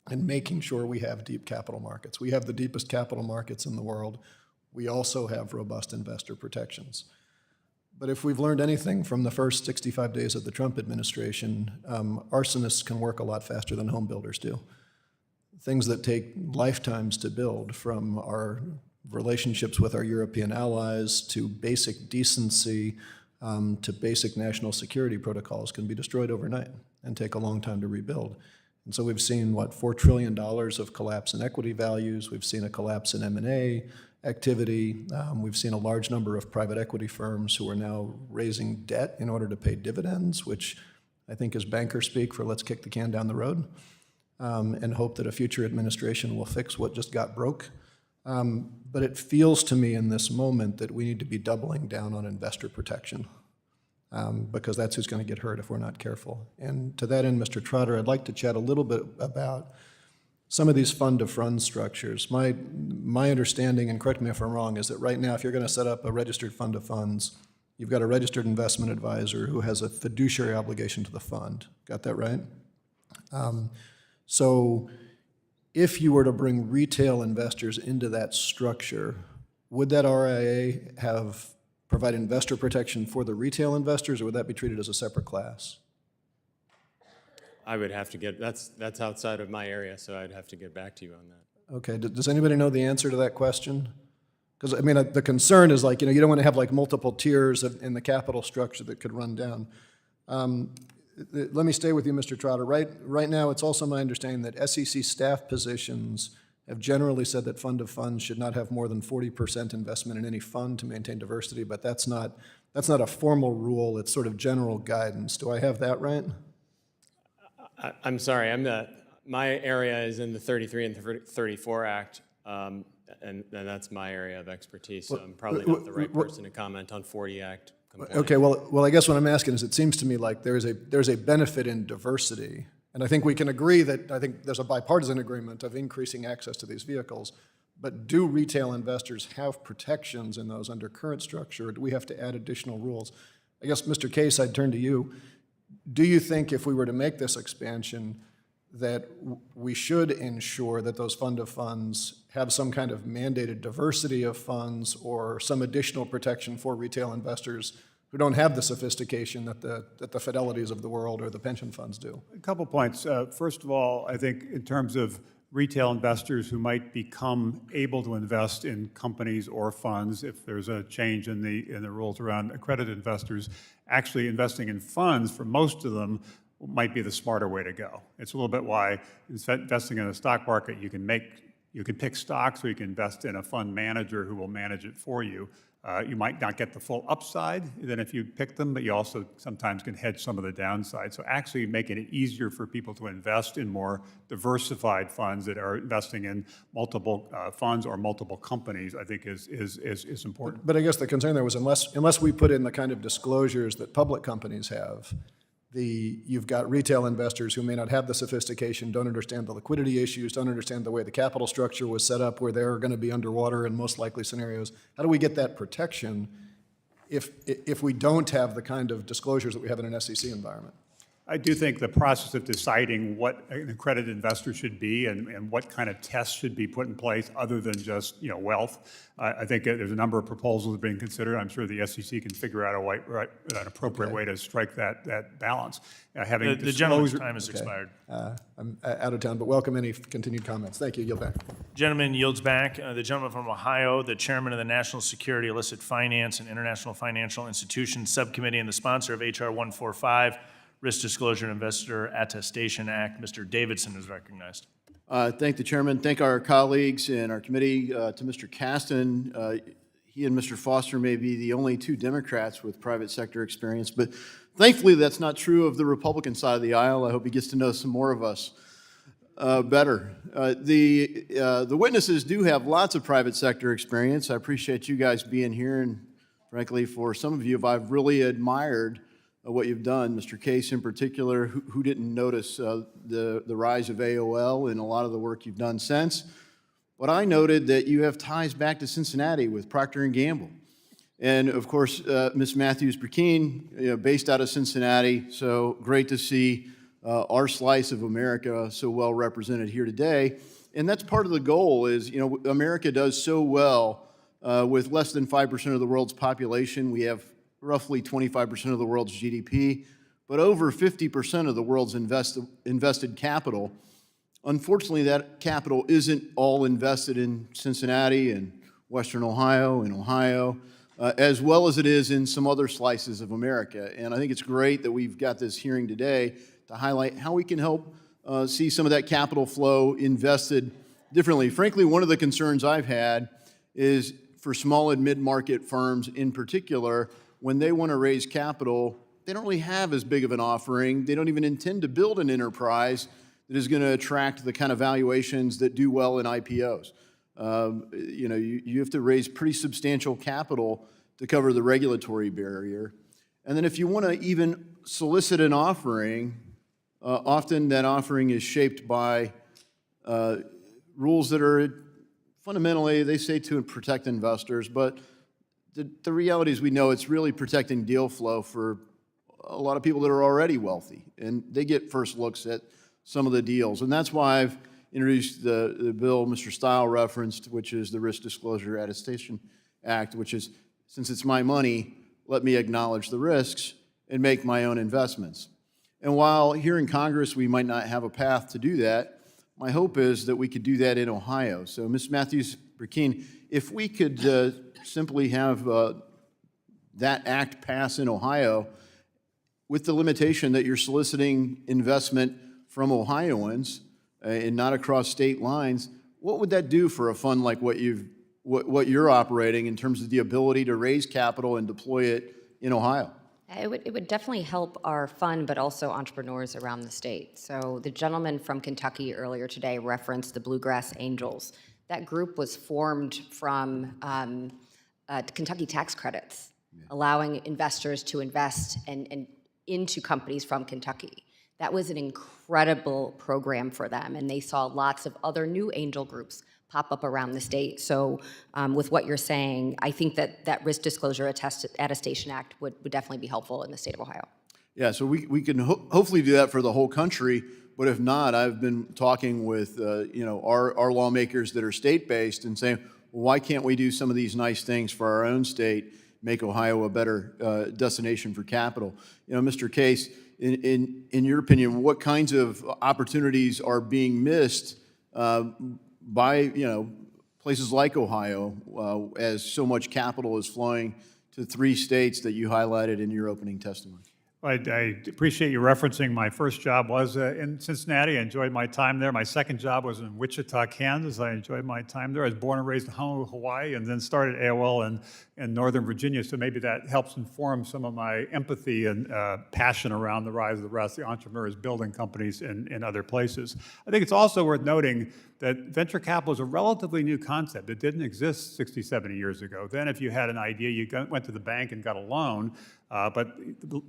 and making sure we have deep capital markets. We have the deepest capital markets in the world. We also have robust investor protections. But if we've learned anything from the first 65 days of the Trump administration, arsonists can work a lot faster than home builders do. Things that take lifetimes to build, from our relationships with our European allies to basic decency to basic national security protocols, can be destroyed overnight and take a long time to rebuild. And so we've seen, $4 trillion of collapse in equity values. We've seen a collapse in M&A activity. We've seen a large number of private equity firms who are now raising debt in order to pay dividends, which I think is banker speak for let's kick the can down the road and hope that a future administration will fix what just got broke. But it feels to me in this moment that we need to be doubling down on investor protection because that's who's going to get hurt if we're not careful. And to that end, Mr. Trotter, I'd like to chat a little bit about some of these fund-to-fund structures. My understanding, and correct me if I'm wrong, is that right now if you're going to set up a registered fund of funds, you've got a registered investment advisor who has a fiduciary obligation to the fund. Got that right? So if you were to bring retail investors into that structure, would that RIA provide investor protection for the retail investors, or would that be treated as a separate class? I would have to that's outside of my area, so I'd have to get back to you on that. Okay, does anybody know the answer to that question? Because, the concern is you don't want to have multiple tiers in the capital structure that could run down. Let me stay with you, Mr. Trotter. Right now, it's also my understanding that SEC staff positions have generally said that fund of funds should not have more than 40% investment in any fund to maintain diversity, but that's not a formal rule. It's sort of general guidance. Do I have that right? I'm sorry. My area is in the 33 and 34 Act, and that's my area of expertise. So I'm probably not the right person to comment on 40 Act Okay, well, I guess what I'm asking is, it seems to me like there's a benefit in diversity, and I think we can agree that, I think there's a bipartisan agreement of increasing access to these vehicles, but do retail investors have protections in those under current structure, or do we have to add additional rules? I guess, Mr. Case, I'd turn to you. Do you think if we were to make this expansion, that we should ensure that those fund of funds have some kind of mandated diversity of funds or some additional protection for retail investors who don't have the sophistication that the Fidelities of the world or the pension funds do? A couple points. First of all, I think in terms of retail investors who might become able to invest in companies or funds, if there's a change in the rules around accredited investors, actually investing in funds for most of them might be the smarter way to go. It's a little bit why investing in a stock market, you can pick stocks, or you can invest in a fund manager who will manage it for you. You might not get the full upside than if you pick them, but you also sometimes can hedge some of the downside. So actually making it easier for people to invest in more diversified funds that are investing in multiple funds or multiple companies, I think is important. But I guess the concern there was, unless we put in the kind of disclosures that public companies have, you've got retail investors who may not have the sophistication, don't understand the liquidity issues, don't understand the way the capital structure was set up, where they're going to be underwater in most likely scenarios. How do we get that protection if we don't have the kind of disclosures that we have in an SEC environment? I do think the process of deciding what an accredited investor should be and what kind of tests should be put in place other than just wealth. I think there's a number of proposals being considered. I'm sure the SEC can figure out an appropriate way to strike that balance. The gentleman's time has expired. I'm out of town, but welcome any continued comments. Thank you. Yield back. Gentleman yields back. The gentleman from Ohio, the chairman of the National Security, Illicit Finance, and International Financial Institutions Subcommittee and the sponsor of H.R. 145, Risk Disclosure and Investor Attestation Act. Mr. Davidson is recognized. Thank the chairman. Thank our colleagues in our committee. To Mr. Kasten, he and Mr. Foster may be the only two Democrats with private sector experience, but thankfully that's not true of the Republican side of the aisle. I hope he gets to know some more of us better. The witnesses do have lots of private sector experience. I appreciate you guys being here, and frankly, for some of you, I've really admired what you've done. Mr. Case in particular, who didn't notice the rise of AOL and a lot of the work you've done since. But I noted that you have ties back to Cincinnati with Procter & Gamble. And of course, Ms. Matthews-Brackeen, based out of Cincinnati, so great to see our slice of America so well represented here today. And that's part of the goal is, America does so well with less than 5% of the world's population. We have roughly 25% of the world's GDP, but over 50% of the world's invested capital. Unfortunately, that capital isn't all invested in Cincinnati and Western Ohio and Ohio, as well as it is in some other slices of America. And I think it's great that we've got this hearing today to highlight how we can help see some of that capital flow invested differently. Frankly, one of the concerns I've had is for small and mid-market firms in particular, when they want to raise capital, they don't really have as big of an offering. They don't even intend to build an enterprise that is going to attract the kind of valuations that do well in IPOs. You have to raise pretty substantial capital to cover the regulatory barrier. And then if you want to even solicit an offering, often that offering is shaped by rules that are fundamentally, they say to protect investors, but the reality is we know it's really protecting deal flow for a lot of people that are already wealthy, and they get first looks at some of the deals. And that's why I've introduced the bill Mr. Stile referenced, which is the Risk Disclosure Attestation Act, which is, since it's my money, let me acknowledge the risks and make my own investments. And while here in Congress we might not have a path to do that, my hope is that we could do that in Ohio. So Ms. Matthews-Brackeen, if we could simply have that act pass in Ohio with the limitation that you're soliciting investment from Ohioans and not across state lines, what would that do for a fund like what you're operating in terms of the ability to raise capital and deploy it in Ohio? It would definitely help our fund, but also entrepreneurs around the state. So the gentleman from Kentucky earlier today referenced the Bluegrass Angels. That group was formed from Kentucky tax credits. allowing investors to invest and into companies from Kentucky. That was an incredible program for them, and they saw lots of other new angel groups pop up around the state. So with what you're saying, I think that Risk Disclosure Attestation Act would definitely be helpful in the state of Ohio. Yeah, so we can hopefully do that for the whole country, but if not, I've been talking with our lawmakers that are state-based and saying, well, why can't we do some of these nice things for our own state, make Ohio a better destination for capital? Mr. Case, in your opinion, what kinds of opportunities are being missed by places like Ohio as so much capital is flowing to 3 states that you highlighted in your opening testimony? I appreciate you referencing my first job was in Cincinnati. I enjoyed my time there. My second job was in Wichita, Kansas. I enjoyed my time there. I was born and raised in Honolulu, Hawaii, and then started AOL in Northern Virginia. So maybe that helps inform some of my empathy and passion around the rise of the rest of the entrepreneurs building companies in other places. I think it's also worth noting that venture capital is a relatively new concept. It didn't exist 60, 70 years ago. Then if you had an idea, you went to the bank and got a loan, but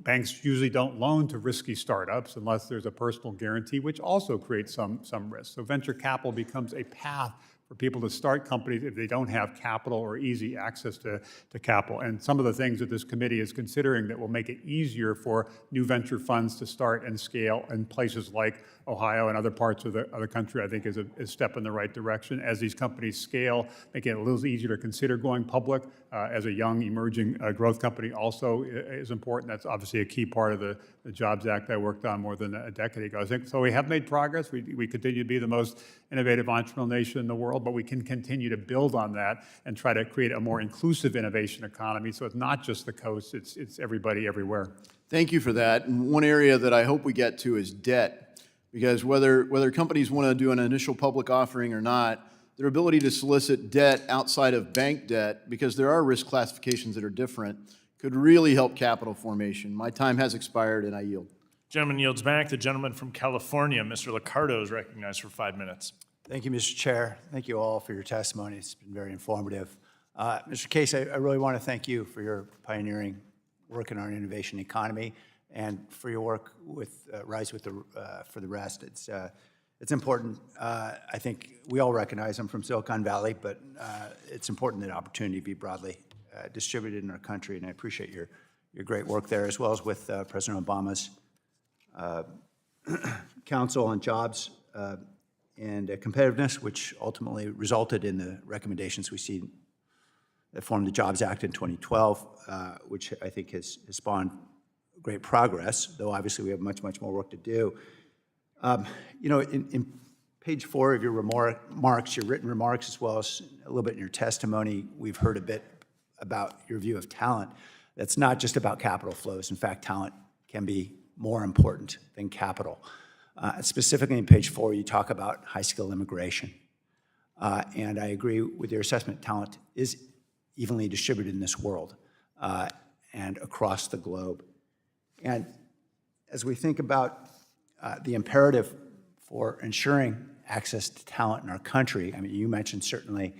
banks usually don't loan to risky startups unless there's a personal guarantee, which also creates some risk. So venture capital becomes a path for people to start companies if they don't have capital or easy access to capital. And some of the things that this committee is considering that will make it easier for new venture funds to start and scale in places like Ohio and other parts of the country, I think is a step in the right direction. As these companies scale, making it a little easier to consider going public as a young, emerging growth company also is important. That's obviously a key part of the Jobs Act I worked on more than a decade ago. I think so we have made progress. We continue to be the most innovative entrepreneurial nation in the world, but we can continue to build on that and try to create a more inclusive innovation economy. So it's not just the coast, it's everybody everywhere. Thank you for that. And one area that I hope we get to is debt. Because whether companies want to do an initial public offering or not, their ability to solicit debt outside of bank debt, because there are risk classifications that are different, could really help capital formation. My time has expired, and I yield. Gentleman yields back. The gentleman from California, Mr. Liccardo, is recognized for 5 minutes. Thank you, Mr. Chair. Thank you all for your testimony. It's been very informative. Mr. Case, I really want to thank you for your pioneering work in our innovation economy and for your work with Rise with for the Rest. It's important. I think we all recognize I'm from Silicon Valley, but it's important that opportunity be broadly distributed in our country, and I appreciate your great work there, as well as with President Obama's Council on Jobs and Competitiveness, which ultimately resulted in the recommendations we see that formed the Jobs Act in 2012, which I think has spawned great progress, though obviously we have much, much more work to do. In page 4 of your remarks, your written remarks, as well as a little bit in your testimony, we've heard a bit about your view of talent. That's not just about capital flows. In fact, talent can be more important than capital. Specifically in page 4, you talk about high-skill immigration. And I agree with your assessment. Talent is evenly distributed in this world and across the globe. And as we think about the imperative for ensuring access to talent in our country, I mean, you mentioned certainly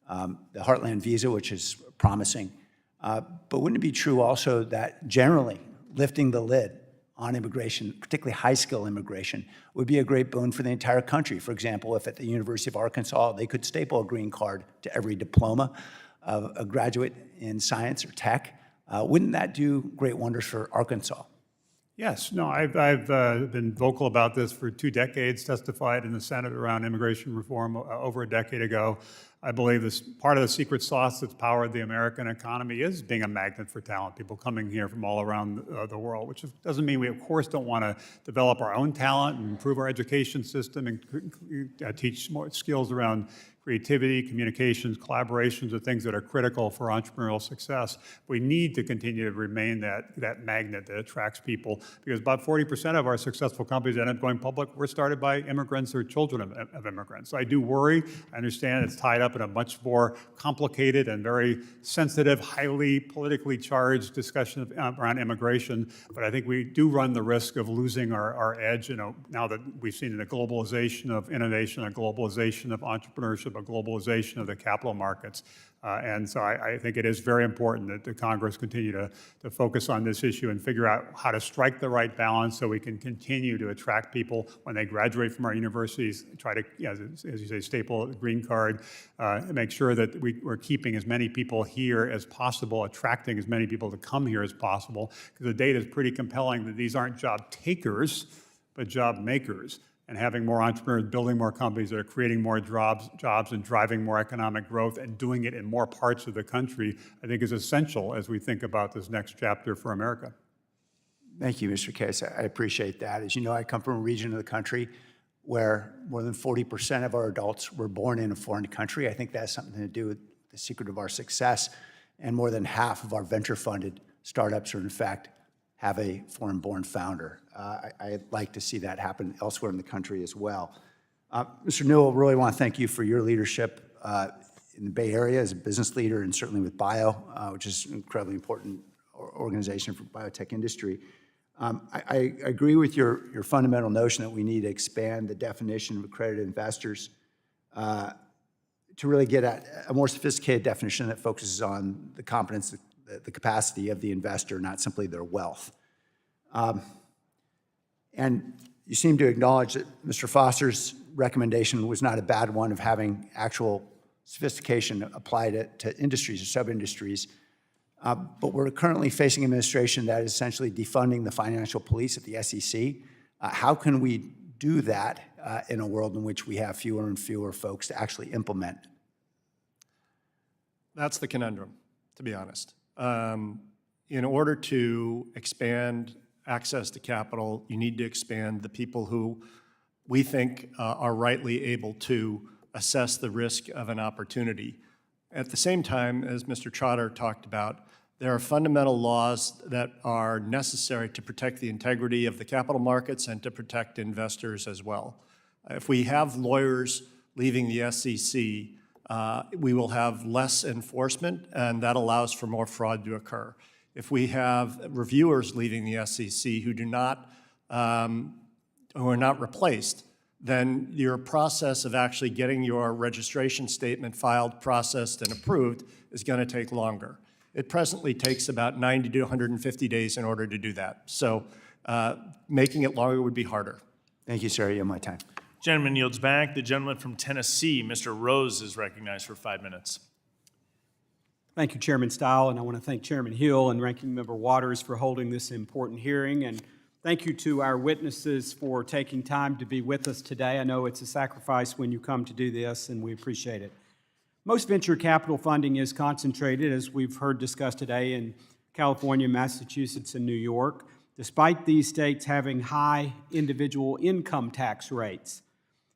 the Heartland Visa, which is promising, but wouldn't it be true also that generally lifting the lid on immigration, particularly high-skill immigration, would be a great boon for the entire country? For example, if at the University of Arkansas, they could staple a green card to every diploma of a graduate in science or tech, wouldn't that do great wonders for Arkansas? Yes. No, I've been vocal about this for 2 decades, testified in the Senate around immigration reform over a decade ago. I believe this part of the secret sauce that's powered the American economy is being a magnet for talent, people coming here from all around the world, which doesn't mean we, of course, don't want to develop our own talent and improve our education system and teach more skills around creativity, communications, collaborations are things that are critical for entrepreneurial success. We need to continue to remain that magnet that attracts people, because about 40% of our successful companies that end up going public were started by immigrants or children of immigrants. So I do worry. I understand it's tied up in a much more complicated and very sensitive, highly politically charged discussion around immigration, but I think we do run the risk of losing our edge, now that we've seen a globalization of innovation, a globalization of entrepreneurship about globalization of the capital markets. And so I think it is very important that the Congress continue to focus on this issue and figure out how to strike the right balance so we can continue to attract people when they graduate from our universities, try to, as you say, staple the green card, make sure that we're keeping as many people here as possible, attracting as many people to come here as possible, because the data is pretty compelling that these aren't job takers, but job makers. And having more entrepreneurs, building more companies that are creating more jobs and driving more economic growth and doing it in more parts of the country, I think is essential as we think about this next chapter for America. Thank you, Mr. Case. I appreciate that. As you know, I come from a region of the country where more than 40% of our adults were born in a foreign country. I think that has something to do with the secret of our success. And more than half of our venture-funded startups are, in fact, have a foreign-born founder. I'd like to see that happen elsewhere in the country as well. Mr. Newell, really want to thank you for your leadership in the Bay Area as a business leader and certainly with Bio, which is an incredibly important organization for biotech industry. I agree with your fundamental notion that we need to expand the definition of accredited investors to really get at a more sophisticated definition that focuses on the competence, the capacity of the investor, not simply their wealth. And you seem to acknowledge that Mr. Foster's recommendation was not a bad one of having actual sophistication applied to industries or sub-industries. But we're currently facing an administration that is essentially defunding the financial police at the SEC. How can we do that in a world in which we have fewer and fewer folks to actually implement? That's the conundrum, to be honest. In order to expand access to capital, you need to expand the people who we think are rightly able to assess the risk of an opportunity. At the same time, as Mr. Trotter talked about, there are fundamental laws that are necessary to protect the integrity of the capital markets and to protect investors as well. If we have lawyers leaving the SEC, we will have less enforcement, and that allows for more fraud to occur. If we have reviewers leaving the SEC who are not replaced, then your process of actually getting your registration statement filed, processed, and approved is going to take longer. It presently takes about 90 to 150 days in order to do that. So making it longer would be harder. Thank you, sir. You have my time. Gentleman yields back. The gentleman from Tennessee, Mr. Rose, is recognized for 5 minutes. Thank you, Chairman Stile, and I want to thank Chairman Hill and Ranking Member Waters for holding this important hearing, and thank you to our witnesses for taking time to be with us today. I know it's a sacrifice when you come to do this, and we appreciate it. Most venture capital funding is concentrated, as we've heard discussed today, in California, Massachusetts, and New York, despite these states having high individual income tax rates.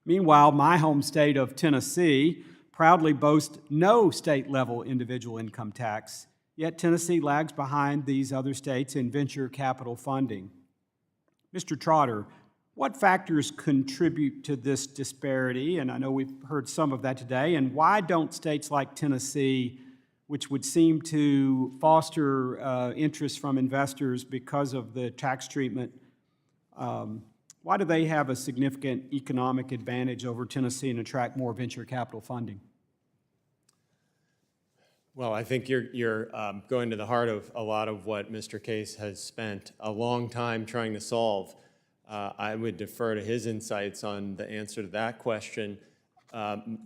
Meanwhile, my home state of Tennessee proudly boasts no state-level individual income tax, yet Tennessee lags behind these other states in venture capital funding. Mr. Trotter, what factors contribute to this disparity? And I know we've heard some of that today. And why don't states like Tennessee, which would seem to foster interest from investors because of the tax treatment, why do they have a significant economic advantage over Tennessee and attract more venture capital funding? Well, I think you're going to the heart of a lot of what Mr. Case has spent a long time trying to solve. I would defer to his insights on the answer to that question.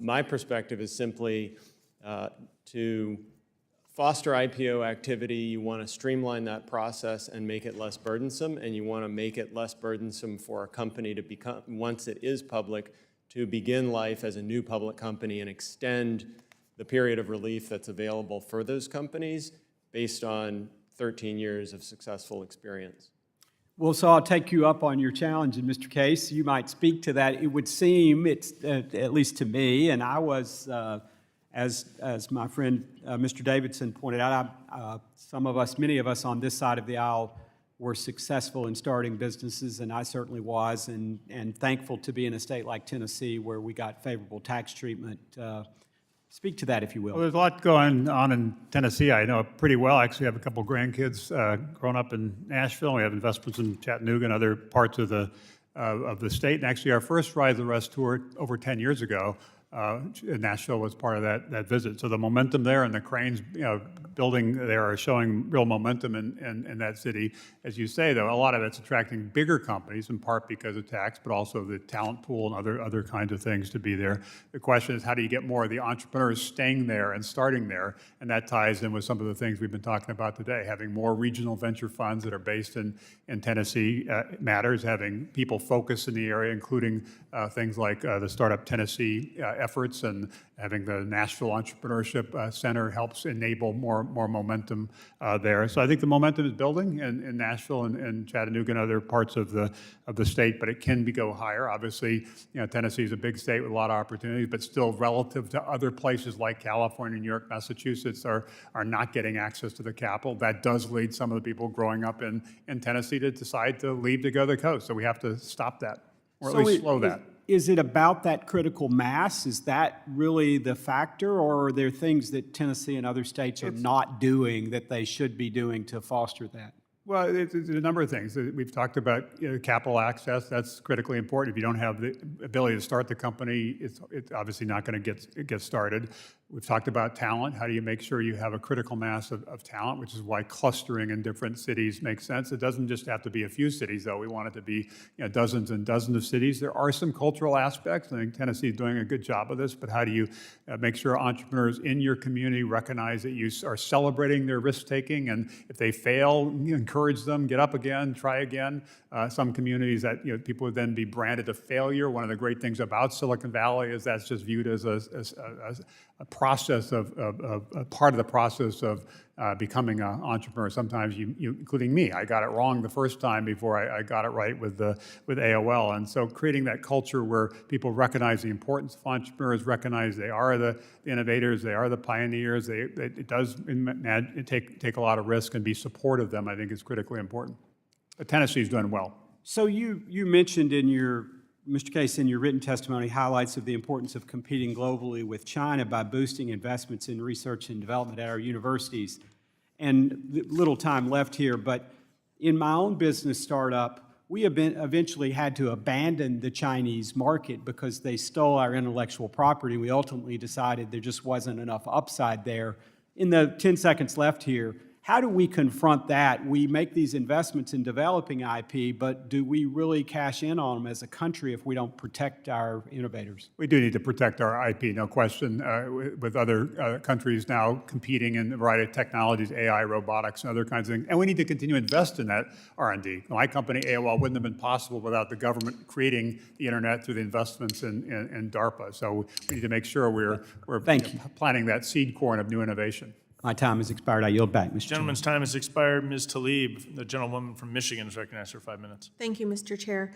My perspective is simply to foster IPO activity. You want to streamline that process and make it less burdensome, and you want to make it less burdensome for a company to become, once it is public, to begin life as a new public company and extend the period of relief that's available for those companies based on 13 years of successful experience. Well, so I'll take you up on your challenge, and Mr. Case, you might speak to that. It would seem, it's at least to me, and I was, as my friend Mr. Davidson pointed out, many of us on this side of the aisle were successful in starting businesses, and I certainly was, and thankful to be in a state like Tennessee where we got favorable tax treatment. Speak to that, if you will. Well, there's a lot going on in Tennessee. I know it pretty well. I actually have a couple grandkids growing up in Nashville. We have investments in Chattanooga and other parts of the state. And actually, our first Ride the Rest tour over 10 years ago Nashville was part of that visit. So the momentum there and the cranes, building there are showing real momentum in that city. As you say, though, a lot of it's attracting bigger companies, in part because of tax, but also the talent pool and other kinds of things to be there. The question is, how do you get more of the entrepreneurs staying there and starting there? And that ties in with some of the things we've been talking about today. Having more regional venture funds that are based in Tennessee matters. Having people focus in the area, including things like the Startup Tennessee efforts, and having the Nashville Entrepreneurship Center helps enable more momentum there. So I think the momentum is building in Nashville and Chattanooga and other parts of the state, but it can go higher. Obviously, Tennessee is a big state with a lot of opportunities, but still relative to other places like California, New York, Massachusetts are not getting access to the capital. That does lead some of the people growing up in Tennessee to decide to leave to go to the coast. So we have to stop that, or at least slow that. Is it about that critical mass? Is that really the factor, or are there things that Tennessee and other states are not doing that they should be doing to foster that? Well, it's a number of things. We've talked about capital access. That's critically important. If you don't have the ability to start the company, it's obviously not going to get started. We've talked about talent. How do you make sure you have a critical mass of talent, which is why clustering in different cities makes sense. It doesn't just have to be a few cities, though. We want it to be dozens and dozens of cities. There are some cultural aspects. I think Tennessee is doing a good job of this, but how do you make sure entrepreneurs in your community recognize that you are celebrating their risk-taking, and if they fail, encourage them, get up again, try again. Some communities that people would then be branded a failure. One of the great things about Silicon Valley is that's just viewed as a process of part of the process of becoming an entrepreneur. Sometimes you, including me, I got it wrong the first time before I got it right with AOL. And so creating that culture where people recognize the importance of entrepreneurs, recognize they are the innovators, they are the pioneers. It does take a lot of risk, and be supportive of them, I think, is critically important. But Tennessee's doing well. So you mentioned in your, Mr. Case, in your written testimony, highlights of the importance of competing globally with China by boosting investments in research and development at our universities. And little time left here, but in my own business startup, we have eventually had to abandon the Chinese market because they stole our intellectual property. We ultimately decided there just wasn't enough upside there. In the 10 seconds left here, how do we confront that? We make these investments in developing IP, but do we really cash in on them as a country if we don't protect our innovators? We do need to protect our IP, no question, with other countries now competing in a variety of technologies, AI, robotics, and other kinds of things. And we need to continue to invest in that R&D. My company, AOL, wouldn't have been possible without the government creating the internet through the investments in DARPA. So we need to make sure we're planting that seed corn of new innovation. My time has expired. I yield back, Mr. Chairman. Gentleman's time has expired. Ms. Tlaib, the gentlewoman from Michigan, is recognized for 5 minutes. Thank you, Mr. Chair.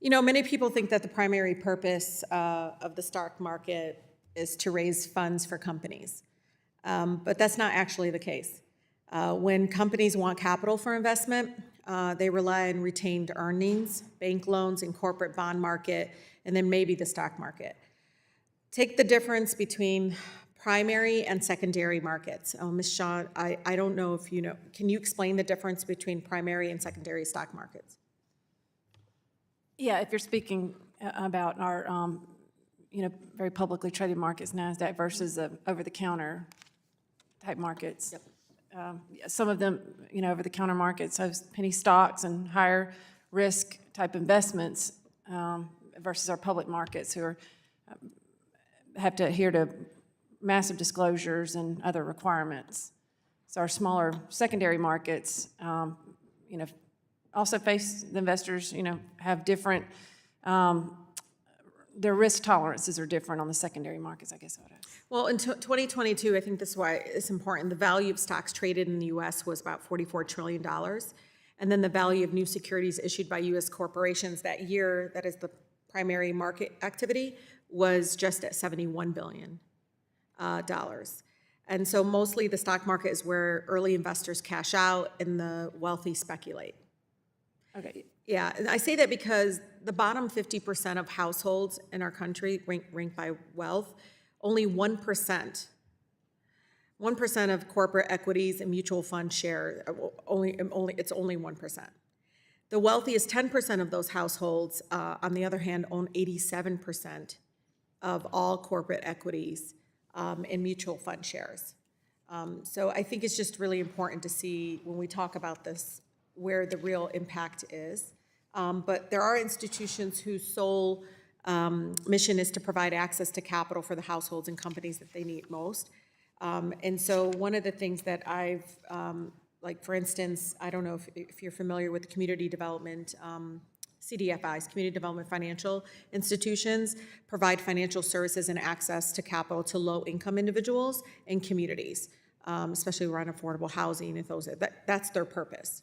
Many people think that the primary purpose of the stock market is to raise funds for companies, but that's not actually the case. When companies want capital for investment, they rely on retained earnings, bank loans, and corporate bond market, and then maybe the stock market. Take the difference between primary and secondary markets. Ms. Shaw, I don't know if you know. Can you explain the difference between primary and secondary stock markets? Yeah, if you're speaking about our, very publicly traded markets, NASDAQ versus over-the-counter type markets. Yep. Some of them, over-the-counter markets have penny stocks and higher risk type investments versus our public markets who have to adhere to massive disclosures and other requirements. So our smaller secondary markets, also face the investors, have different, their risk tolerances are different on the secondary markets, I guess I would ask. Well, in 2022, I think this is why it's important, the value of stocks traded in the U.S. was about $44 trillion. And then the value of new securities issued by U.S. corporations that year, that is the primary market activity, was just at $71 billion. And so mostly the stock market is where early investors cash out and the wealthy speculate. Okay. Yeah, and I say that because the bottom 50% of households in our country ranked by wealth, only 1% of corporate equities and mutual fund share, it's only 1%. The wealthiest 10% of those households, on the other hand, own 87% of all corporate equities and mutual fund shares. So I think it's just really important to see when we talk about this where the real impact is. But there are institutions whose sole mission is to provide access to capital for the households and companies that they need most. And so one of the things that I've, like for instance, I don't know if you're familiar with the community development, CDFIs, Community Development Financial Institutions, provide financial services and access to capital to low-income individuals and communities, especially around affordable housing and those, that's their purpose.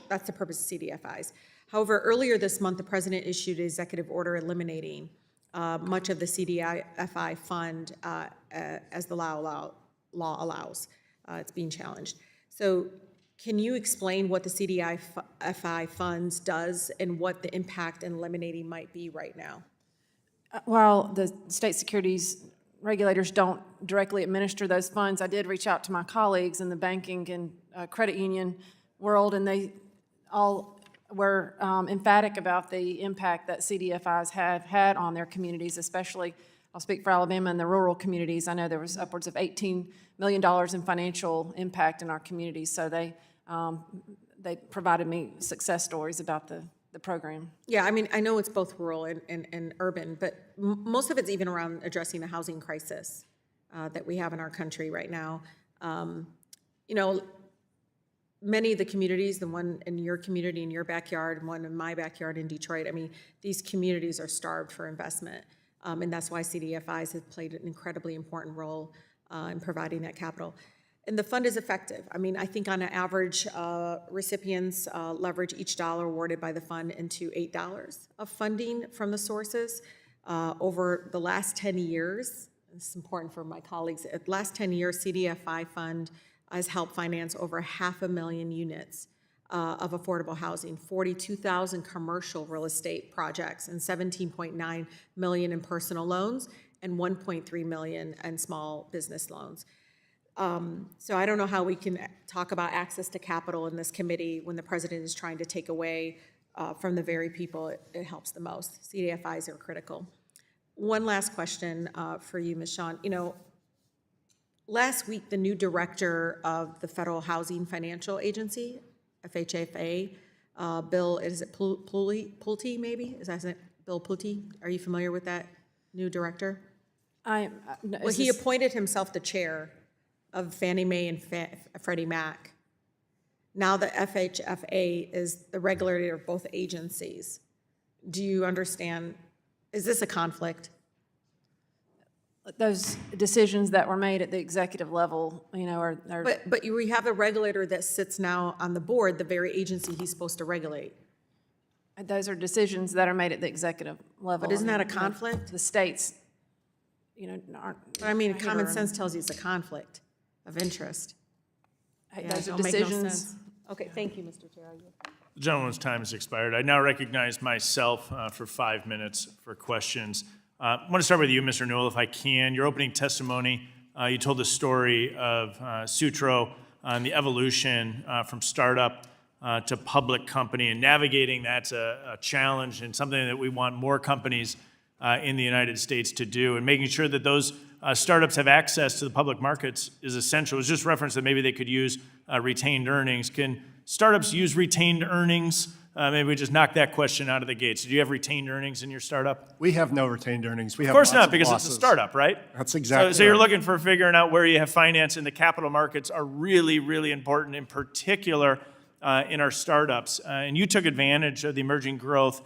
That's the purpose of CDFIs. However, earlier this month, the president issued an executive order eliminating much of the CDFI fund as the law allows. It's being challenged. So can you explain what the CDFI funds does and what the impact in eliminating might be right now? While the state securities regulators don't directly administer those funds, I did reach out to my colleagues in the banking and credit union world, and they all were emphatic about the impact that CDFIs have had on their communities, especially, I'll speak for Alabama and the rural communities. I know there was upwards of $18 million in financial impact in our communities, so they provided me success stories about the program. Yeah, I mean, I know it's both rural and urban, but most of it's even around addressing the housing crisis that we have in our country right now. You know, many of the communities, the one in your community in your backyard and one in my backyard in Detroit, I mean, these communities are starved for investment. And that's why CDFIs have played an incredibly important role in providing that capital. And the fund is effective. I mean, I think on an average, recipients leverage each dollar awarded by the fund into $8 of funding from the sources. Over the last 10 years, this is important for my colleagues, the last 10 years, CDFI fund has helped finance over 500,000 units of affordable housing, 42,000 commercial real estate projects, and 17.9 million in personal loans, and 1.3 million in small business loans. So I don't know how we can talk about access to capital in this committee when the president is trying to take away from the very people it helps the most. CDFIs are critical. One last question for you, Ms. Shawn. You know, last week, the new director of the Federal Housing Financial Agency, FHFA, Bill, is it Pulte maybe? Is that it? Bill Pulte? Are you familiar with that new director? Well, he appointed himself the chair of Fannie Mae and Freddie Mac. Now the FHFA is the regulator of both agencies. Do you understand, is this a conflict? Those decisions that were made at the executive level, you know, are But we have a regulator that sits now on the board, the very agency he's supposed to regulate. those are decisions that are made at the executive level. But isn't that a conflict? The states, you know, aren't. But I mean, common sense tells you it's a conflict of interest. Hey, Yeah, those are don't make no decisions. sense. Okay, thank you, Mr. Chair. The gentleman's time has expired. I now recognize myself for 5 minutes for questions. I want to start with you, Mr. Newell, if I can. Your opening testimony, you told the story of Sutro and the evolution from startup to public company, and navigating that's a challenge and something that we want more companies in the United States to do, and making sure that those startups have access to the public markets is essential. It was just referenced that maybe they could use retained earnings. Can startups use retained earnings? Maybe we just knock that question out of the gates. Do you have retained earnings in your startup? We have no retained earnings. We have Of course lots not, because it's a losses. startup, right? That's exactly So you're right. looking for figuring out where you have finance, and the capital markets are really, really important, in particular in our startups. And you took advantage of the emerging growth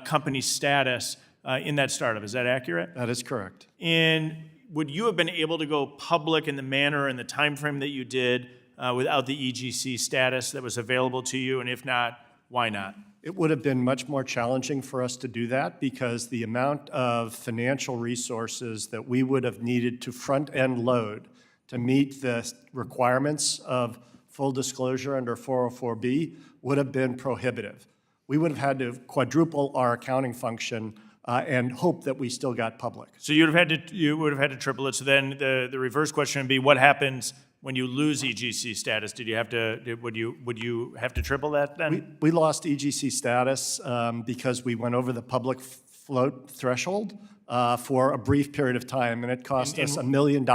company status in that startup. Is that accurate? That is correct. And would you have been able to go public in the manner and the time frame that you did without the EGC status that was available to you? And if not, why not? It would have been much more challenging for us to do that because the amount of financial resources that we would have needed to front-end load to meet the requirements of full disclosure under 404B would have been prohibitive. We would have had to quadruple our accounting function and hope that we still got public. So you would have had to triple it. So then the reverse question would be, what happens when you lose EGC status? Would you have to triple that then? We lost EGC status because we went over the public float threshold for a brief period of time, and it cost us $1 million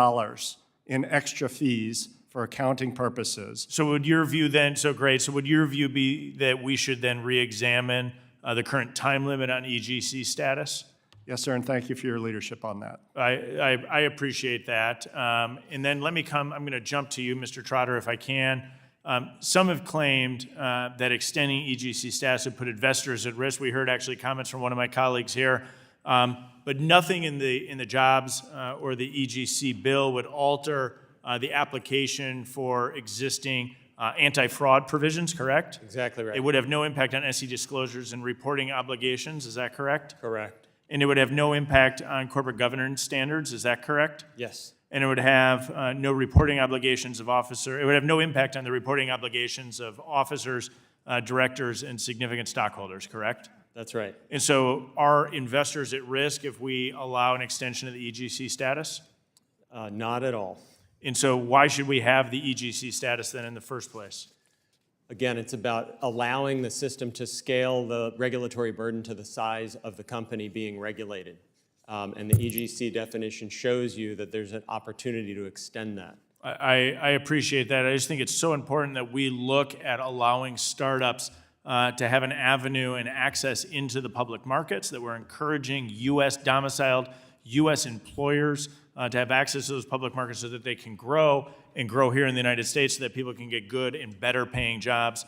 in extra fees for accounting purposes. So would your view then, so great, so would your view be that we should then re-examine the current time limit on EGC status? Yes, sir, and thank you for your leadership on that. I appreciate that. And then I'm going to jump to you, Mr. Trotter, if I can. Some have claimed that extending EGC status would put investors at risk. We heard actually comments from one of my colleagues here. But nothing in the jobs or the EGC bill would alter the application for existing anti-fraud provisions, correct? Exactly right. It would have no impact on SEC disclosures and reporting obligations, is that correct? Correct. And it would have no impact on corporate governance standards, is that correct? Yes. And it would have no reporting obligations of officer. It would have no impact on the reporting obligations of officers, directors, and significant stockholders, correct? That's right. And so are investors at risk if we allow an extension of the EGC status? Not at all. And so why should we have the EGC status then in the first place? Again, it's about allowing the system to scale the regulatory burden to the size of the company being regulated. And the EGC definition shows you that there's an opportunity to extend that. I appreciate that. I just think it's so important that we look at allowing startups to have an avenue and access into the public markets, that we're encouraging U.S. domiciled, U.S. employers to have access to those public markets so that they can grow and grow here in the United States so that people can get good and better paying jobs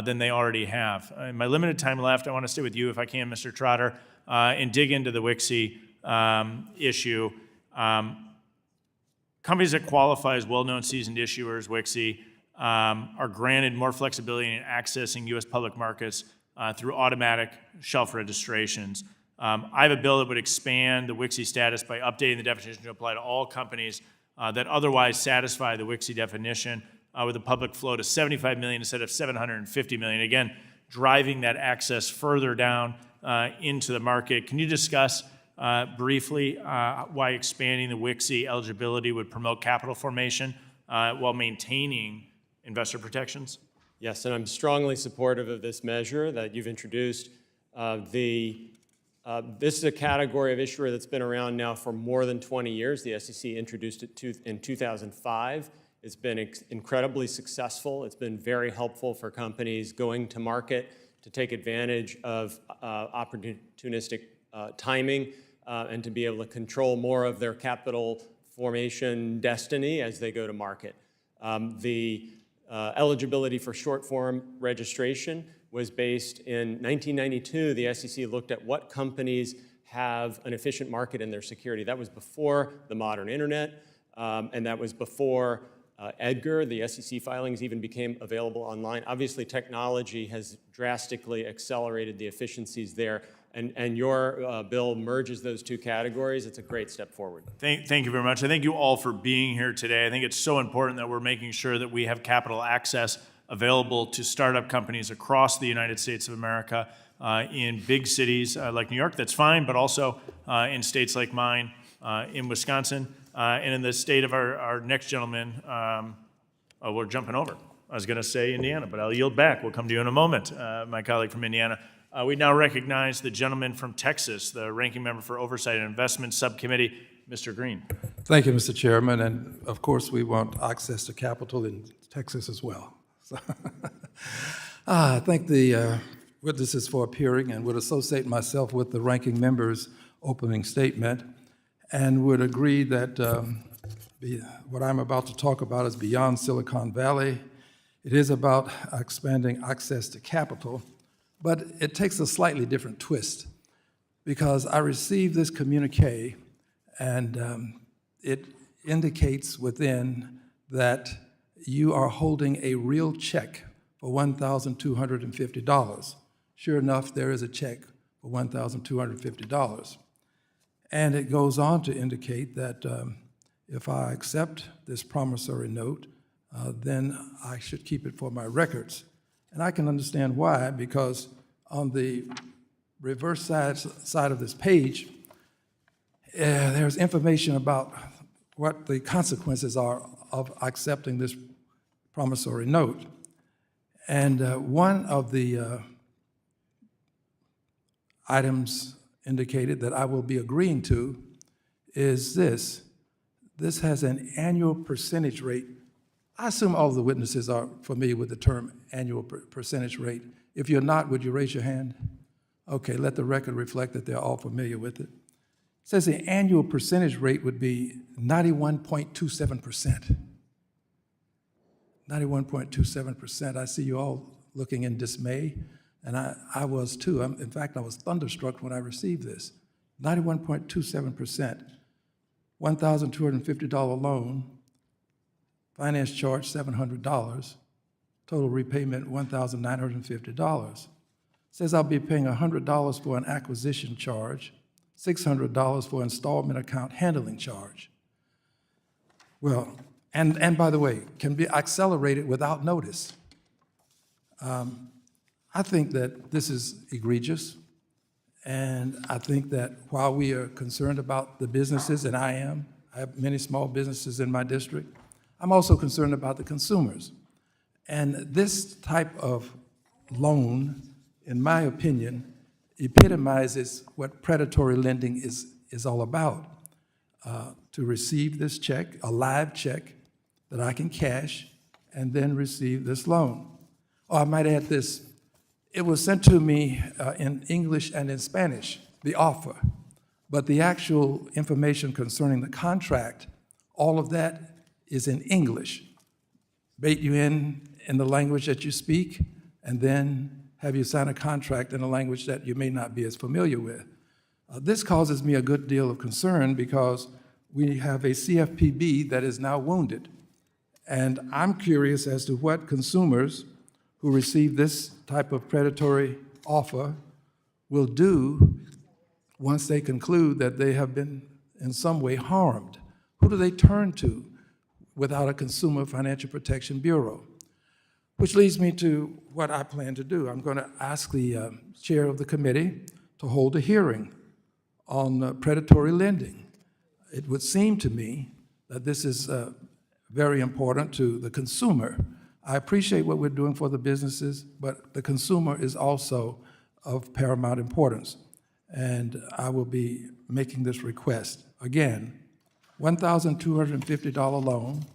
than they already have. In my limited time left, I want to stay with you, if I can, Mr. Trotter, and dig into the WIXI issue. Companies that qualify as well-known seasoned issuers, WIXI, are granted more flexibility in accessing U.S. public markets through automatic shelf registrations. I have a bill that would expand the WIXI status by updating the definition to apply to all companies that otherwise satisfy the WIXI definition with a public flow to 75 million instead of 750 million. Again, driving that access further down into the market. Can you discuss briefly why expanding the WIXI eligibility would promote capital formation while maintaining investor protections? Yes, and I'm strongly supportive of this measure that you've introduced. This is a category of issuer that's been around now for more than 20 years. The SEC introduced it in 2005. It's been incredibly successful. It's been very helpful for companies going to market to take advantage of opportunistic timing and to be able to control more of their capital formation destiny as they go to market. The eligibility for short form registration was based in 1992. The SEC looked at what companies have an efficient market in their security. That was before the modern internet, and that was before EDGAR, the SEC filings, even became available online. Obviously, technology has drastically accelerated the efficiencies there, and your bill merges those two categories. It's a great step forward. Thank you very much. I thank you all for being here today. I think it's so important that we're making sure that we have capital access available to startup companies across the United States of America in big cities like New York, that's fine, but also in states like mine, in Wisconsin, and in the state of our next gentleman, we're jumping over. I was going to say Indiana, but I'll yield back. We'll come to you in a moment, my colleague from Indiana. We now recognize the gentleman from Texas, the ranking member for Oversight and Investment Subcommittee, Mr. Green. Thank you, Mr. Chairman, and of course we want access to capital in Texas as well. So I thank the witnesses for appearing and would associate myself with the ranking member's opening statement and would agree that what I'm about to talk about is beyond Silicon Valley. It is about expanding access to capital, but it takes a slightly different twist because I received this communique and it indicates within that you are holding a real check for $1,250. Sure enough, there is a check for $1,250. And it goes on to indicate that if I accept this promissory note, then I should keep it for my records. And I can understand why, because on the reverse side of this page, there's information about what the consequences are of accepting this promissory note. And one of the items indicated that I will be agreeing to is this. This has an annual percentage rate. I assume all of the witnesses are familiar with the term annual percentage rate. If you're not, would you raise your hand? Okay, let the record reflect that they're all familiar with it. It says the annual percentage rate would be 91.27%. 91.27%. I see you all looking in dismay, and I was too. In fact, I was thunderstruck when I received this. 91.27%, $1,250 loan, finance charge $700, total repayment $1,950. Says I'll be paying $100 for an acquisition charge, $600 for installment account handling charge. Well, and by the way, can be accelerated without notice. I think that this is egregious, and I think that while we are concerned about the businesses, and I have many small businesses in my district, I'm also concerned about the consumers. And this type of loan, in my opinion, epitomizes what predatory lending is all about. To receive this check, a live check that I can cash, and then receive this loan. Oh, I might add this. It was sent to me in English and in Spanish, the offer. But the actual information concerning the contract, all of that is in English. Bait you in the language that you speak, and then have you sign a contract in a language that you may not be as familiar with. This causes me a good deal of concern because we have a CFPB that is now wounded. And I'm curious as to what consumers who receive this type of predatory offer will do once they conclude that they have been in some way harmed. Who do they turn to without a Consumer Financial Protection Bureau? Which leads me to what I plan to do. I'm going to ask the chair of the committee to hold a hearing on predatory lending. It would seem to me that this is very important to the consumer. I appreciate what we're doing for the businesses, but the consumer is also of paramount importance. And I will be making this request. Again, $1,250 loan,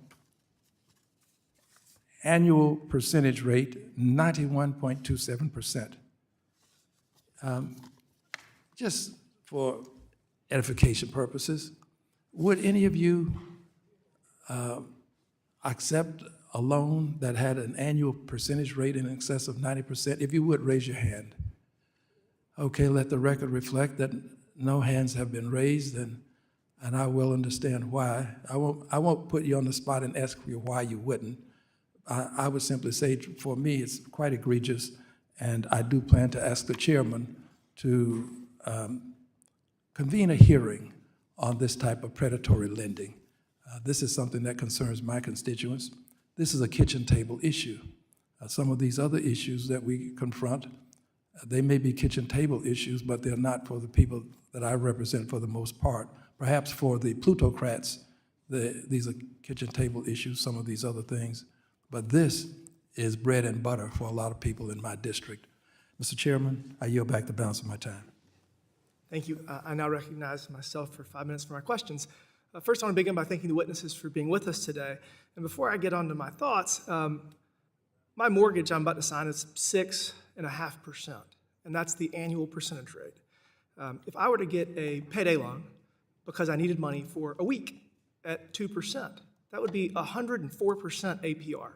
annual percentage rate, 91.27%. Just for edification purposes, would any of you accept a loan that had an annual percentage rate in excess of 90%? If you would, raise your hand. Okay, let the record reflect that no hands have been raised, and I will understand why. I won't put you on the spot and ask you why you wouldn't. I would simply say, for me, it's quite egregious, and I do plan to ask the chairman to convene a hearing on this type of predatory lending. This is something that concerns my constituents. This is a kitchen table issue. Some of these other issues that we confront, they may be kitchen table issues, but they're not for the people that I represent for the most part. Perhaps for the plutocrats, these are kitchen table issues, some of these other things. But this is bread and butter for a lot of people in my district. Mr. Chairman, I yield back the balance of my time. Thank you. I now recognize myself for 5 minutes for my questions. First, I want to begin by thanking the witnesses for being with us today. And before I get on to my thoughts, my mortgage I'm about to sign is 6.5%, and that's the annual percentage rate. If I were to get a payday loan because I needed money for a week at 2%, that would be 104% APR.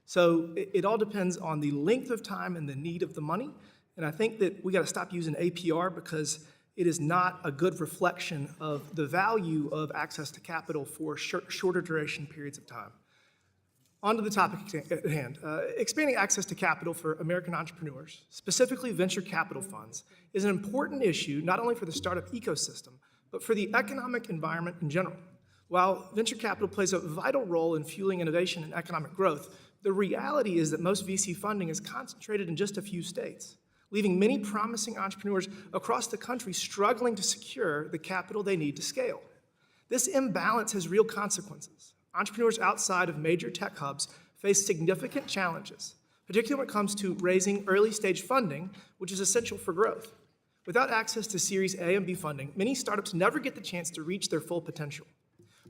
So it all depends on the length of time and the need of the money. And I think that we got to stop using APR because it is not a good reflection of the value of access to capital for shorter duration periods of time. On to the topic at hand. Expanding access to capital for American entrepreneurs, specifically venture capital funds, is an important issue not only for the startup ecosystem, but for the economic environment in general. While venture capital plays a vital role in fueling innovation and economic growth, the reality is that most VC funding is concentrated in just a few states, leaving many promising entrepreneurs across the country struggling to secure the capital they need to scale. This imbalance has real consequences. Entrepreneurs outside of major tech hubs face significant challenges, particularly when it comes to raising early-stage funding, which is essential for growth. Without access to Series A and B funding, many startups never get the chance to reach their full potential.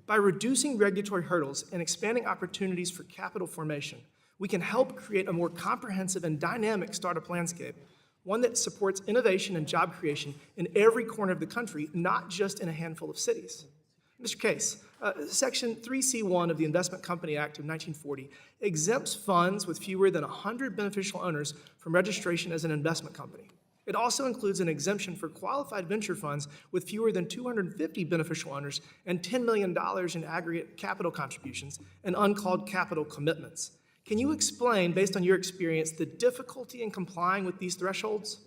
By reducing regulatory hurdles and expanding opportunities for capital formation, we can help create a more comprehensive and dynamic startup landscape, one that supports innovation and job creation in every corner of the country, not just in a handful of cities. Mr. Case, Section 3C1 of the Investment Company Act of 1940 exempts funds with fewer than 100 beneficial owners from registration as an investment company. It also includes an exemption for qualified venture funds with fewer than 250 beneficial owners and $10 million in aggregate capital contributions and uncalled capital commitments. Can you explain, based on your experience, the difficulty in complying with these thresholds?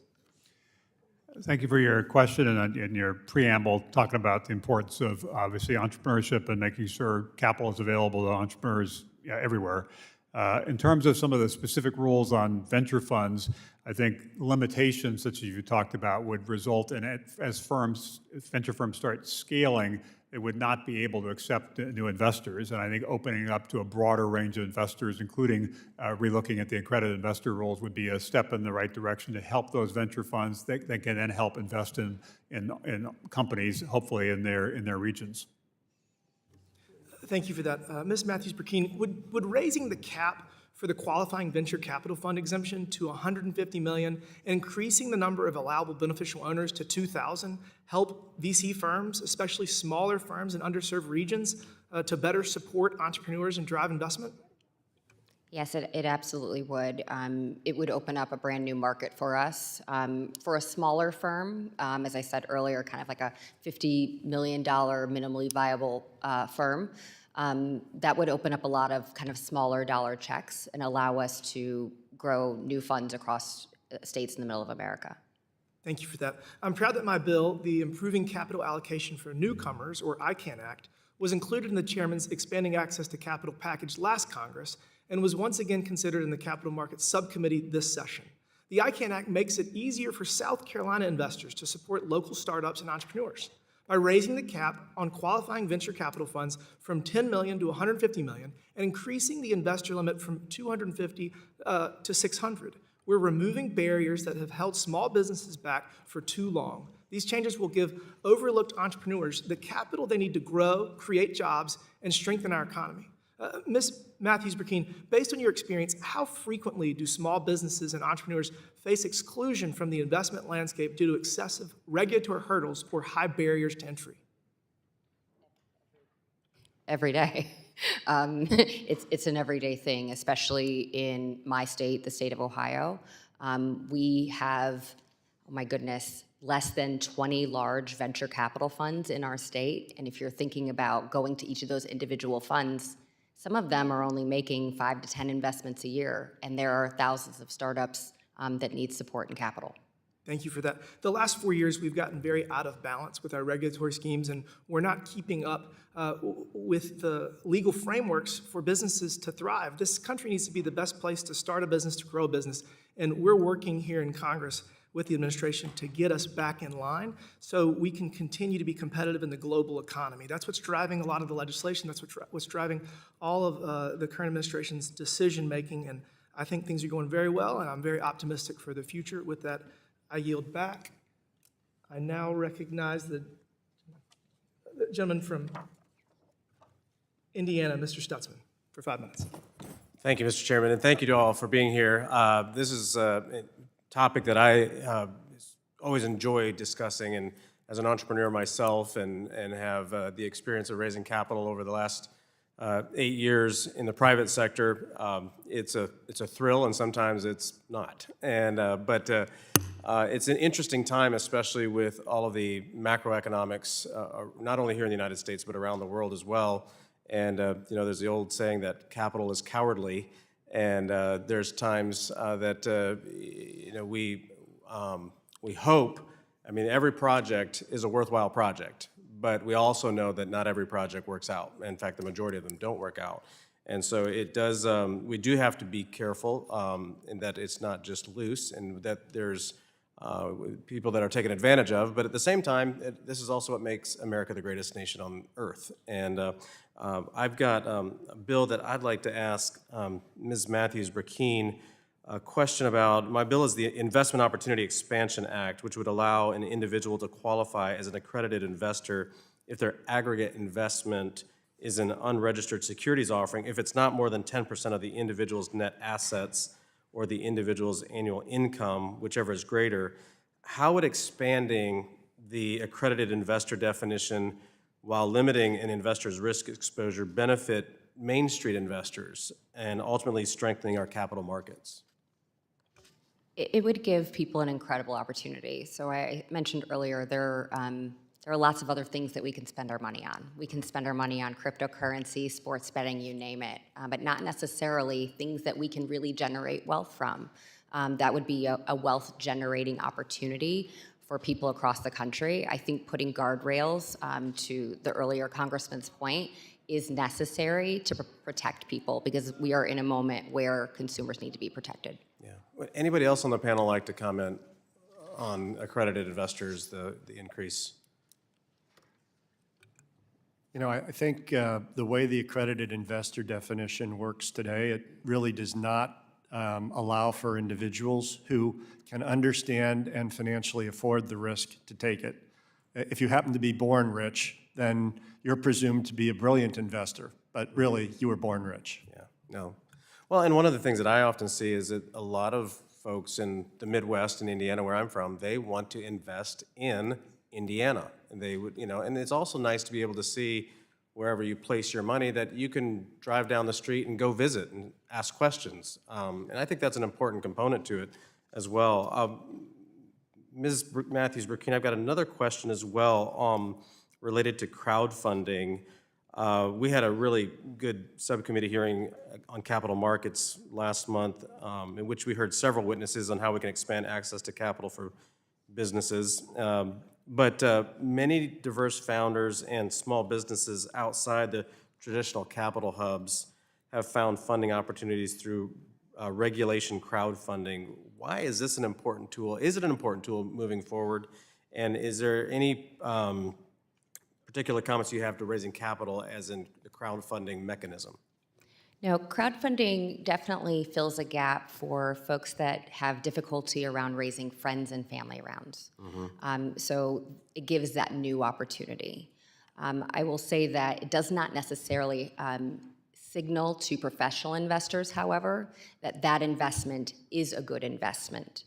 Thank you for your question and your preamble talking about the importance of obviously entrepreneurship and making sure capital is available to entrepreneurs everywhere. In terms of some of the specific rules on venture funds, I think limitations such as you talked about would result in it as venture firms start scaling, they would not be able to accept new investors. And I think opening up to a broader range of investors, including relooking at the accredited investor rules, would be a step in the right direction to help those venture funds that can then help invest in companies, hopefully in their regions. Thank you for that. Ms. Matthews-Brackeen, would raising the cap for the qualifying venture capital fund exemption to $150 million, increasing the number of allowable beneficial owners to 2,000, help VC firms, especially smaller firms in underserved regions, to better support entrepreneurs and drive investment? Yes, it absolutely would. It would open up a brand new market for us. For a smaller firm, as I said earlier, kind of like a $50 million minimally viable firm, that would open up a lot of kind of smaller dollar checks and allow us to grow new funds across states in the middle of America. Thank you for that. I'm proud that my bill, the Improving Capital Allocation for Newcomers, or ICANN Act, was included in the chairman's Expanding Access to Capital package last Congress and was once again considered in the Capital Markets Subcommittee this session. The ICANN Act makes it easier for South Carolina investors to support local startups and entrepreneurs. By raising the cap on qualifying venture capital funds from $10 million to $150 million and increasing the investor limit from 250 to 600, we're removing barriers that have held small businesses back for too long. These changes will give overlooked entrepreneurs the capital they need to grow, create jobs, and strengthen our economy. Ms. Matthews-Brackeen, based on your experience, how frequently do small businesses and entrepreneurs face exclusion from the investment landscape due to excessive regulatory hurdles or high barriers to entry? Every day. It's an everyday thing, especially in my state, the state of Ohio. We have, oh my goodness, less than 20 large venture capital funds in our state. And if you're thinking about going to each of those individual funds, some of them are only making 5 to 10 investments a year, and there are thousands of startups that need support and capital. Thank you for that. The last 4 years, we've gotten very out of balance with our regulatory schemes, and we're not keeping up with the legal frameworks for businesses to thrive. This country needs to be the best place to start a business, to grow a business, and we're working here in Congress with the administration to get us back in line so we can continue to be competitive in the global economy. That's what's driving a lot of the legislation. That's what's driving all of the current administration's decision-making, and I think things are going very well, and I'm very optimistic for the future. With that, I yield back. I now recognize the gentleman from Indiana, Mr. Stutzman, for 5 minutes. Thank you, Mr. Chairman, and thank you to all for being here. This is a topic that I always enjoy discussing, and as an entrepreneur myself and have the experience of raising capital over the last 8 years in the private sector, it's a thrill, and sometimes it's not. But it's an interesting time, especially with all of the macroeconomics, not only here in the United States, but around the world as well. And there's the old saying that capital is cowardly, and there's times that we hope. I mean, every project is a worthwhile project, but we also know that not every project works out. In fact, the majority of them don't work out. And so it does. We do have to be careful in that it's not just loose, and that there's people that are taken advantage of. But at the same time, this is also what makes America the greatest nation on earth. And I've got a bill that I'd like to ask Ms. Matthews-Brackeen a question about, my bill is the Investment Opportunity Expansion Act, which would allow an individual to qualify as an accredited investor if their aggregate investment is an unregistered securities offering, if it's not more than 10% of the individual's net assets or the individual's annual income, whichever is greater. How would expanding the accredited investor definition while limiting an investor's risk exposure benefit Main Street investors and ultimately strengthening our capital markets? It would give people an incredible opportunity. So I mentioned earlier, there are lots of other things that we can spend our money on. We can spend our money on cryptocurrency, sports betting, you name it, but not necessarily things that we can really generate wealth from. That would be a wealth-generating opportunity for people across the country. I think putting guardrails, to the earlier Congressman's point, is necessary to protect people because we are in a moment where consumers need to be protected. Yeah. Would anybody else on the panel like to comment on accredited investors, the increase? You know, I think the way the accredited investor definition works today, it really does not allow for individuals who can understand and financially afford the risk to take it. If you happen to be born rich, then you're presumed to be a brilliant investor, but really you were born rich. Yeah, no. Well, and one of the things that I often see is that a lot of folks in the Midwest in Indiana, where I'm from, they want to invest in Indiana. And they would, you know, and it's also nice to be able to see wherever you place your money that you can drive down the street and go visit and ask questions. And I think that's an important component to it as well. Ms. Matthews Brackeen, I've got another question as well related to crowdfunding. We had a really good subcommittee hearing on capital markets last month in which we heard several witnesses on how we can expand access to capital for businesses. But many diverse founders and small businesses outside the traditional capital hubs have found funding opportunities through regulation crowdfunding. Why is this an important tool? Is it an important tool moving forward? And is there any particular comments you have to raising capital as in the crowdfunding mechanism? No, crowdfunding definitely fills a gap for folks that have difficulty around raising friends and family rounds. So it gives that new opportunity. I will say that it does not necessarily signal to professional investors, however, that that investment is a good investment.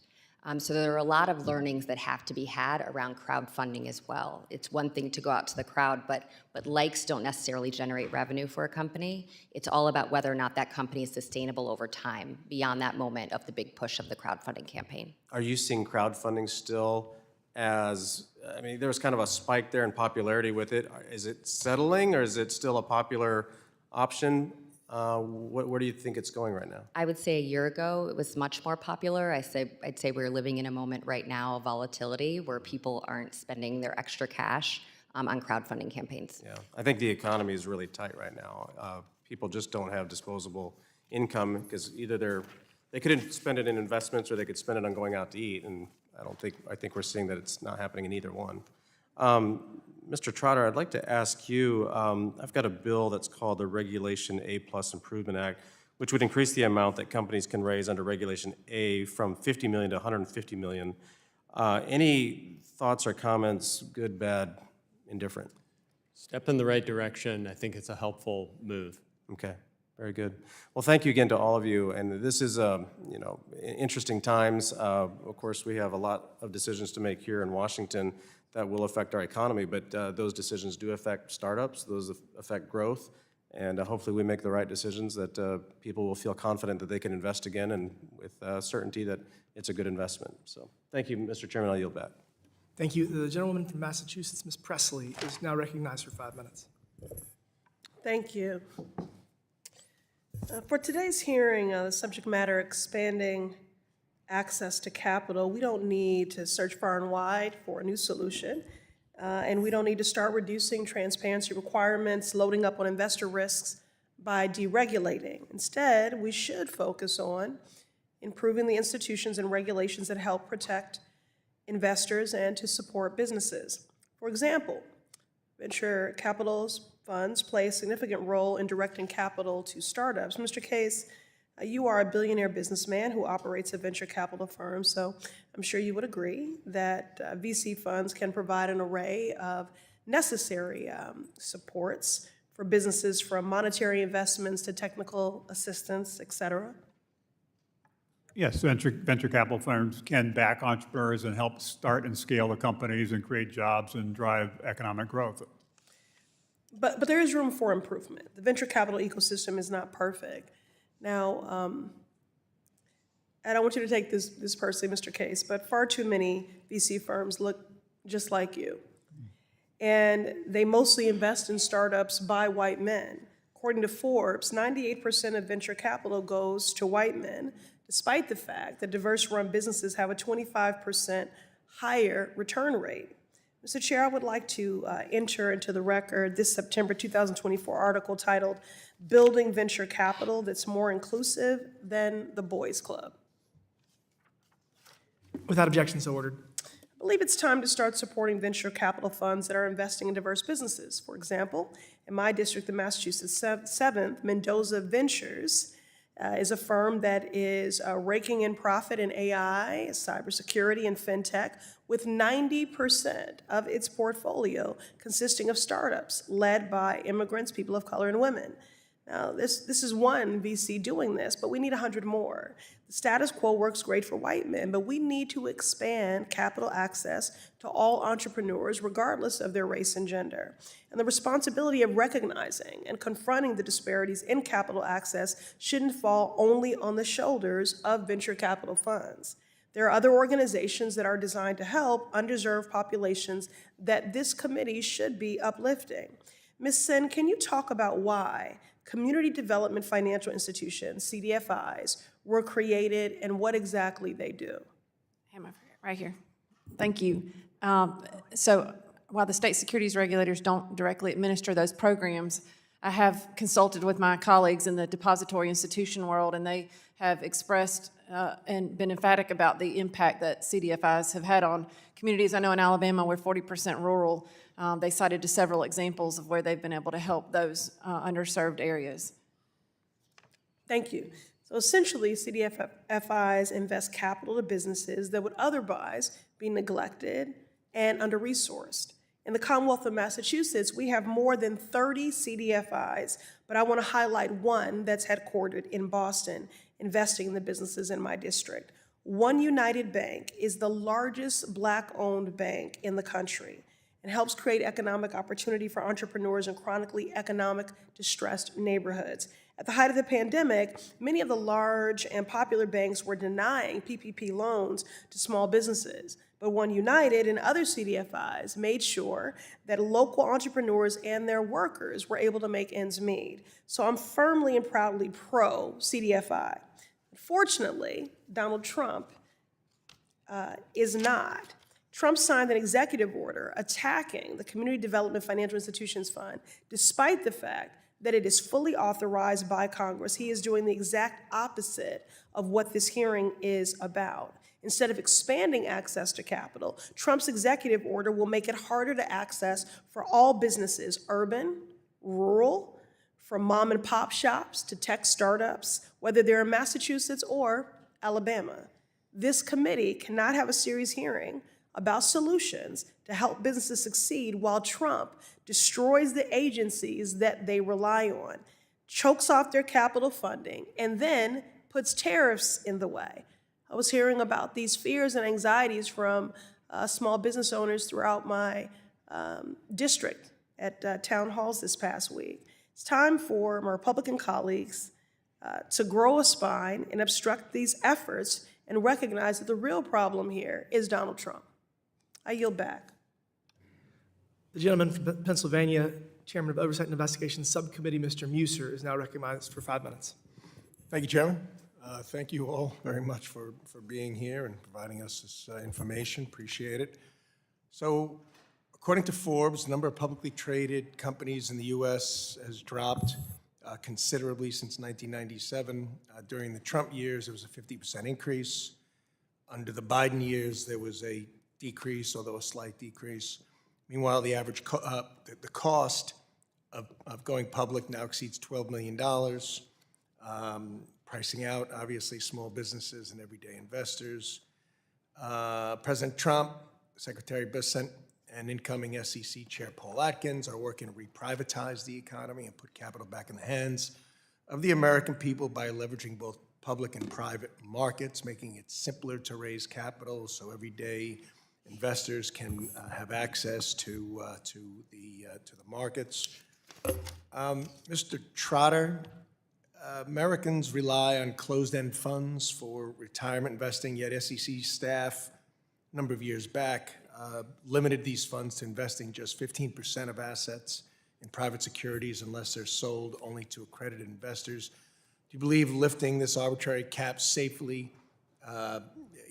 So there are a lot of learnings that have to be had around crowdfunding as well. It's one thing to go out to the crowd, but likes don't necessarily generate revenue for a company. It's all about whether or not that company is sustainable over time beyond that moment of the big push of the crowdfunding campaign. Are you seeing crowdfunding still as, I mean, there was kind of a spike there in popularity with it. Is it settling or is it still a popular option? Where do you think it's going right now? I would say a year ago, it was much more popular. I'd say we're living in a moment right now of volatility where people aren't spending their extra cash on crowdfunding campaigns. Yeah, I think the economy is really tight right now. People just don't have disposable income because either they could spend it in investments or they could spend it on going out to eat. And I think we're seeing that it's not happening in either one. Mr. Trotter, I'd like to ask you, I've got a bill that's called the Regulation A+ Improvement Act, which would increase the amount that companies can raise under Regulation A from $50 million to $150 million. Any thoughts or comments, good, bad, indifferent? Step in the right direction. I think it's a helpful move. Okay, very good. Well, thank you again to all of you. And this is, interesting times. Of course, we have a lot of decisions to make here in Washington that will affect our economy, but those decisions do affect startups, those affect growth, and hopefully we make the right decisions that people will feel confident that they can invest again and with certainty that it's a good investment. So thank you, Mr. Chairman, I'll yield back. Thank you. The gentlewoman from Massachusetts, Ms. Presley, is now recognized for 5 minutes. Thank you. For today's hearing, the subject matter expanding access to capital, we don't need to search far and wide for a new solution, and we don't need to start reducing transparency requirements, loading up on investor risks by deregulating. Instead, we should focus on improving the institutions and regulations that help protect investors and to support businesses. For example, venture capital funds play a significant role in directing capital to startups. Mr. Case, You are a billionaire businessman who operates a venture capital firm, so I'm sure you would agree that VC funds can provide an array of necessary supports for businesses, from monetary investments to technical assistance, et cetera. Yes, venture capital firms can back entrepreneurs and help start and scale the companies and create jobs and drive economic growth. But there is room for improvement. The venture capital ecosystem is not perfect. Now, I don't want you to take this personally, Mr. Case, but far too many VC firms look just like you. And they mostly invest in startups by white men. According to Forbes, 98% of venture capital goes to white men, despite the fact that diverse-run businesses have a 25% higher return rate. Mr. Chair, I would like to enter into the record this September 2024 article titled, "Building Venture Capital That's More Inclusive Than the Boys Club." Without objection, so ordered. I believe it's time to start supporting venture capital funds that are investing in diverse businesses. For example, in my district, the Massachusetts 7th, Mendoza Ventures is a firm that is raking in profit in AI, cybersecurity, and fintech, with 90% of its portfolio consisting of startups led by immigrants, people of color, and women. Now, this is one VC doing this, but we need 100 more. The status quo works great for white men, but we need to expand capital access to all entrepreneurs, regardless of their race and gender. And the responsibility of recognizing and confronting the disparities in capital access shouldn't fall only on the shoulders of venture capital funds. There are other organizations that are designed to help underserved populations that this committee should be uplifting. Ms. Senn, can you talk about why Community Development Financial Institutions, CDFIs, were created and what exactly they do? Right here. Thank you. So while the state securities regulators don't directly administer those programs, I have consulted with my colleagues in the depository institution world, and they have expressed and been emphatic about the impact that CDFIs have had on communities. I know in Alabama, we're 40% rural. They cited several examples of where they've been able to help those underserved areas. Thank you. So essentially, CDFIs invest capital to businesses that would otherwise be neglected and under-resourced. In the Commonwealth of Massachusetts, we have more than 30 CDFIs, but I want to highlight one that's headquartered in Boston, investing in the businesses in my district. One United Bank is the largest Black-owned bank in the country and helps create economic opportunity for entrepreneurs in chronically economic distressed neighborhoods. At the height of the pandemic, many of the large and popular banks were denying PPP loans to small businesses. But One United and other CDFIs made sure that local entrepreneurs and their workers were able to make ends meet. So I'm firmly and proudly pro-CDFI. Unfortunately, Donald Trump is not. Trump signed an executive order attacking the Community Development Financial Institutions Fund, despite the fact that it is fully authorized by Congress. He is doing the exact opposite of what this hearing is about. Instead of expanding access to capital, Trump's executive order will make it harder to access for all businesses, urban, rural, from mom and pop shops to tech startups, whether they're in Massachusetts or Alabama. This committee cannot have a serious hearing about solutions to help businesses succeed while Trump destroys the agencies that they rely on, chokes off their capital funding, and then puts tariffs in the way. I was hearing about these fears and anxieties from small business owners throughout my district at town halls this past week. It's time for my Republican colleagues to grow a spine and obstruct these efforts and recognize that the real problem here is Donald Trump. I yield back. The gentleman from Pennsylvania, Chairman of Oversight and Investigations Subcommittee, Mr. Muser, is now recognized for 5 minutes. Thank you, Chairman. Thank you all very much for being here and providing us this information. Appreciate it. So, according to Forbes, the number of publicly traded companies in the U.S. has dropped considerably since 1997. During the Trump years, there was a 50% increase. Under the Biden years, there was a decrease, although a slight decrease. Meanwhile, the average the cost of going public now exceeds $12 million. pricing out, obviously, small businesses and everyday investors. President Trump, Secretary Bissett, and incoming SEC Chair Paul Watkins are working to reprivatize the economy and put capital back in the hands of the American people by leveraging both public and private markets, making it simpler to raise capital so everyday investors can have access to the markets. Mr. Trotter, Americans rely on closed-end funds for retirement investing, yet SEC staff, a number of years back, limited these funds to investing just 15% of assets in private securities unless they're sold only to accredited investors. Do you believe lifting this arbitrary cap safely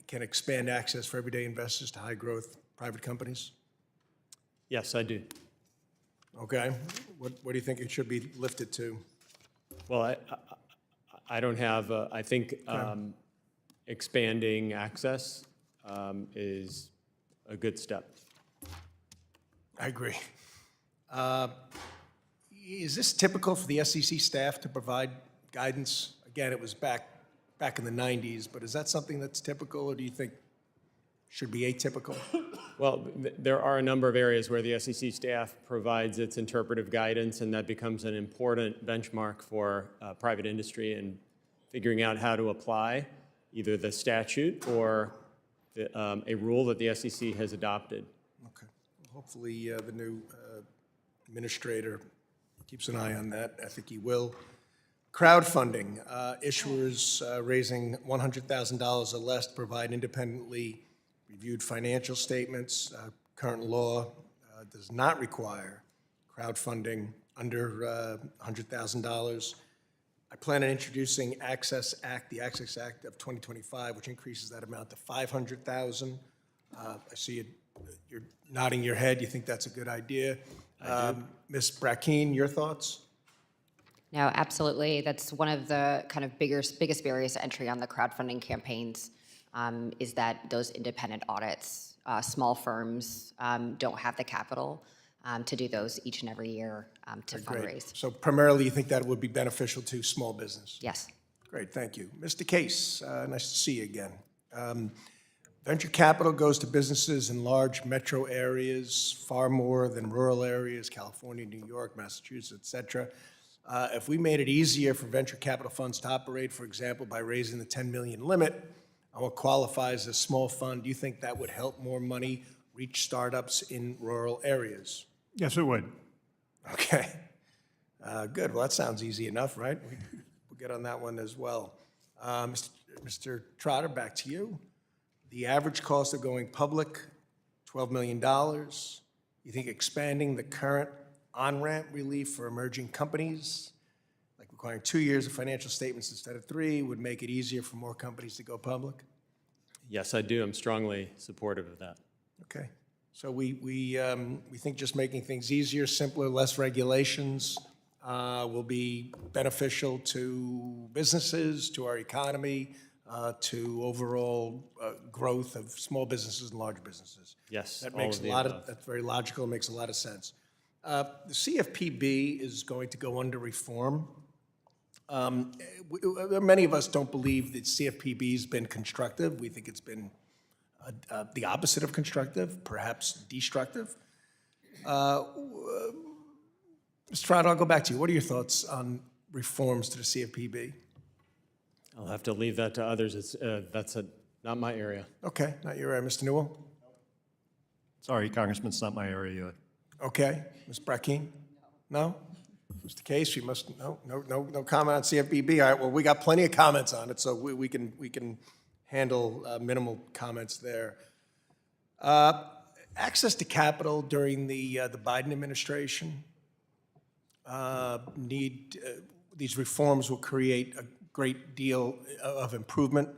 can expand access for everyday investors to high-growth private companies? Yes, I do. Okay. What do you think it should be lifted to? Well, I don't have, I think expanding access is a good step. I agree. Is this typical for the SEC staff to provide guidance? Again, it was back in the 90s, but is that something that's typical, or do you think should be atypical? Well, there are a number of areas where the SEC staff provides its interpretive guidance, and that becomes an important benchmark for private industry in figuring out how to apply either the statute or a rule that the SEC has adopted. Okay. Hopefully the new administrator keeps an eye on that. I think he will. Crowdfunding. Issuers raising $100,000 or less to provide independently reviewed financial statements. Current law does not require crowdfunding under $100,000. I plan on introducing the Access Act of 2025, which increases that amount to $500,000. I see you're nodding your head. You think that's a good idea? Ms. Brackeen, your thoughts? No, absolutely. That's one of the kind of biggest barriers to entry on the crowdfunding campaigns, is that those independent audits, small firms don't have the capital to do those each and every year to fundraise. So primarily you think that would be beneficial to small business? Yes. Great, thank you. Mr. Case, nice to see you again. Venture capital goes to businesses in large metro areas, far more than rural areas, California, New York, Massachusetts, et cetera. If we made it easier for venture capital funds to operate, for example, by raising the 10 million limit on what qualifies as a small fund, do you think that would help more money reach startups in rural areas? Yes, it would. Okay. Good. Well, that sounds easy enough, right? We'll get on that one as well. Mr. Trotter, back to you. The average cost of going public, $12 million. You think expanding the current on-ramp relief for emerging companies, like requiring 2 years of financial statements instead of 3, would make it easier for more companies to go public? Yes, I do. I'm strongly supportive of that. Okay. So we think just making things easier, simpler, less regulations will be beneficial to businesses, to our economy, to overall growth of small businesses and large businesses. Yes, that all makes of a the lot above. of. That's very logical. It makes a lot of sense. The CFPB is going to go under reform. Many of us don't believe that CFPB has been constructive. We think it's been the opposite of constructive, perhaps destructive. Mr. Trotter, I'll go back to you. What are your thoughts on reforms to the CFPB? I'll have to leave that to others. That's not my area. Okay, not your area. Mr. Newell? Sorry, Congressman, it's not my area either. Okay. Ms. Brackeen? No? Mr. Case, you must, no comment on CFPB. All right, well, we got plenty of comments on it, so we can handle minimal comments there. Access to capital during the Biden administration. These reforms will create a great deal of improvement.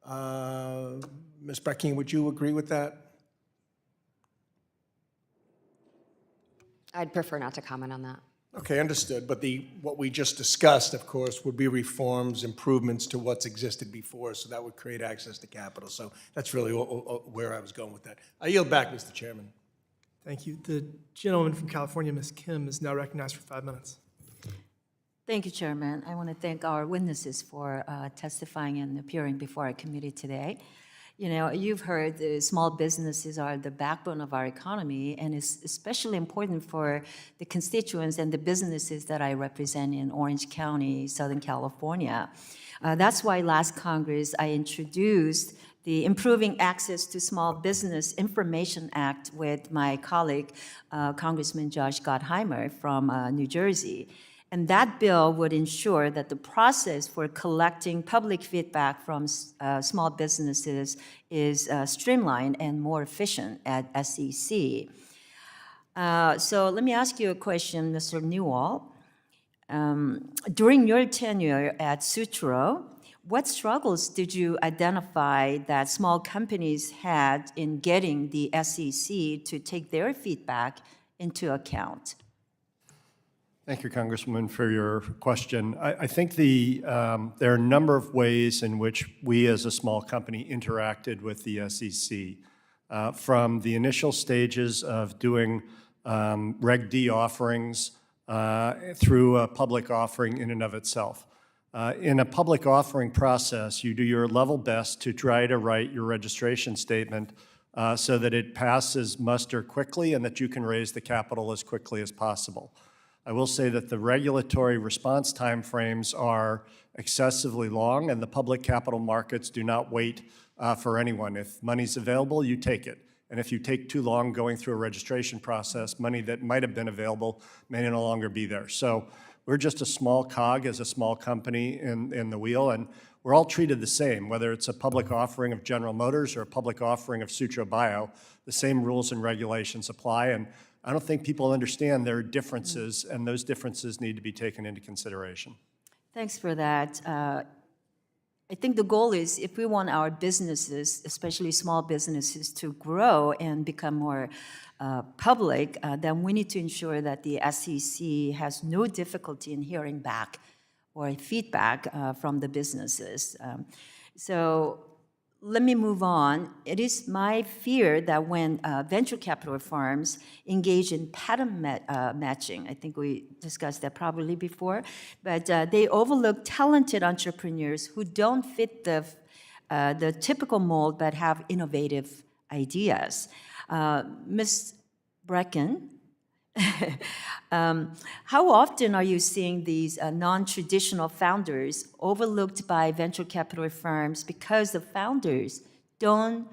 Ms. Brackeen, would you agree with that? I'd prefer not to comment on that. Okay, understood. But what we just discussed, of course, would be reforms, improvements to what's existed before, so that would create access to capital. So that's really where I was going with that. I yield back, Mr. Chairman. Thank you. The gentleman from California, Ms. Kim, is now recognized for 5 minutes. Thank you, Chairman. I want to thank our witnesses for testifying and appearing before our committee today. You know, you've heard the small businesses are the backbone of our economy, and it's especially important for the constituents and the businesses that I represent in Orange County, Southern California. That's why last Congress I introduced the Improving Access to Small Business Information Act with my colleague, Congressman Josh Gottheimer from New Jersey. And that bill would ensure that the process for collecting public feedback from small businesses is streamlined and more efficient at SEC. So let me ask you a question, Mr. Newell. During your tenure at Sutro, what struggles did you identify that small companies had in getting the SEC to take their feedback into account? Thank you, Congresswoman, for your question. I think there are a number of ways in which we as a small company interacted with the SEC. From the initial stages of doing Reg D offerings through a public offering in and of itself. In a public offering process, you do your level best to try to write your registration statement so that it passes muster quickly and that you can raise the capital as quickly as possible. I will say that the regulatory response timeframes are excessively long, and the public capital markets do not wait for anyone. If money's available, you take it. And if you take too long going through a registration process, money that might have been available may no longer be there. So we're just a small cog as a small company in the wheel, and we're all treated the same, whether it's a public offering of General Motors or a public offering of Sutro Bio. The same rules and regulations apply, and I don't think people understand there are differences, and those differences need to be taken into consideration. Thanks for that. I think the goal is if we want our businesses, especially small businesses, to grow and become more public, then we need to ensure that the SEC has no difficulty in hearing back or feedback from the businesses. So let me move on. It is my fear that when venture capital firms engage in pattern matching, I think we discussed that probably before, but they overlook talented entrepreneurs who don't fit the typical mold but have innovative ideas. Ms. Brackeen, how often are you seeing these non-traditional founders overlooked by venture capital firms because the founders don't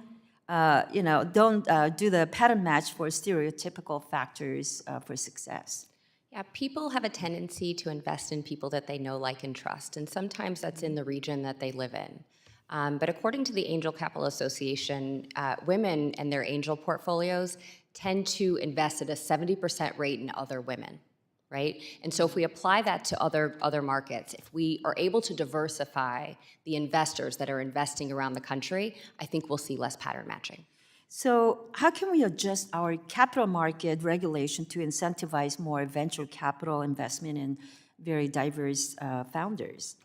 do the pattern match for stereotypical factors for success? Yeah, people have a tendency to invest in people that they know, like, and trust, and sometimes that's in the region that they live in. But according to the Angel Capital Association, women and their angel portfolios tend to invest at a 70% rate in other women, right? And so if we apply that to other markets, if we are able to diversify the investors that are investing around the country, I think we'll see less pattern matching. So how can we adjust our capital market regulation to incentivize more venture capital investment in very diverse founders?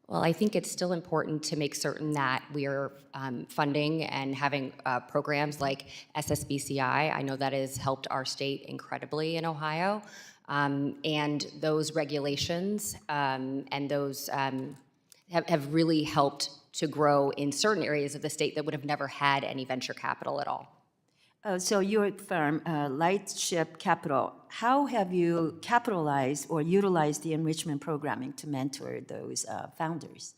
Well, I think it's still important to make certain that we are funding and having programs like SSBCI. I know that has helped our state incredibly in Ohio. And those regulations and those have really helped to grow in certain areas of the state that would have never had any venture capital at all. So your firm, Lightship Capital, how have you capitalized or utilized the enrichment programming to mentor those founders?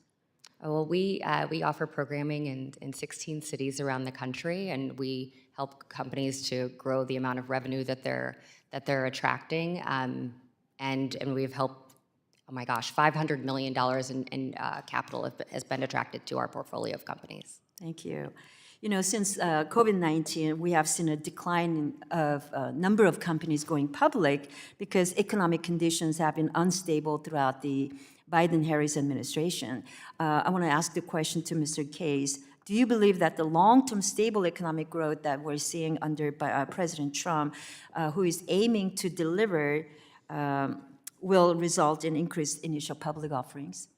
Well, we offer programming in 16 cities around the country, and we help companies to grow the amount of revenue that they're attracting. And we've helped, oh my gosh, $500 million in capital has been attracted to our portfolio of companies. Thank you. You know, since COVID-19, we have seen a decline of number of companies going public because economic conditions have been unstable throughout the Biden-Harris administration. I want to ask the question to Mr. Case. Do you believe that the long-term stable economic growth that we're seeing under President Trump, who is aiming to deliver, will result in increased initial public offerings?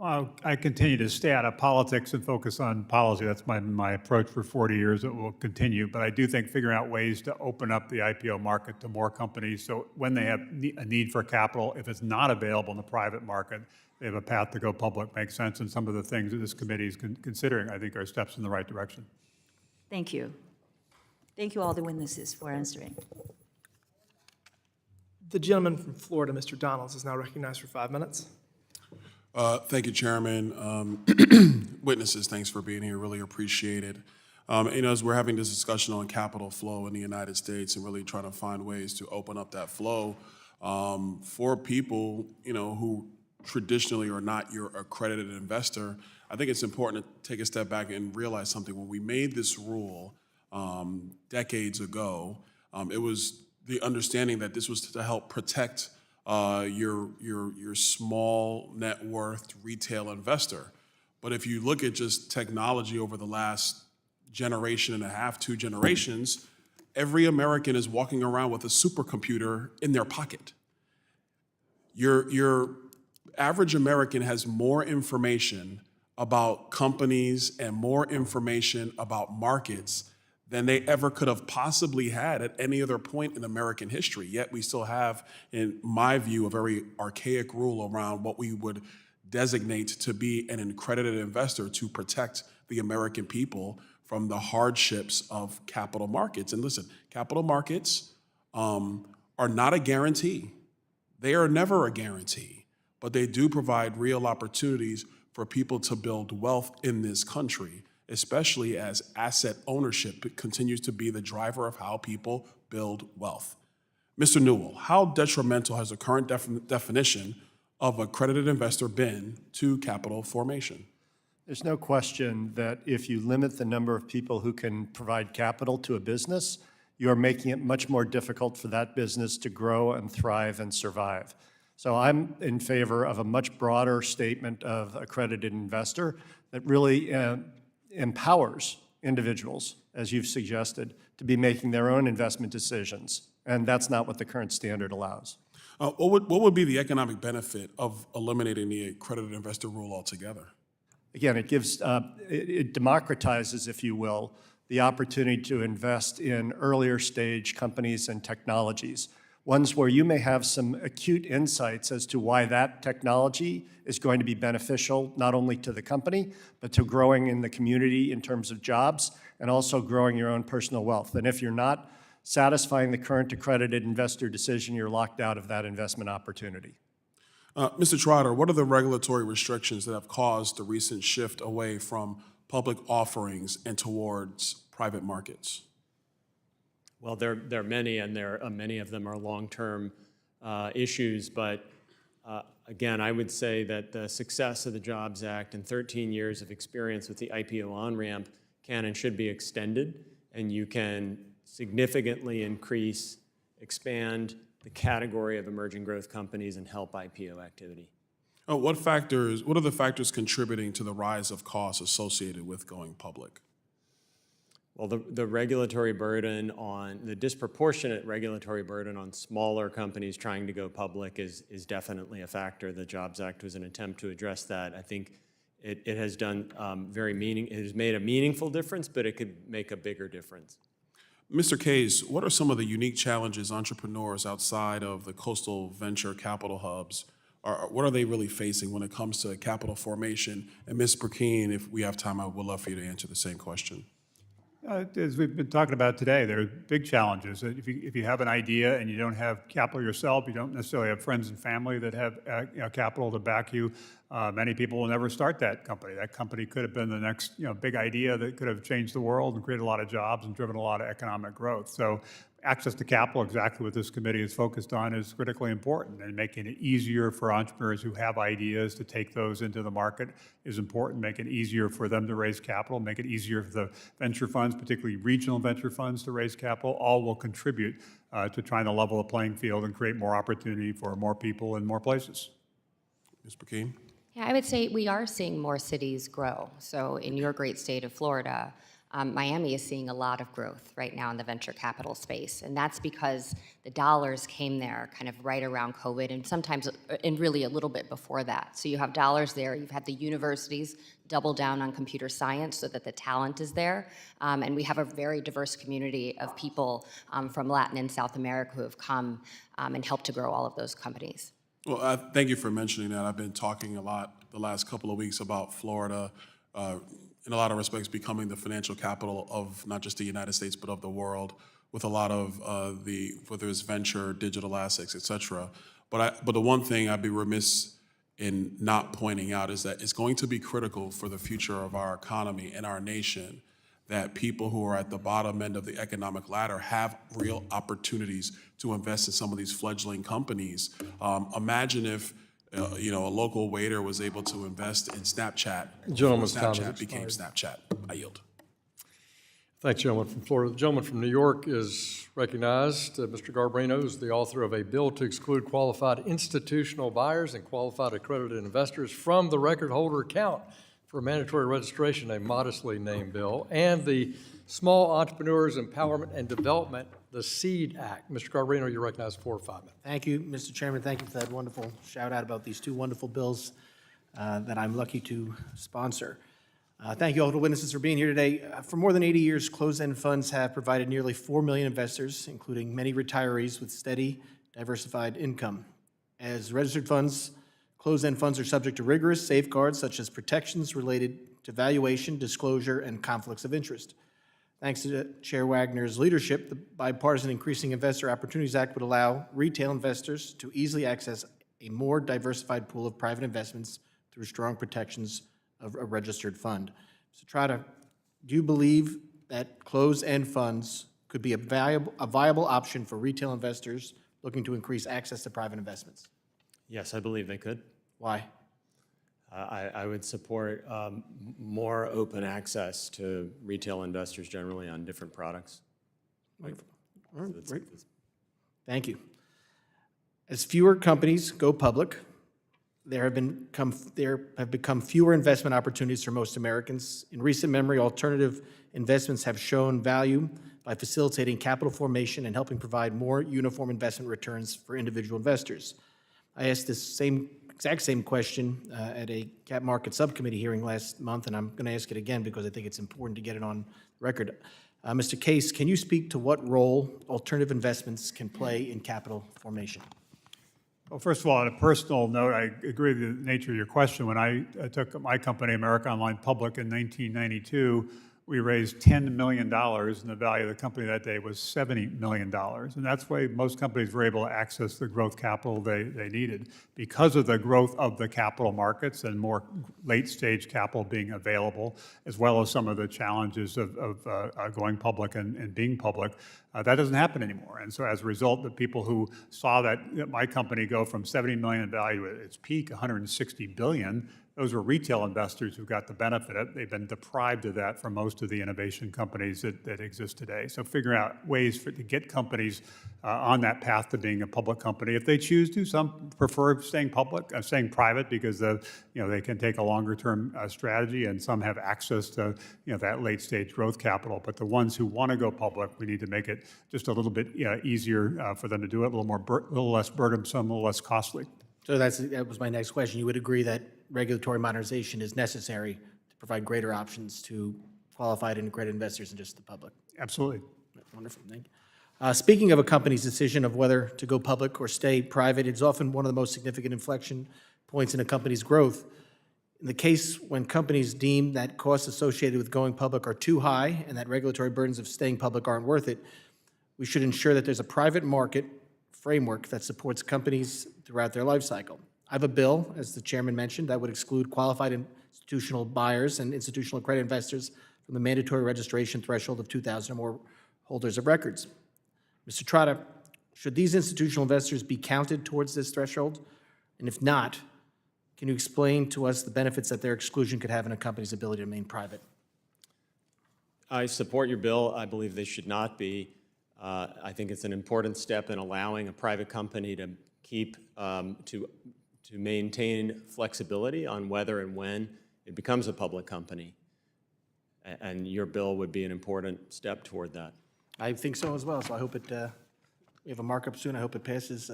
Well, I continue to stay out of politics and focus on policy. That's my approach for 40 years. It will continue. But I do think figuring out ways to open up the IPO market to more companies, so when they have a need for capital, if it's not available in the private market, they have a path to go public, makes sense. And some of the things that this committee is considering, I think, are steps in the right direction. Thank you. Thank you, all the witnesses, for answering. The gentleman from Florida, Mr. Donalds, is now recognized for 5 minutes. Thank you, Chairman. Witnesses, thanks for being here. Really appreciate it. As we're having this discussion on capital flow in the United States and really trying to find ways to open up that flow for people, who traditionally are not your accredited investor, I think it's important to take a step back and realize something. When we made this rule decades ago, it was the understanding that this was to help protect your small net worth retail investor. But if you look at just technology over the last generation and a half, 2 generations, every American is walking around with a supercomputer in their pocket. Your average American has more information about companies and more information about markets than they ever could have possibly had at any other point in American history. Yet we still have, in my view, a very archaic rule around what we would designate to be an accredited investor to protect the American people from the hardships of capital markets. And listen, capital markets are not a guarantee. They are never a guarantee, but they do provide real opportunities for people to build wealth in this country, especially as asset ownership continues to be the driver of how people build wealth. Mr. Newell, how detrimental has the current definition of accredited investor been to capital formation? There's no question that if you limit the number of people who can provide capital to a business, you're making it much more difficult for that business to grow and thrive and survive. So I'm in favor of a much broader statement of accredited investor that really empowers individuals, as you've suggested, to be making their own investment decisions. And that's not what the current standard allows. What would be the economic benefit of eliminating the accredited investor rule altogether? Again, it gives, it democratizes, if you will, the opportunity to invest in earlier stage companies and technologies, ones where you may have some acute insights as to why that technology is going to be beneficial not only to the company, but to growing in the community in terms of jobs and also growing your own personal wealth. And if you're not satisfying the current accredited investor decision, you're locked out of that investment opportunity. Mr. Trotter, what are the regulatory restrictions that have caused the recent shift away from public offerings and towards private markets? Well, there are many, and many of them are long-term issues. But again, I would say that the success of the Jobs Act and 13 years of experience with the IPO on-ramp can and should be extended, and you can significantly expand the category of emerging growth companies and help IPO activity. What are the factors contributing to the rise of costs associated with going public? Well, the regulatory burden the disproportionate regulatory burden on smaller companies trying to go public is definitely a factor. The Jobs Act was an attempt to address that. I think it has done it has made a meaningful difference, but it could make a bigger difference. Mr. Case, what are some of the unique challenges entrepreneurs outside of the coastal venture capital hubs what are they really facing when it comes to capital formation? And Ms. Brackeen, if we have time, I would love for you to answer the same question. As we've been talking about today, there are big challenges. If you have an idea and you don't have capital yourself, you don't necessarily have friends and family that have capital to back you, many people will never start that company. That company could have been the next big idea that could have changed the world and created a lot of jobs and driven a lot of economic growth. So access to capital, exactly what this committee is focused on, is critically important, and making it easier for entrepreneurs who have ideas to take those into the market is important. Make it easier for them to raise capital, make it easier for the venture funds, particularly regional venture funds, to raise capital. All will contribute to trying to level the playing field and create more opportunity for more people in more places. Ms. Brackeen? Yeah, I would say we are seeing more cities grow. So in your great state of Florida, Miami is seeing a lot of growth right now in the venture capital space, and that's because the dollars came there kind of right around COVID, and sometimes, and really a little bit before that. So you have dollars there, you've had the universities double down on computer science so that the talent is there, and we have a very diverse community of people from Latin and South America who have come and helped to grow all of those companies. Well, thank you for mentioning that. I've been talking a lot the last couple of weeks about Florida, in a lot of respects, becoming the financial capital of not just the United States, but of the world, with a lot of whether it's venture, digital assets, et cetera. But the one thing I'd be remiss in not pointing out is that it's going to be critical for the future of our economy and our nation that people who are at the bottom end of the economic ladder have real opportunities to invest in some of these fledgling companies. Imagine if a local waiter was able to invest in Snapchat. Gentleman's time Snapchat has became expired. Snapchat. I yield. Thank you, gentleman from Florida. The gentleman from New York is recognized. Mr. Garbarino is the author of a bill to exclude qualified institutional buyers and qualified accredited investors from the record holder account for mandatory registration, a modestly named bill, and the Small Entrepreneurs Empowerment and Development, the SEED Act. Mr. Garbarino, you're recognized for 5 minutes. Thank you, Mr. Chairman. Thank you for that wonderful shout out about these two wonderful bills that I'm lucky to sponsor. Thank you all to witnesses for being here today. For more than 80 years, closed-end funds have provided nearly 4 million investors, including many retirees with steady, diversified income. As registered funds, closed-end funds are subject to rigorous safeguards such as protections related to valuation, disclosure, and conflicts of interest. Thanks to Chair Wagner's leadership, the Bipartisan Increasing Investor Opportunities Act would allow retail investors to easily access a more diversified pool of private investments through strong protections of a registered fund. Mr. Trotter, do you believe that closed-end funds could be a viable option for retail investors looking to increase access to private investments? Yes, I believe they could. Why? I would support more open access to retail investors generally on different products. Wonderful. All right, great. Thank you. As fewer companies go public, there have become fewer investment opportunities for most Americans. In recent memory, alternative investments have shown value by facilitating capital formation and helping provide more uniform investment returns for individual investors. I asked this exact same question at a cap market subcommittee hearing last month, and I'm going to ask it again because I think it's important to get it on record. Mr. Case, can you speak to what role alternative investments can play in capital formation? Well, first of all, on a personal note, I agree with the nature of your question. When I took my company, America Online, public in 1992, we raised $10 million, and the value of the company that day was $70 million. And that's why most companies were able to access the growth capital they needed. Because of the growth of the capital markets and more late-stage capital being available, as well as some of the challenges of going public and being public, that doesn't happen anymore. And so as a result, the people who saw that my company go from $70 million in value at its peak, $160 billion, those were retail investors who got the benefit of it. They've been deprived of that for most of the innovation companies that exist today. So figuring out ways to get companies on that path to being a public company. If they choose to, some prefer staying private because they can take a longer-term strategy, and some have access to that late-stage growth capital. But the ones who want to go public, we need to make it just a little bit easier for them to do it, a little less burdensome, a little less costly. So that was my next question. You would agree that regulatory modernization is necessary to provide greater options to qualified and accredited investors and just the public? Absolutely. Wonderful, thank you. Speaking of a company's decision of whether to go public or stay private, it's often one of the most significant inflection points in a company's growth. In the case when companies deem that costs associated with going public are too high and that regulatory burdens of staying public aren't worth it, we should ensure that there's a private market framework that supports companies throughout their life cycle. I have a bill, as the chairman mentioned, that would exclude qualified institutional buyers and institutional accredited investors from the mandatory registration threshold of 2,000 or more holders of records. Mr. Trotter, should these institutional investors be counted towards this threshold? And if not, can you explain to us the benefits that their exclusion could have in a company's ability to remain private? I support your bill. I believe they should not be. I think it's an important step in allowing a private company to keep to maintain flexibility on whether and when it becomes a public company. and your bill would be an important step toward that. I think so as well, so I hope it, we have a markup soon, I hope it passes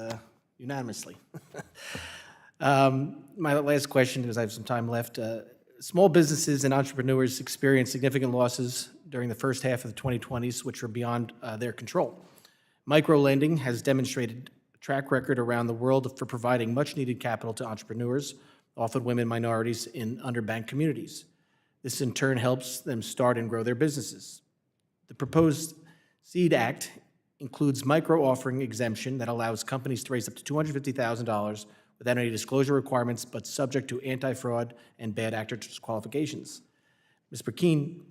unanimously. My last question, because I have some time left. Small businesses and entrepreneurs experienced significant losses during the first half of the 2020s, which were beyond their control. Microlending has demonstrated a track record around the world for providing much-needed capital to entrepreneurs, often women, minorities, in underbanked communities. This in turn helps them start and grow their businesses. The proposed SEED Act includes micro-offering exemption that allows companies to raise up to $250,000 without any disclosure requirements, but subject to anti-fraud and bad actor disqualifications. Ms. Brackeen,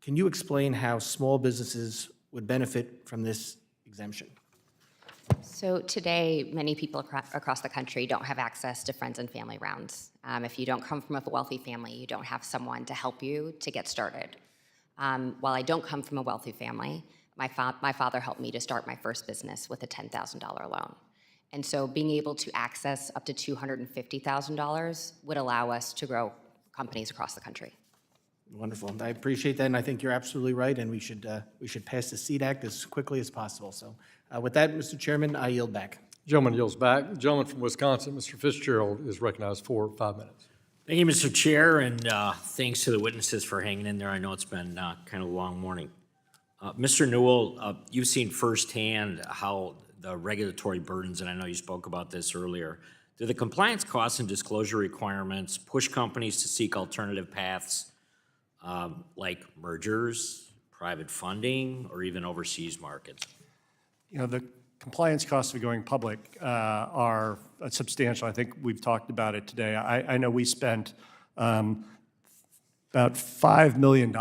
can you explain how small businesses would benefit from this exemption? So today, many people across the country don't have access to friends and family rounds. If you don't come from a wealthy family, you don't have someone to help you to get started. While I don't come from a wealthy family, my father helped me to start my first business with a $10,000 loan. And so being able to access up to $250,000 would allow us to grow companies across the country. Wonderful. I appreciate that, and I think you're absolutely right, and we should pass the SEED Act as quickly as possible. So with that, Mr. Chairman, I yield back. Gentleman yields back. The gentleman from Wisconsin, Mr. Fitzgerald, is recognized for 5 minutes. Thank you, Mr. Chair, and thanks to the witnesses for hanging in there. I know it's been kind of a long morning. Mr. Newell, you've seen firsthand how the regulatory burdens, and I know you spoke about this earlier, do the compliance costs and disclosure requirements push companies to seek alternative paths like mergers, private funding, or even overseas markets? You know, the compliance costs of going public are substantial. I think we've talked about it today. I know we spent about $5 million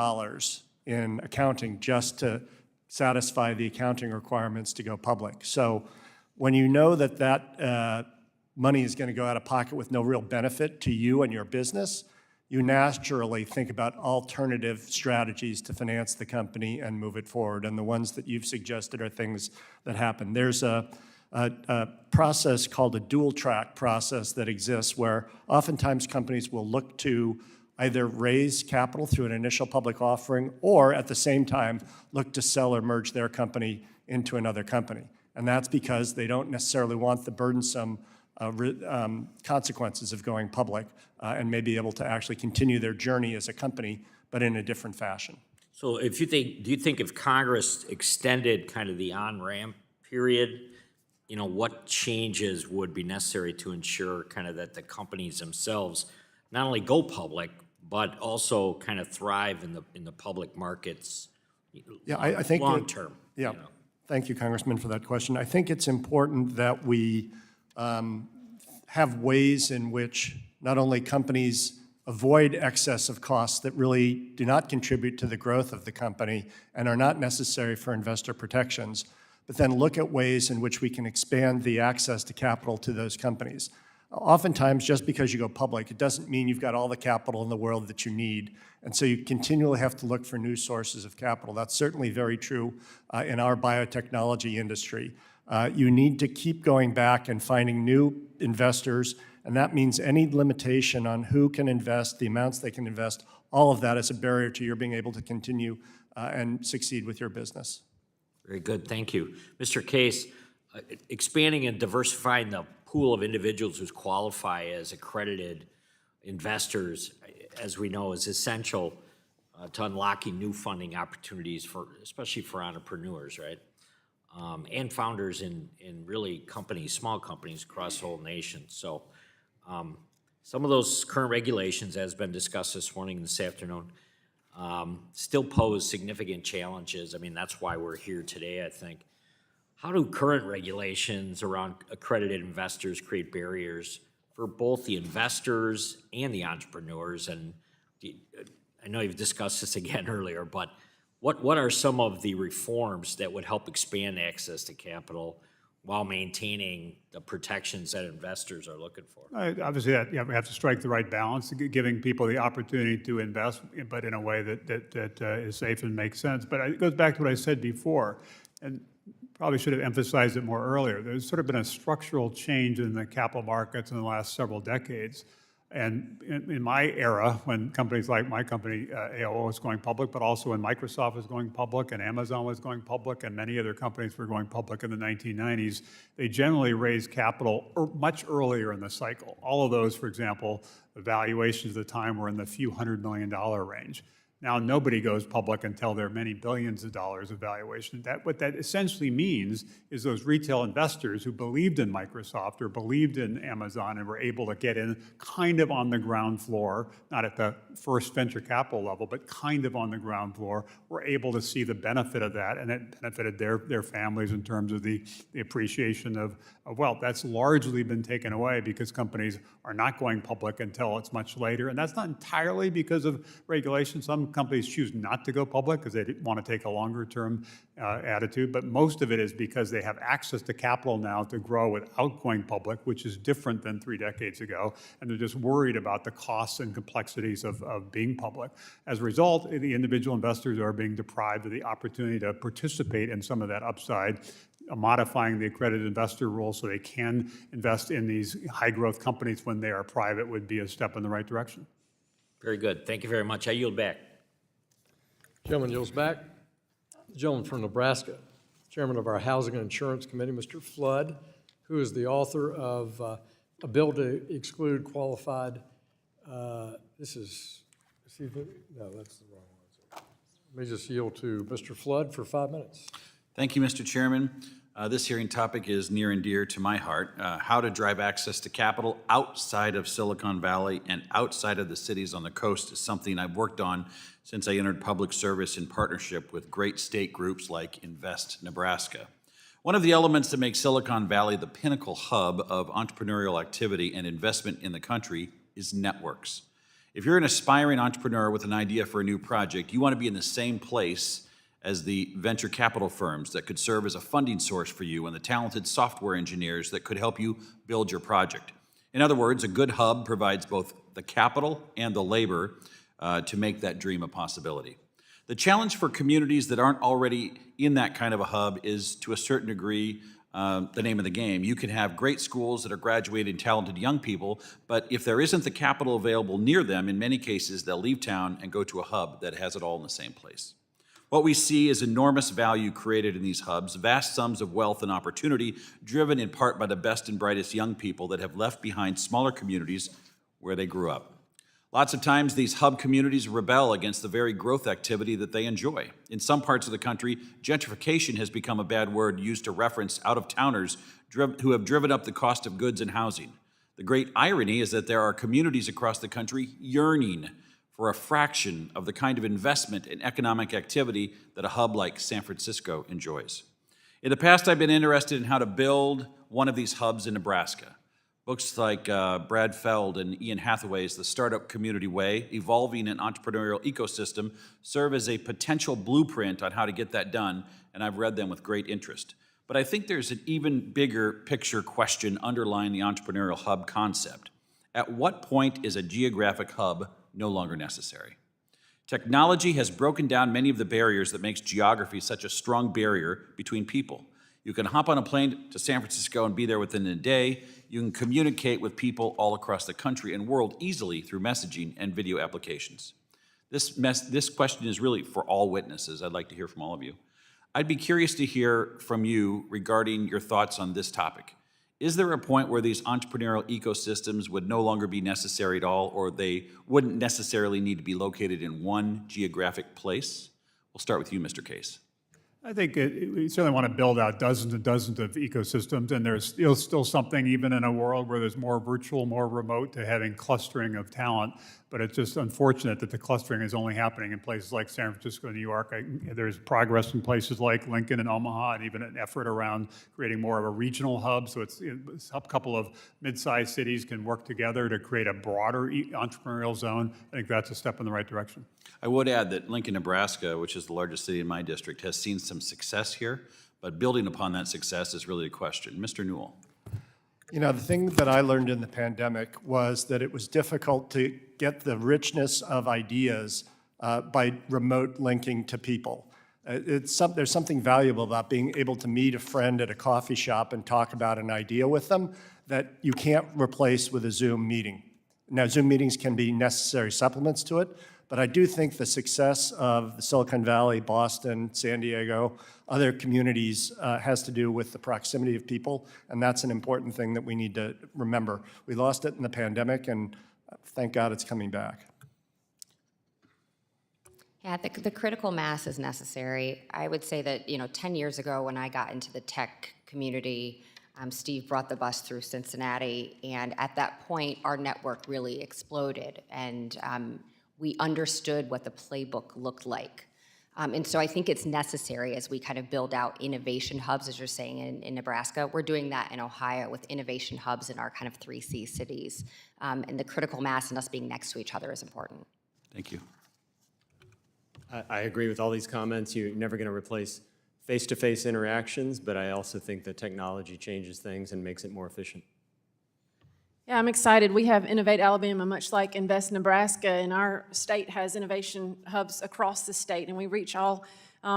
in accounting just to satisfy the accounting requirements to go public. So when you know that that money is going to go out of pocket with no real benefit to you and your business, you naturally think about alternative strategies to finance the company and move it forward. And the ones that you've suggested are things that happen. There's a process called a dual track process that exists where oftentimes companies will look to either raise capital through an initial public offering or at the same time look to sell or merge their company into another company. And that's because they don't necessarily want the burdensome consequences of going public and may be able to actually continue their journey as a company, but in a different fashion. So if you think, do you think if Congress extended kind of the on-ramp period, you know, what changes would be necessary to ensure kind of that the companies themselves not only go public, but also kind of thrive in the public markets, yeah, I think long term? Yeah, you know? Thank you, Congressman, for that question. I think it's important that we have ways in which not only companies avoid excess of costs that really do not contribute to the growth of the company and are not necessary for investor protections, but then look at ways in which we can expand the access to capital to those companies. Oftentimes, just because you go public, it doesn't mean you've got all the capital in the world that you need. And so you continually have to look for new sources of capital. That's certainly very true in our biotechnology industry. You need to keep going back and finding new investors, and that means any limitation on who can invest, the amounts they can invest, all of that is a barrier to your being able to continue and succeed with your business. Very good, thank you. Mr. Case, expanding and diversifying the pool of individuals who qualify as accredited investors, as we know, is essential to unlocking new funding opportunities for, especially for entrepreneurs, right? And founders in really companies, small companies across the whole nation. So some of those current regulations, as been discussed this morning and this afternoon, still pose significant challenges. I mean, that's why we're here today, I think. How do current regulations around accredited investors create barriers for both the investors and the entrepreneurs? And I know you've discussed this again earlier, but what are some of the reforms that would help expand access to capital while maintaining the protections that investors are looking for? Obviously, we have to strike the right balance, giving people the opportunity to invest, but in a way that is safe and makes sense. But it goes back to what I said before, and probably should have emphasized it more earlier. There's sort of been a structural change in the capital markets in the last several decades. And in my era, when companies like my company, AOL, was going public, but also when Microsoft was going public and Amazon was going public and many other companies were going public in the 1990s, they generally raised capital much earlier in the cycle. All of those, for example, the valuations at the time were in the few $100 million range. Now, nobody goes public until there are many billions of dollars of valuation. What that essentially means is those retail investors who believed in Microsoft or believed in Amazon and were able to get in kind of on the ground floor, not at the first venture capital level, but kind of on the ground floor, were able to see the benefit of that, and it benefited their families in terms of the appreciation of wealth. That's largely been taken away because companies are not going public until it's much later, and that's not entirely because of regulation. Some companies choose not to go public because they want to take a longer-term attitude, but most of it is because they have access to capital now to grow without going public, which is different than 3 decades ago, and they're just worried about the costs and complexities of being public. As a result, the individual investors are being deprived of the opportunity to participate in some of that upside, modifying the accredited investor rule so they can invest in these high-growth companies when they are private would be a step in the right direction. Very good. Thank you very much. I yield back. Gentleman yields back. The gentleman from Nebraska, chairman of our Housing and Insurance Committee, Mr. Flood, who is the author of a bill to exclude qualified, no, that's the wrong one. Let me just yield to Mr. Flood for 5 minutes. Thank you, Mr. Chairman. This hearing topic is near and dear to my heart. How to drive access to capital outside of Silicon Valley and outside of the cities on the coast is something I've worked on since I entered public service in partnership with great state groups like Invest Nebraska. One of the elements that makes Silicon Valley the pinnacle hub of entrepreneurial activity and investment in the country is networks. If you're an aspiring entrepreneur with an idea for a new project, you want to be in the same place as the venture capital firms that could serve as a funding source for you and the talented software engineers that could help you build your project. In other words, a good hub provides both the capital and the labor to make that dream a possibility. The challenge for communities that aren't already in that kind of a hub is, to a certain degree, the name of the game. You can have great schools that are graduating talented young people, but if there isn't the capital available near them, in many cases, they'll leave town and go to a hub that has it all in the same place. What we see is enormous value created in these hubs, vast sums of wealth and opportunity, driven in part by the best and brightest young people that have left behind smaller communities where they grew up. Lots of times, these hub communities rebel against the very growth activity that they enjoy. In some parts of the country, gentrification has become a bad word used to reference out-of-towners who have driven up the cost of goods and housing. The great irony is that there are communities across the country yearning for a fraction of the kind of investment and economic activity that a hub like San Francisco enjoys. In the past, I've been interested in how to build one of these hubs in Nebraska. Books like Brad Feld and Ian Hathaway's The Startup Community Way, Evolving an Entrepreneurial Ecosystem, serve as a potential blueprint on how to get that done, and I've read them with great interest. But I think there's an even bigger picture question underlying the entrepreneurial hub concept. At what point is a geographic hub no longer necessary? Technology has broken down many of the barriers that makes geography such a strong barrier between people. You can hop on a plane to San Francisco and be there within a day. You can communicate with people all across the country and world easily through messaging and video applications. This question is really for all witnesses. I'd like to hear from all of you. I'd be curious to hear from you regarding your thoughts on this topic. Is there a point where these entrepreneurial ecosystems would no longer be necessary at all, or they wouldn't necessarily need to be located in one geographic place? We'll start with you, Mr. Case. I think we certainly want to build out dozens and dozens of ecosystems, and there's still something, even in a world where there's more virtual, more remote, to having clustering of talent. But it's just unfortunate that the clustering is only happening in places like San Francisco and New York. There's progress in places like Lincoln and Omaha, and even an effort around creating more of a regional hub. So it's a couple of mid-sized cities can work together to create a broader entrepreneurial zone. I think that's a step in the right direction. I would add that Lincoln, Nebraska, which is the largest city in my district, has seen some success here, but building upon that success is really the question. Mr. Newell. You know, the thing that I learned in the pandemic was that it was difficult to get the richness of ideas by remote linking to people. There's something valuable about being able to meet a friend at a coffee shop and talk about an idea with them that you can't replace with a Zoom meeting. Now, Zoom meetings can be necessary supplements to it, but I do think the success of the Silicon Valley, Boston, San Diego, other communities has to do with the proximity of people, and that's an important thing that we need to remember. We lost it in the pandemic, and thank God it's coming back. Yeah, the critical mass is necessary. I would say that, 10 years ago when I got into the tech community, Steve brought the bus through Cincinnati, and at that point, our network really exploded, and we understood what the playbook looked like. And so I think it's necessary as we kind of build out innovation hubs, as you're saying, in Nebraska. We're doing that in Ohio with innovation hubs in our kind of 3C cities. And the critical mass and us being next to each other is important. Thank you. I agree with all these comments. You're never going to replace face-to-face interactions, but I also think that technology changes things and makes it more efficient. Yeah, I'm excited. We have Innovate Alabama, much like Invest Nebraska, and our state has innovation hubs across the state, and we reach all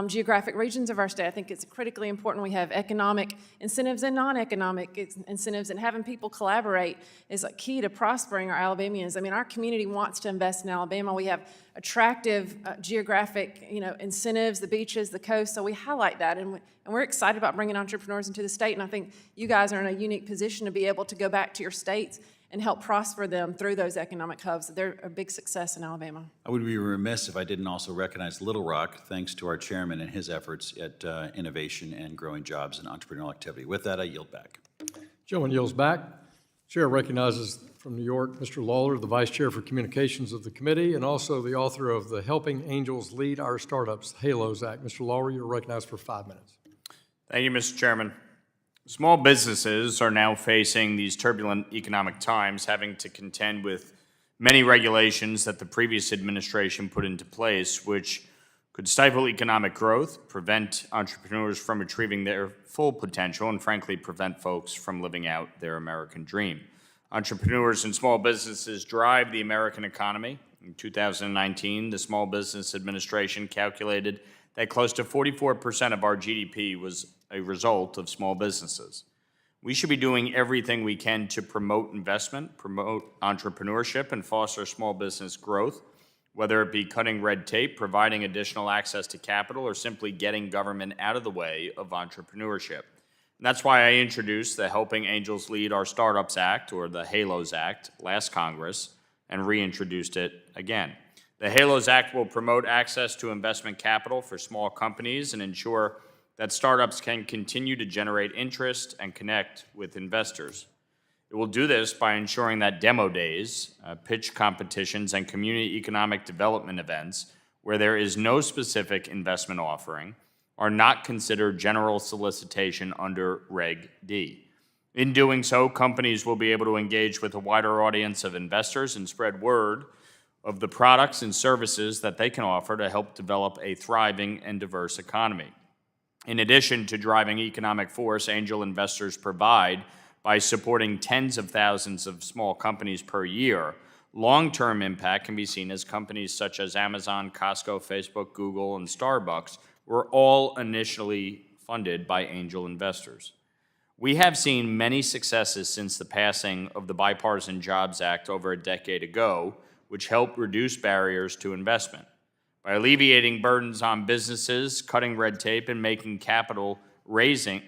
geographic regions of our state. I think it's critically important we have economic incentives and non-economic incentives, and having people collaborate is a key to prospering our Alabamians. I mean, our community wants to invest in Alabama. We have attractive geographic, incentives, the beaches, the coast, so we highlight that, and we're excited about bringing entrepreneurs into the state, and I think you guys are in a unique position to be able to go back to your states and help prosper them through those economic hubs. They're a big success in Alabama. I would be remiss if I didn't also recognize Little Rock, thanks to our chairman and his efforts at innovation and growing jobs and entrepreneurial activity. With that, I yield back. Gentleman yields back. Chair recognizes from New York, Mr. Lawler, the Vice Chair for Communications of the committee, and also the author of the Helping Angels Lead Our Startups Halos Act. Mr. Lawler, you're recognized for 5 minutes. Thank you, Mr. Chairman. Small businesses are now facing these turbulent economic times, having to contend with many regulations that the previous administration put into place, which could stifle economic growth, prevent entrepreneurs from achieving their full potential, and frankly, prevent folks from living out their American dream. Entrepreneurs and small businesses drive the American economy. In 2019, the Small Business Administration calculated that close to 44% of our GDP was a result of small businesses. We should be doing everything we can to promote investment, promote entrepreneurship, and foster small business growth, whether it be cutting red tape, providing additional access to capital, or simply getting government out of the way of entrepreneurship. And that's why I introduced the Helping Angels Lead Our Startups Act, or the HALOS Act, last Congress, and reintroduced it again. The HALOS Act will promote access to investment capital for small companies and ensure that startups can continue to generate interest and connect with investors. It will do this by ensuring that demo days, pitch competitions, and community economic development events where there is no specific investment offering are not considered general solicitation under Reg D. In doing so, companies will be able to engage with a wider audience of investors and spread word of the products and services that they can offer to help develop a thriving and diverse economy. In addition to driving economic force angel investors provide by supporting tens of thousands of small companies per year, long-term impact can be seen as companies such as Amazon, Costco, Facebook, Google, and Starbucks were all initially funded by angel investors. We have seen many successes since the passing of the Bipartisan Jobs Act over a decade ago, which helped reduce barriers to investment. By alleviating burdens on businesses, cutting red tape, and making capital raising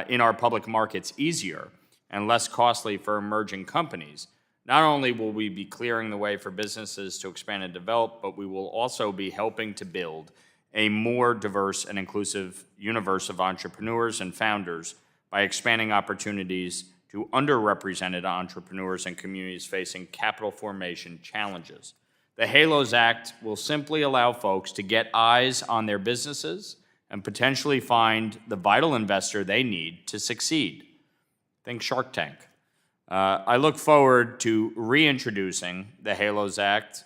in our public markets easier and less costly for emerging companies, not only will we be clearing the way for businesses to expand and develop, but we will also be helping to build a more diverse and inclusive universe of entrepreneurs and founders by expanding opportunities to underrepresented entrepreneurs and communities facing capital formation challenges. The HALOS Act will simply allow folks to get eyes on their businesses and potentially find the vital investor they need to succeed. Think Shark Tank. I look forward to reintroducing the HALOS Act,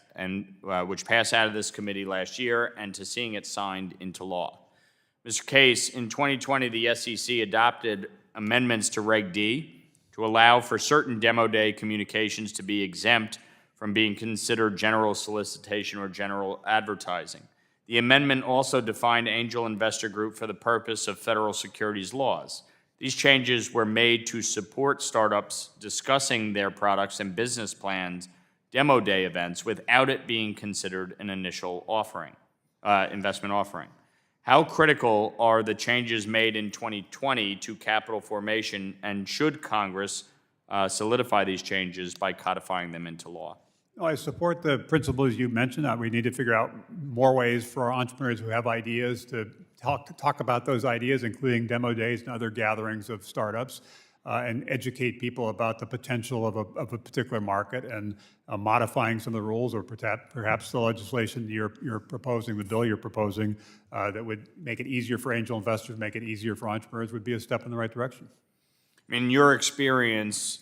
which passed out of this committee last year, and to seeing it signed into law. Mr. Case, in 2020, the SEC adopted amendments to Reg D to allow for certain demo day communications to be exempt from being considered general solicitation or general advertising. The amendment also defined angel investor group for the purpose of federal securities laws. These changes were made to support startups discussing their products and business plans demo day events without it being considered an initial investment offering. How critical are the changes made in 2020 to capital formation, and should Congress solidify these changes by codifying them into law? I support the principles you mentioned. We need to figure out more ways for our entrepreneurs who have ideas to talk about those ideas, including demo days and other gatherings of startups, and educate people about the potential of a particular market, and modifying some of the rules, or perhaps the legislation you're proposing, the bill you're proposing, that would make it easier for angel investors, make it easier for entrepreneurs, would be a step in the right direction. In your experience,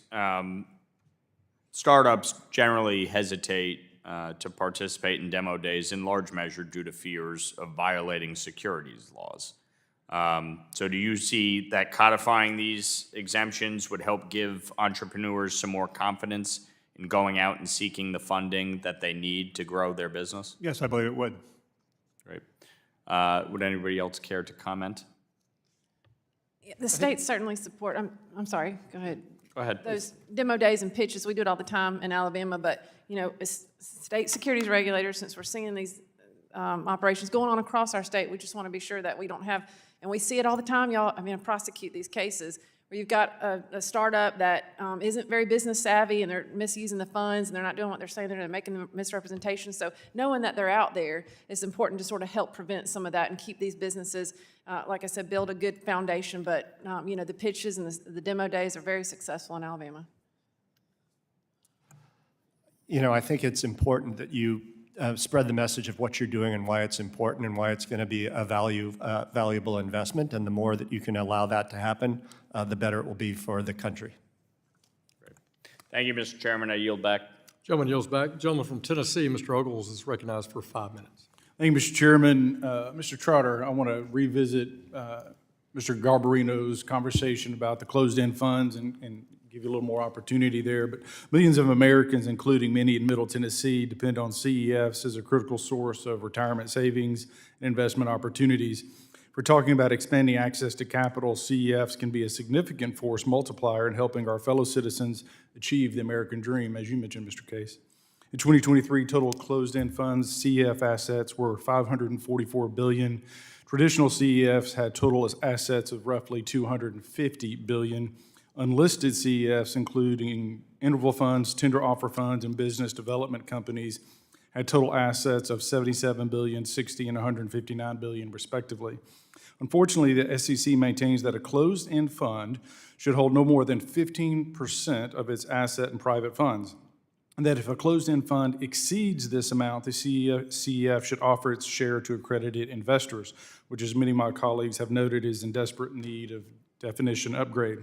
startups generally hesitate to participate in demo days in large measure due to fears of violating securities laws. So do you see that codifying these exemptions would help give entrepreneurs some more confidence in going out and seeking the funding that they need to grow their business? Yes, I believe it would. Great. Would anybody else care to comment? The states certainly support, I'm sorry, go ahead. Go ahead, Those demo days and pitches, we do it all the time in Alabama, but, you know, as state securities regulators, since we're seeing these operations going on across our state, we just want to be sure that we don't have, and we see it all the time, y'all, I prosecute these cases where you've got a startup that isn't very business savvy, and they're misusing the funds, and they're not doing what they're saying, they're making misrepresentations. So knowing that they're out there, it's important to sort of help prevent some of that and keep these businesses, like I said, build a good foundation. But you know, the pitches and the demo days are very successful in Alabama. You know, I think it's important that you spread the message of what you're doing and why it's important and why it's going to be a valuable investment. And the more that you can allow that to happen, the better it will be for the country. Great. Thank you, Mr. Chairman. I yield back. Gentleman yields back. Gentleman from Tennessee, Mr. Ogles, is recognized for 5 minutes. Thank you, Mr. Chairman. Mr. Trotter, I want to revisit Mr. Garbarino's conversation about the closed-end funds and give you a little more opportunity there. But millions of Americans, including many in Middle Tennessee, depend on CEFs as a critical source of retirement savings and investment opportunities. If we're talking about expanding access to capital, CEFs can be a significant force multiplier in helping our fellow citizens achieve the American dream, as you mentioned, Mr. Case. In 2023, total closed-end funds CEF assets were $544 billion. Traditional CEFs had total assets of roughly $250 billion. Unlisted CEFs, including interval funds, tender offer funds, and business development companies, had total assets of $77 billion, $60 and $159 billion, respectively. Unfortunately, the SEC maintains that a closed-end fund should hold no more than 15% of its asset in private funds, and that if a closed-end fund exceeds this amount, the CEF should offer its share to accredited investors, which, as many of my colleagues have noted, is in desperate need of definition upgrade.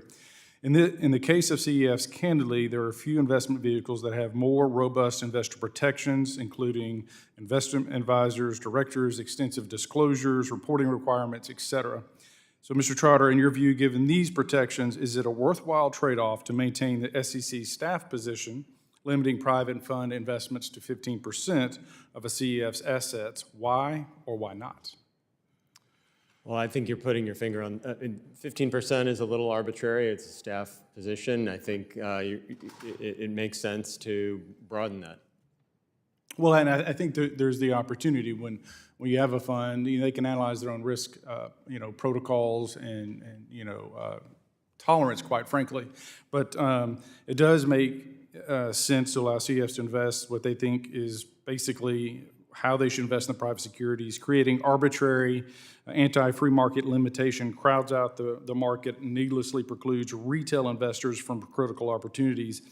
In the case of CEFs, candidly, there are a few investment vehicles that have more robust investor protections, including investment advisors, directors, extensive disclosures, reporting requirements, et cetera. So, Mr. Trotter, in your view, given these protections, is it a worthwhile trade-off to maintain the SEC staff position, limiting private fund investments to 15% of a CEF's assets? Why or why not? Well, I think you're putting your finger on, 15% is a little arbitrary. It's a staff position. I think it makes sense to broaden that. Well, and I think there's the opportunity when you have a fund, they can analyze their own risk, protocols and tolerance, quite frankly. But it does make sense to allow CEFs to invest what they think is basically how they should invest in the private securities. Creating arbitrary anti-free market limitation crowds out the market and needlessly precludes retail investors from critical opportunities.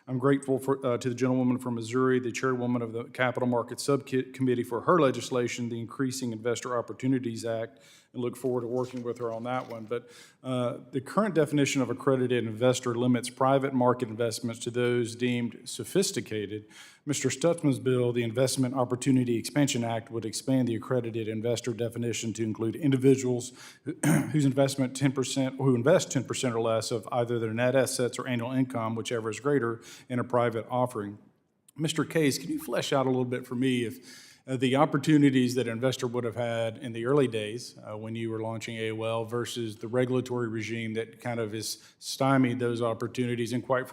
I'm grateful to the gentlewoman from Missouri, the chairwoman of the Capital Markets Subcommittee, for her legislation, the Increasing Investor Opportunities Act, and look forward to working with her on that one. But the current definition of accredited investor limits private market investments to those deemed sophisticated. Mr. Stutzman's bill, the Investment Opportunity Expansion Act, would expand the accredited investor definition to include individuals who invest 10% or less of either their net assets or annual income, whichever is greater, in a private offering. Mr. Case, can you flesh out a little bit for me the opportunities that an investor would have had in the early days when you were launching AOL versus the regulatory regime that kind of is stymied those opportunities and quite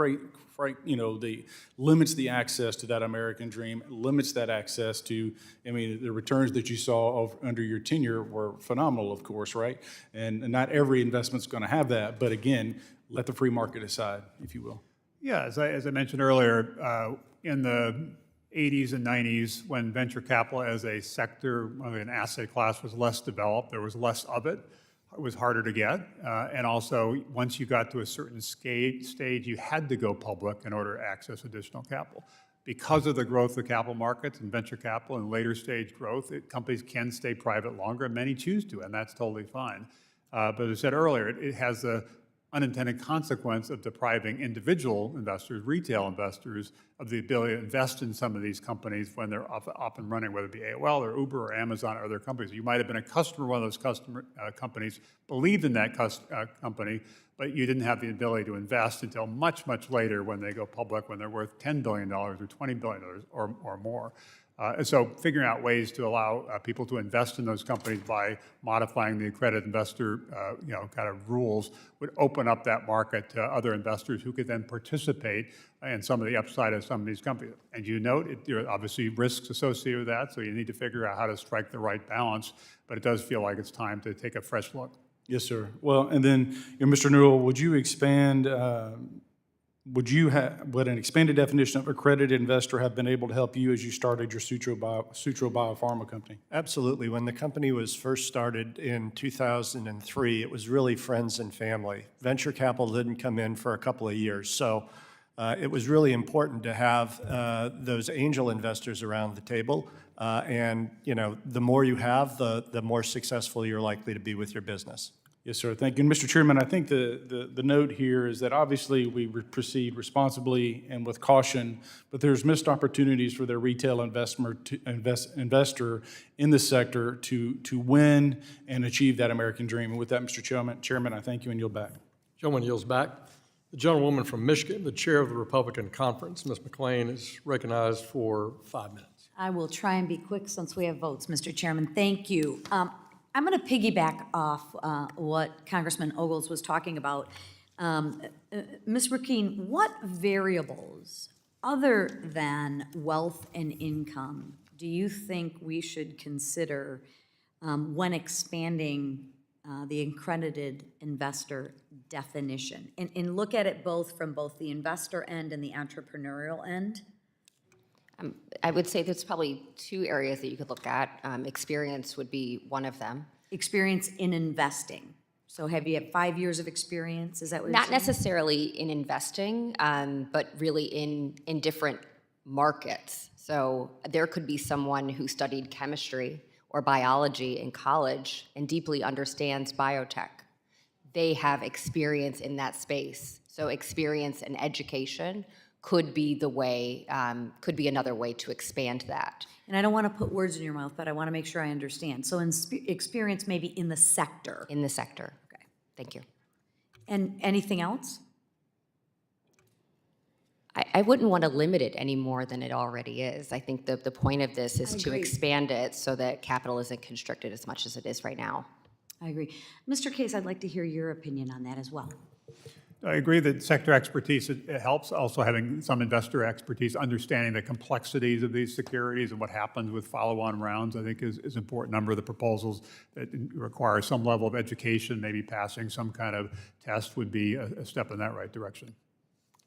limits the access to that American dream, limits that access to, the returns that you saw under your tenure were phenomenal, of course, right? And not every investment's going to have that, but again, let the free market decide, if you will. Yeah, as I mentioned earlier, in the 80s and 90s, when venture capital as a sector, an asset class was less developed, there was less of it. It was harder to get. And also, once you got to a certain stage, you had to go public in order to access additional capital. Because of the growth of capital markets and venture capital and later stage growth, companies can stay private longer, and many choose to, and that's totally fine. But as I said earlier, it has the unintended consequence of depriving individual investors, retail investors, of the ability to invest in some of these companies when they're up and running, whether it be AOL or Uber or Amazon or other companies. You might have been a customer of one of those companies, believed in that company, but you didn't have the ability to invest until much, much later when they go public, when they're worth $10 billion or $20 billion or more. And so figuring out ways to allow people to invest in those companies by modifying the accredited investor kind of rules would open up that market to other investors who could then participate in some of the upside of some of these companies. And you note, there are obviously risks associated with that, so you need to figure out how to strike the right balance, but it does feel like it's time to take a fresh look. Yes, sir. Well, and then, Mr. Newell, would you expand, would an expanded definition of accredited investor have been able to help you as you started your Sutro Biopharma company? Absolutely. When the company was first started in 2003, it was really friends and family. Venture capital didn't come in for a couple of years. So it was really important to have those angel investors around the table. And the more you have, the more successful you're likely to be with your business. Yes, sir. Thank you. And Mr. Chairman, I think the note here is that obviously we proceed responsibly and with caution, but there's missed opportunities for their retail investor in the sector to win and achieve that American dream. And with that, Mr. Chairman, I thank you and yield back. Gentleman yields back. The gentlewoman from Michigan, the chair of the Republican Conference, Ms. McClain, is recognized for 5 minutes. I will try and be quick since we have votes, Mr. Chairman. Thank you. I'm going to piggyback off what Congressman Ogles was talking about. Ms. Brackeen, what variables other than wealth and income do you think we should consider when expanding the accredited investor definition? And look at it both from both the investor end and the entrepreneurial end? I would say there's probably two areas that you could look at. Experience would be one of them. Experience in investing. So have you had 5 years of experience? Is that what you're Not saying? necessarily in investing, but really in different markets. So there could be someone who studied chemistry or biology in college and deeply understands biotech. They have experience in that space. So experience and education could be the way, could be another way to expand that. And I don't want to put words in your mouth, but I want to make sure I understand. So experience maybe in the sector. In the sector. Okay. Thank you. And anything else? I wouldn't want to limit it any more than it already is. I think the point of this is to agree. expand it so that capital isn't constricted as much as it is right now. I agree. Mr. Case, I'd like to hear your opinion on that as well. I agree that sector expertise it helps. Also having some investor expertise, understanding the complexities of these securities and what happens with follow-on rounds, I think is important. A number of the proposals that require some level of education, maybe passing some kind of test would be a step in that right direction.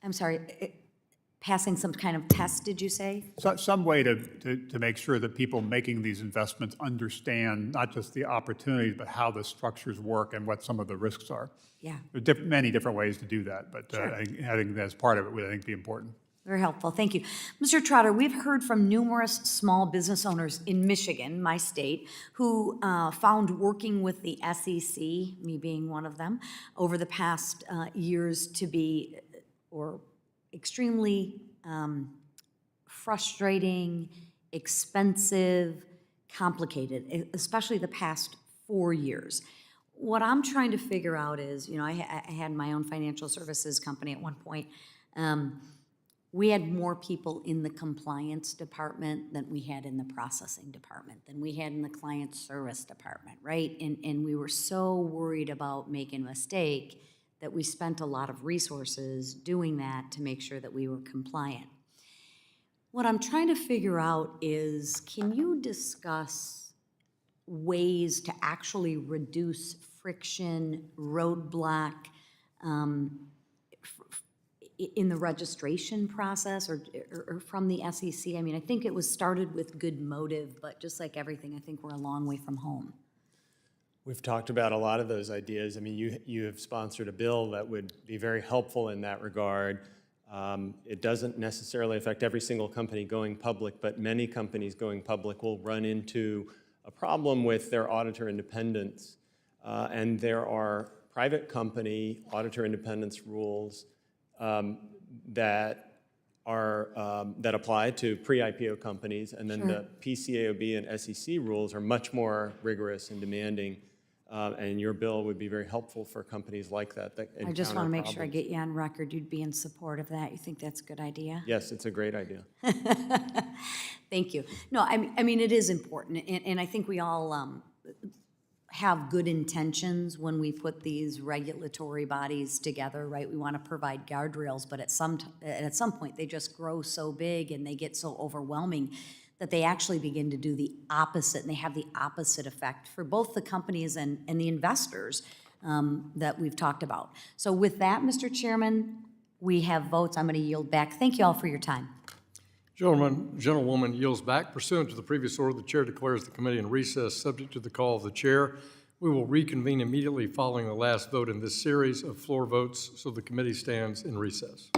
I'm sorry, passing some kind of test, did you say? So, some way to make sure that people making these investments understand not just the opportunities, but how the structures work and what some of the risks are. Yeah. There are many different ways to do that, but Sure. I think that's part of it would, I think, be important. Very helpful, thank you. Mr. Trotter, we've heard from numerous small business owners in Michigan, my state, who found working with the SEC, me being one of them, over the past years to be extremely frustrating, expensive, complicated, especially the past 4 years. What I'm trying to figure out is, I had my own financial services company at one point. we had more people in the compliance department than we had in the processing department, than we had in the client service department, right? And we were so worried about making a mistake that we spent a lot of resources doing that to make sure that we were compliant. What I'm trying to figure out is, can you discuss ways to actually reduce friction, roadblock, in the registration process or from the SEC? I mean, I think it was started with good motive, but just like everything, I think we're a long way from home. We've talked about a lot of those ideas. I mean, you have sponsored a bill that would be very helpful in that regard. It doesn't necessarily affect every single company going public, but many companies going public will run into a problem with their auditor independence. And there are private company auditor independence rules that apply to pre-IPO companies, and then the PCAOB and SEC rules are much more rigorous and demanding, and your bill would be very helpful for companies like that I just want to make sure I get you on record. You'd be in support of that. You think that's a good idea? Yes, it's a great idea. Thank you. No, I mean, it is important, and I think we all have good intentions when we put these regulatory bodies together, right? We want to provide guardrails, but at some point, they just grow so big and they get so overwhelming that they actually begin to do the opposite, and they have the opposite effect for both the companies and the investors that we've talked about. So with that, Mr. Chairman, we have votes. I'm going to yield back. Thank you all for your time. Gentlewoman yields back. Pursuant to the previous order, the chair declares the committee in recess, subject to the call of the chair. We will reconvene immediately following the last vote in this series of floor votes, so the committee stands in recess.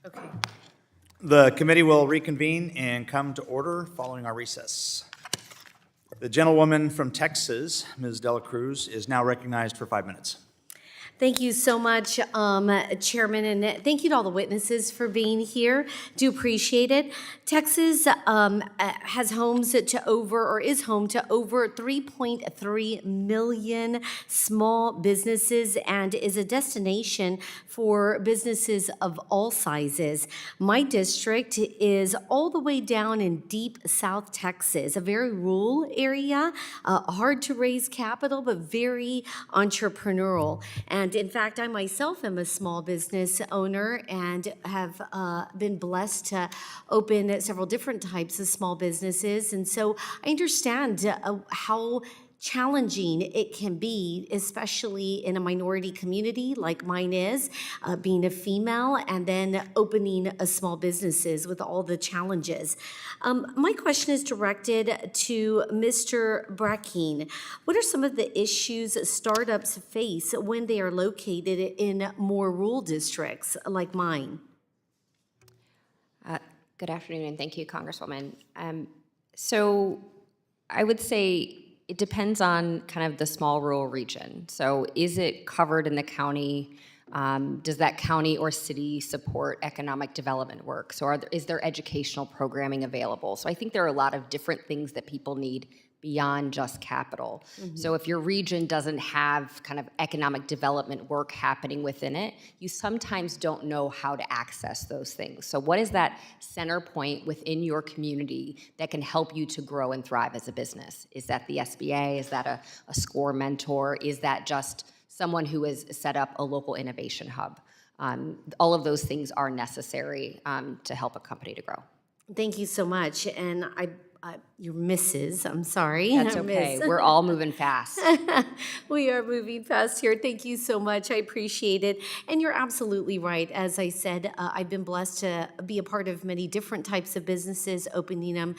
Okay. The committee will reconvene and come to order following our recess. The gentlewoman from Texas, Ms. Dela Cruz, is now recognized for 5 minutes. Thank you so much, Chairman, and thank you to all the witnesses for being here. Do appreciate it. Texas has homes to over, or is home to over 3.3 million small businesses and is a destination for businesses of all sizes. My district is all the way down in deep South Texas, a very rural area, hard to raise capital, but very entrepreneurial. And in fact, I myself am a small business owner and have been blessed to open several different types of small businesses. And so I understand how challenging it can be, especially in a minority community like mine is, being a female and then opening a small businesses with all the challenges. My question is directed to Mr. Brackeen. What are some of the issues startups face when they are located in more rural districts like mine? Good afternoon, and thank you, Congresswoman. So I would say it depends on kind of the small rural region. So is it covered in the county? Does that county or city support economic development work? So is there educational programming available? So I think there are a lot of different things that people need beyond just capital. So if your region doesn't have kind of economic development work happening within it, you sometimes don't know how to access those things. So what is that center point within your community that can help you to grow and thrive as a business? Is that the SBA? Is that a SCORE mentor? Is that just someone who has set up a local innovation hub? All of those things are necessary to help a company to grow. Thank you so much. And you're Mrs. I'm sorry. That's okay. We're all moving fast. We are moving fast here. Thank you so much. I appreciate it. And you're absolutely right. As I said, I've been blessed to be a part of many different types of businesses, opening them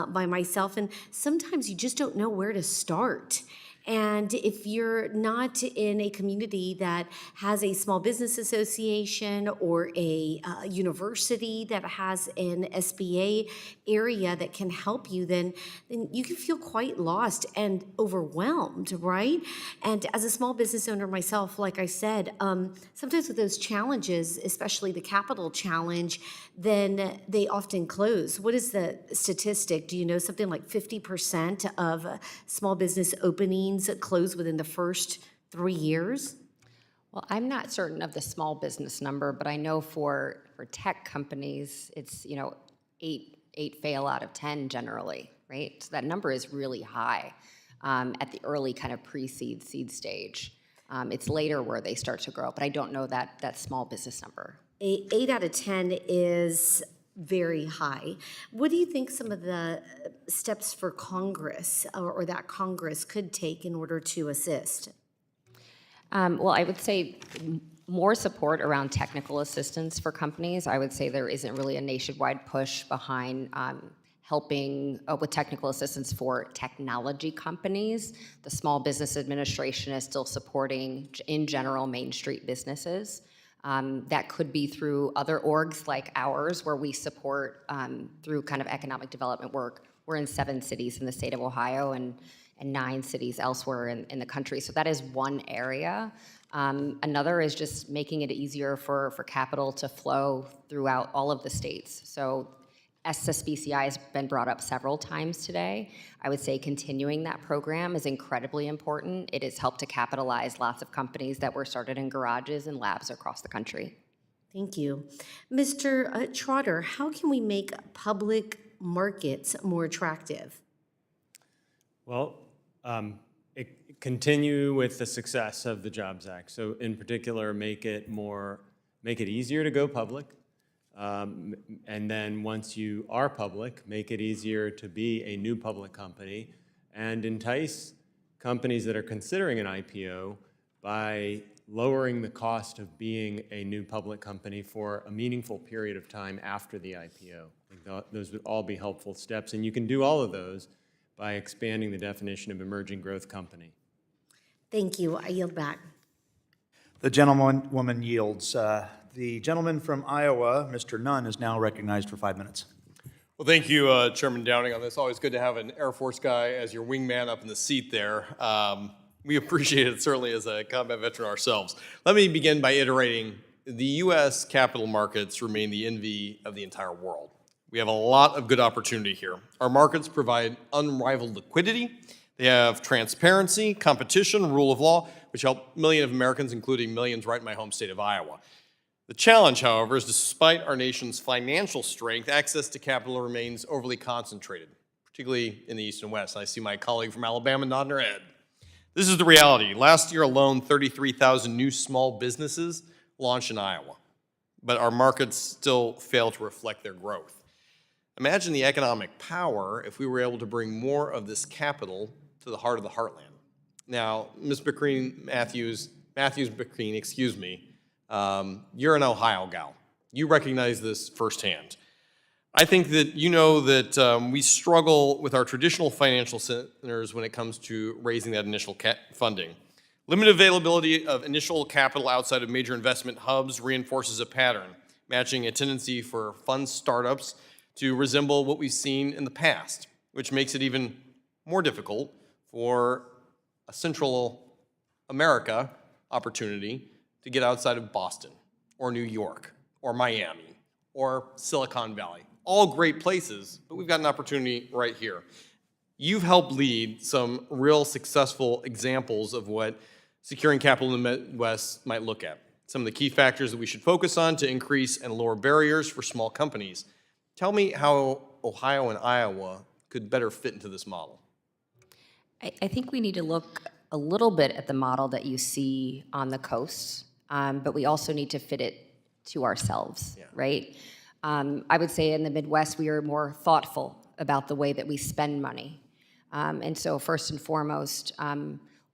by myself. And sometimes you just don't know where to start. And if you're not in a community that has a small business association or a university that has an SBA area that can help you, then you can feel quite lost and overwhelmed, right? And as a small business owner myself, like I said, sometimes with those challenges, especially the capital challenge, then they often close. What is the statistic? Do you know something like 50% of small business openings close within the first 3 years? Well, I'm not certain of the small business number, but I know for tech companies, it's 8 fail out of 10 generally, right? So that number is really high at the early kind of pre-seed, seed stage. It's later where they start to grow, but I don't know that small business number. 8 out of 10 is very high. What do you think some of the steps for Congress or that Congress could take in order to assist? Well, I would say more support around technical assistance for companies. I would say there isn't really a nationwide push behind helping with technical assistance for technology companies. The Small Business Administration is still supporting, in general, Main Street businesses. That could be through other orgs like ours, where we support through kind of economic development work. We're in 7 cities in the state of Ohio and 9 cities elsewhere in the country. So that is one area. Another is just making it easier for capital to flow throughout all of the states. So SSBCI has been brought up several times today. I would say continuing that program is incredibly important. It has helped to capitalize lots of companies that were started in garages and labs across the country. Thank you. Mr. Trotter, how can we make public markets more attractive? Well, continue with the success of the Jobs Act. So in particular, make it easier to go public. And then once you are public, make it easier to be a new public company and entice companies that are considering an IPO by lowering the cost of being a new public company for a meaningful period of time after the IPO. I think those would all be helpful steps, and you can do all of those by expanding the definition of emerging growth company. Thank you. I yield back. The gentlewoman yields. The The gentleman from Iowa, Mr. Nunn, is now recognized for 5 minutes. Well, thank you, Chairman Downing, on this. Always good to have an Air Force guy as your wingman up in the seat there. We appreciate it, certainly, as a combat veteran ourselves. Let me begin by iterating. The U.S. capital markets remain the envy of the entire world. We have a lot of good opportunity here. Our markets provide unrivaled liquidity. They have transparency, competition, rule of law, which help millions of Americans, including millions right in my home state of Iowa. The challenge, however, is despite our nation's financial strength, access to capital remains overly concentrated, particularly in the East and West. I see my colleague from Alabama nodding her head. This is the reality. Last year alone, 33,000 new small businesses launched in Iowa, but our markets still fail to reflect their growth. Imagine the economic power if we were able to bring more of this capital to the heart of the heartland. Now, Ms. Brackeen, excuse me, you're an Ohio gal. You recognize this firsthand. I think that you know that we struggle with our traditional financial centers when it comes to raising that initial funding. Limited availability of initial capital outside of major investment hubs reinforces a pattern, matching a tendency for fund startups to resemble what we've seen in the past, which makes it even more difficult for a Central America opportunity to get outside of Boston or New York or Miami or Silicon Valley. All great places, but we've got an opportunity right here. You've helped lead some real successful examples of what securing capital in the Midwest might look at. Some of the key factors that we should focus on to increase and lower barriers for small companies. Tell me how Ohio and Iowa could better fit into this model. I think we need to look a little bit at the model that you see on the coast, but we also need to fit it to ourselves, right? I would say in the Midwest, we are more thoughtful about the way that we spend money. And so first and foremost,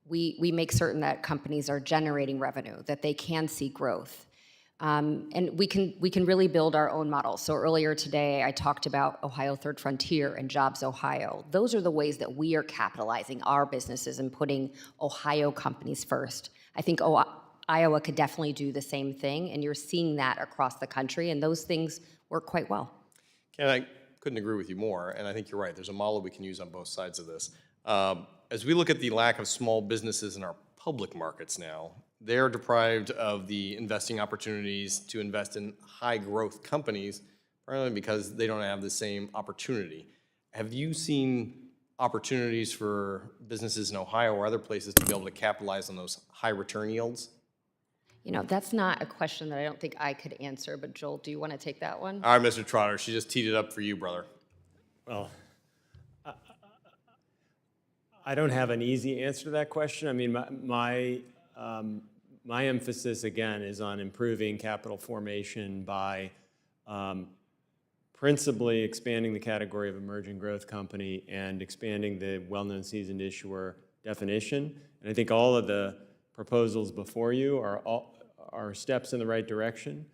we make certain that companies are generating revenue, that they can see growth. And we can really build our own model. So earlier today, I talked about Ohio Third Frontier and Jobs Ohio. Those are the ways that we are capitalizing our businesses and putting Ohio companies first. I think Iowa could definitely do the same thing, and you're seeing that across the country, and those things work quite well. Ken, I couldn't agree with you more, and I think you're right. There's a model we can use on both sides of this. As we look at the lack of small businesses in our public markets now, they're deprived of the investing opportunities to invest in high-growth companies, primarily because they don't have the same opportunity. Have you seen opportunities for businesses in Ohio or other places to be able to capitalize on those high return yields? You know, that's not a question that I don't think I could answer, but Joel, do you want to take that one? All right, Mr. Trotter, she just teed it up for you, brother. Well, I don't have an easy answer to that question. I mean, my emphasis, again, is on improving capital formation by principally expanding the category of emerging growth company and expanding the well-known seasoned issuer definition. And I think all of the proposals before you are steps in the right direction.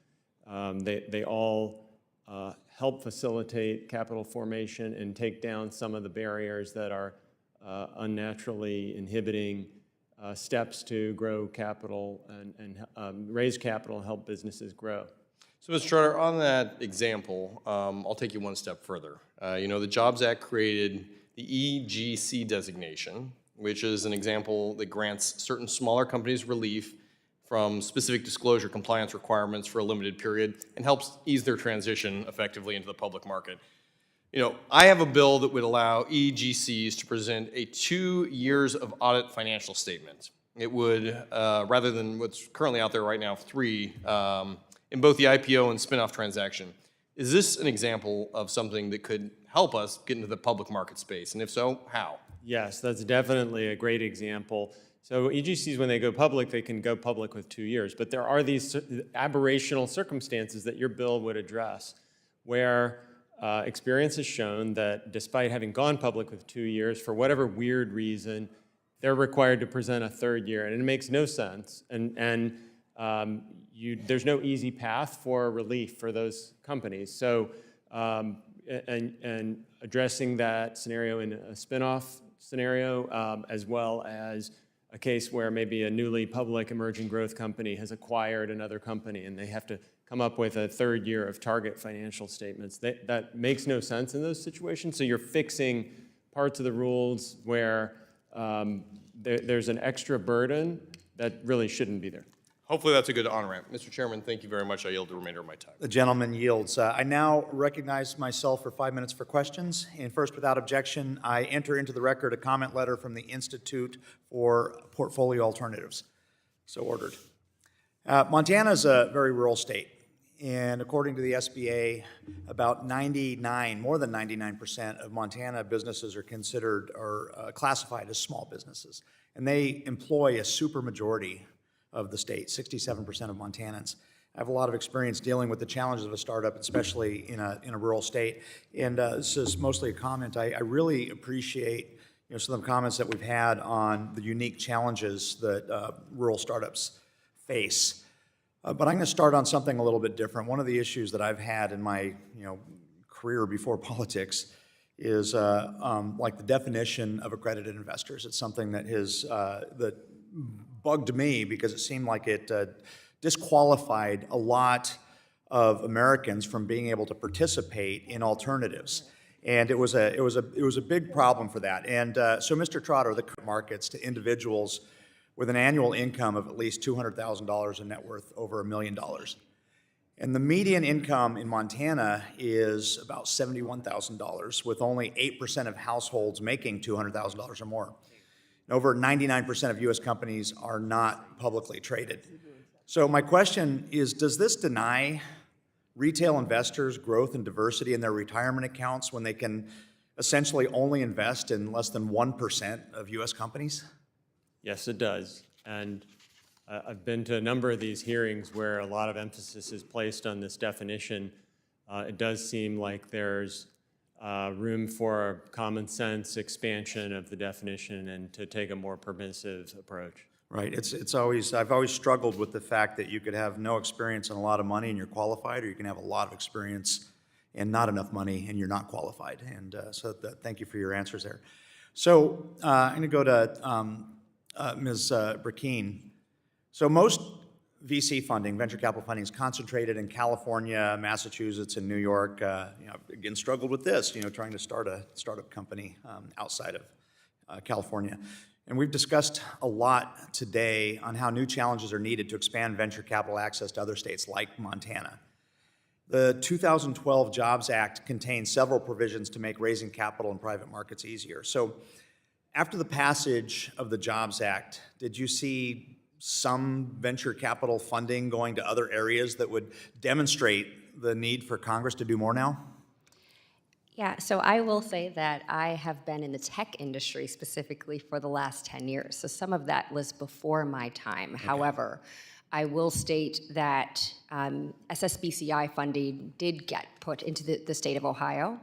They all help facilitate capital formation and take down some of the barriers that are unnaturally inhibiting steps to grow capital and raise capital and help businesses grow. So, Mr. Trotter, on that example, I'll take you one step further. You know, the Jobs Act created the EGC designation, which is an example that grants certain smaller companies relief from specific disclosure compliance requirements for a limited period and helps ease their transition effectively into the public market. You know, I have a bill that would allow EGCs to present a 2 years of audit financial statement. It would, rather than what's currently out there right now, 3, in both the IPO and spinoff transaction. Is this an example of something that could help us get into the public market space? And if so, how? Yes, that's definitely a great example. So EGCs, when they go public, they can go public with 2 years. But there are these aberrational circumstances that your bill would address, where experience has shown that despite having gone public with 2 years, for whatever weird reason, they're required to present a 3rd year, and it makes no sense. And there's no easy path for relief for those companies. So, and addressing that scenario in a spinoff scenario, as well as a case where maybe a newly public emerging growth company has acquired another company and they have to come up with a third year of target financial statements. That makes no sense in those situations. So you're fixing parts of the rules where there's an extra burden that really shouldn't be there. Hopefully that's a good on-ramp. Mr. Chairman, thank you very much. I yield the remainder of my time. The gentleman yields. I now recognize myself for 5 minutes for questions. And first, without objection, I enter into the record a comment letter from the Institute for Portfolio Alternatives. So ordered. Montana is a very rural state. And according to the SBA, about more than 99% of Montana businesses are considered or classified as small businesses. And they employ a supermajority of the state, 67% of Montanans. I have a lot of experience dealing with the challenges of a startup, especially in a rural state. And this is mostly a comment. I really appreciate some of the comments that we've had on the unique challenges that rural startups face. But I'm going to start on something a little bit different. One of the issues that I've had in my career before politics is like the definition of accredited investors. It's something that that bugged me because it seemed like it disqualified a lot of Americans from being able to participate in alternatives. And it was a big problem for that. And so, Mr. Trotter, the markets to individuals with an annual income of at least $200,000 in net worth over $1 million. And the median income in Montana is about $71,000, with only 8% of households making $200,000 or more. And over 99% of U.S. companies are not publicly traded. So my question is, does this deny retail investors growth and diversity in their retirement accounts when they can essentially only invest in less than 1% of U.S. companies? Yes, it does. And I've been to a number of these hearings where a lot of emphasis is placed on this definition. It does seem like there's room for common sense expansion of the definition and to take a more permissive approach. Right. I've always struggled with the fact that you could have no experience and a lot of money and you're qualified, or you can have a lot of experience and not enough money and you're not qualified. And thank you for your answers there. So I'm going to go to Ms. Brackeen. So most VC funding, venture capital funding, is concentrated in California, Massachusetts, and New York. Again, struggled with this, trying to start a startup company outside of California. And we've discussed a lot today on how new challenges are needed to expand venture capital access to other states like Montana. The 2012 Jobs Act contains several provisions to make raising capital in private markets easier. So after the passage of the Jobs Act, did you see some venture capital funding going to other areas that would demonstrate the need for Congress to do more now? Yeah, so I will say that I have been in the tech industry specifically for the last 10 years. So some of that was before my time. Okay. However, I will state that SSBCI funding did get put into the state of Ohio,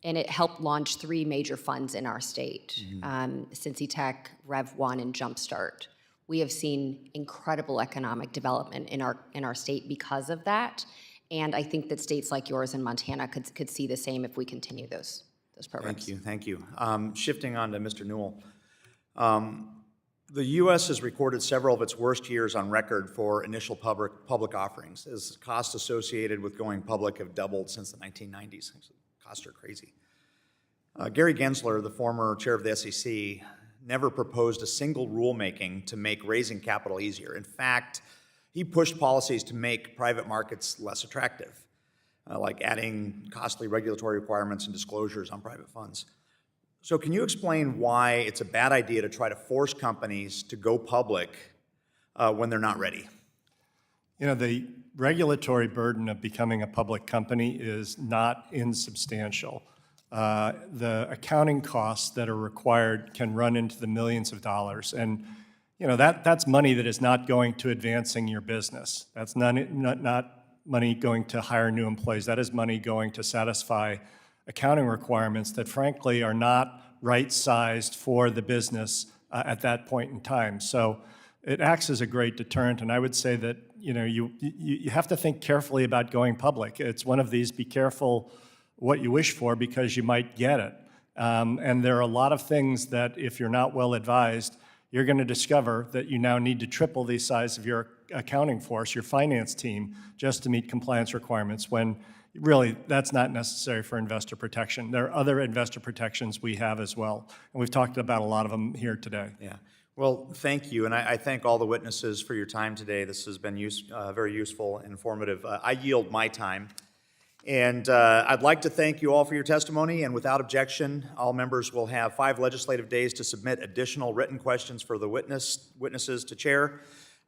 and it helped launch 3 major funds in our state, Cincy Tech, Rev 1, and Jumpstart. We have seen incredible economic development in our state because of that, and I think that states like yours and Montana could see the same if we continue those programs. Thank you. Shifting on to Mr. Newell. The U.S. has recorded several of its worst years on record for initial public offerings, as costs associated with going public have doubled since the 1990s. Costs are crazy. Gary Gensler, the former chair of the SEC, never proposed a single rulemaking to make raising capital easier. In fact, he pushed policies to make private markets less attractive, like adding costly regulatory requirements and disclosures on private funds. So can you explain why it's a bad idea to try to force companies to go public when they're not ready? The regulatory burden of becoming a public company is not insubstantial. The accounting costs that are required can run into the millions of dollars. And that's money that is not going to advancing your business. That's not money going to hire new employees. That is money going to satisfy accounting requirements that frankly are not right-sized for the business at that point in time. So it acts as a great deterrent, and I would say that you have to think carefully about going public. It's one of these, be careful what you wish for because you might get it. And there are a lot of things that if you're not well advised, you're going to discover that you now need to triple the size of your accounting force, your finance team, just to meet compliance requirements, when really that's not necessary for investor protection. There are other investor protections we have as well, and we've talked about a lot of them here today. Yeah. Well, thank you, and I thank all the witnesses for your time today. This has been very useful and informative. I yield my time. And I'd like to thank you all for your testimony, and without objection, all members will have 5 legislative days to submit additional written questions for the witnesses to chair.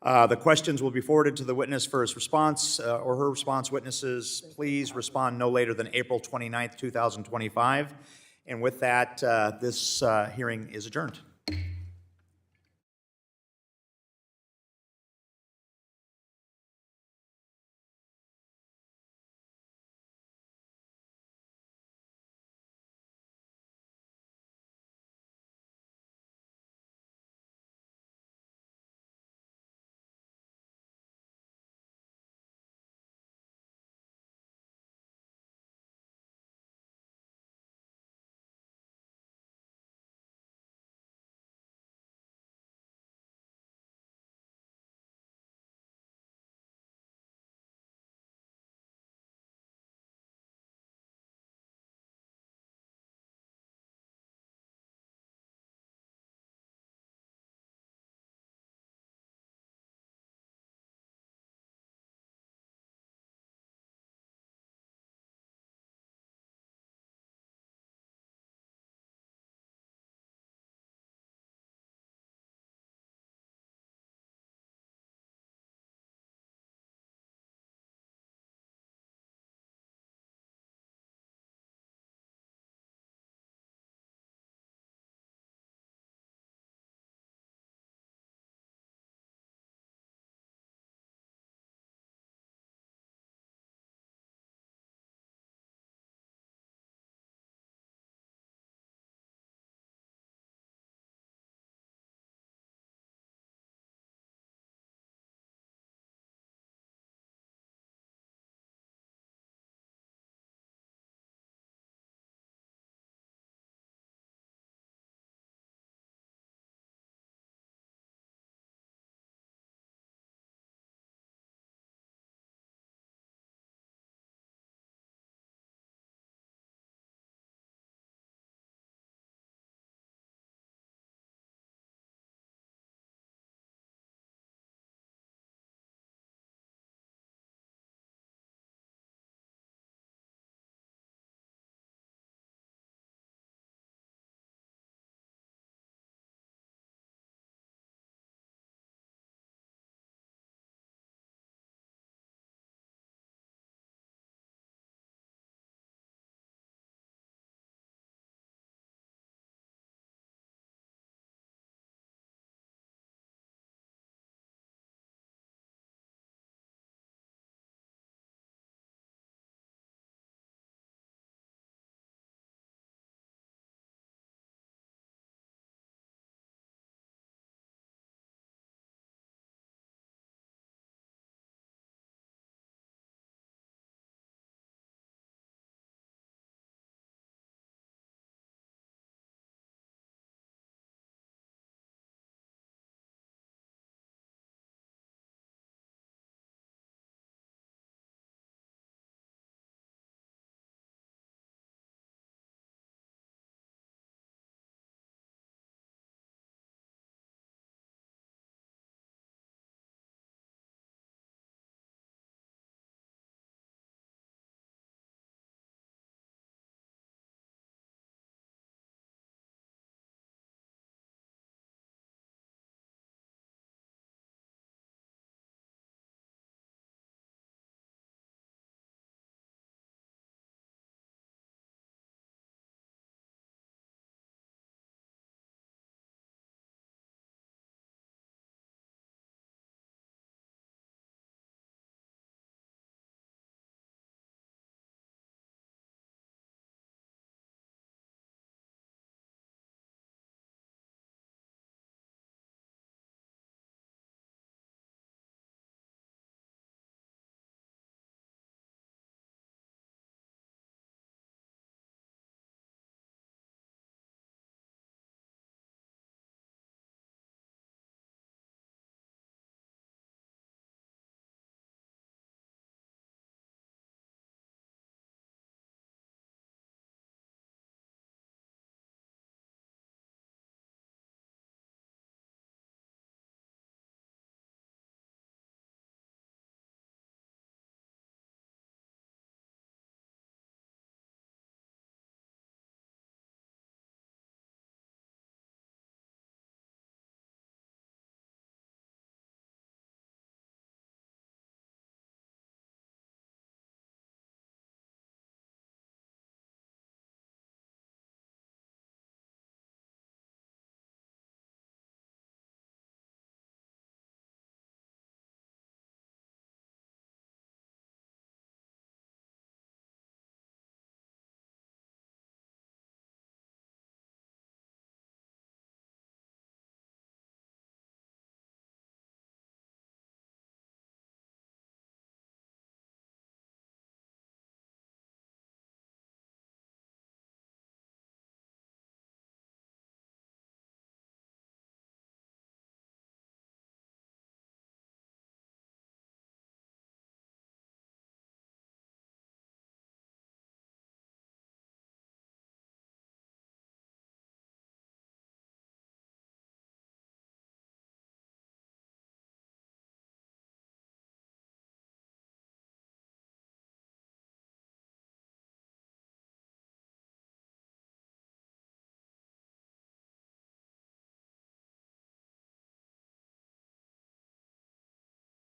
The questions will be forwarded to the witness for his response or her response. Witnesses, please respond no later than April 29th, 2025. And with that, this hearing is adjourned.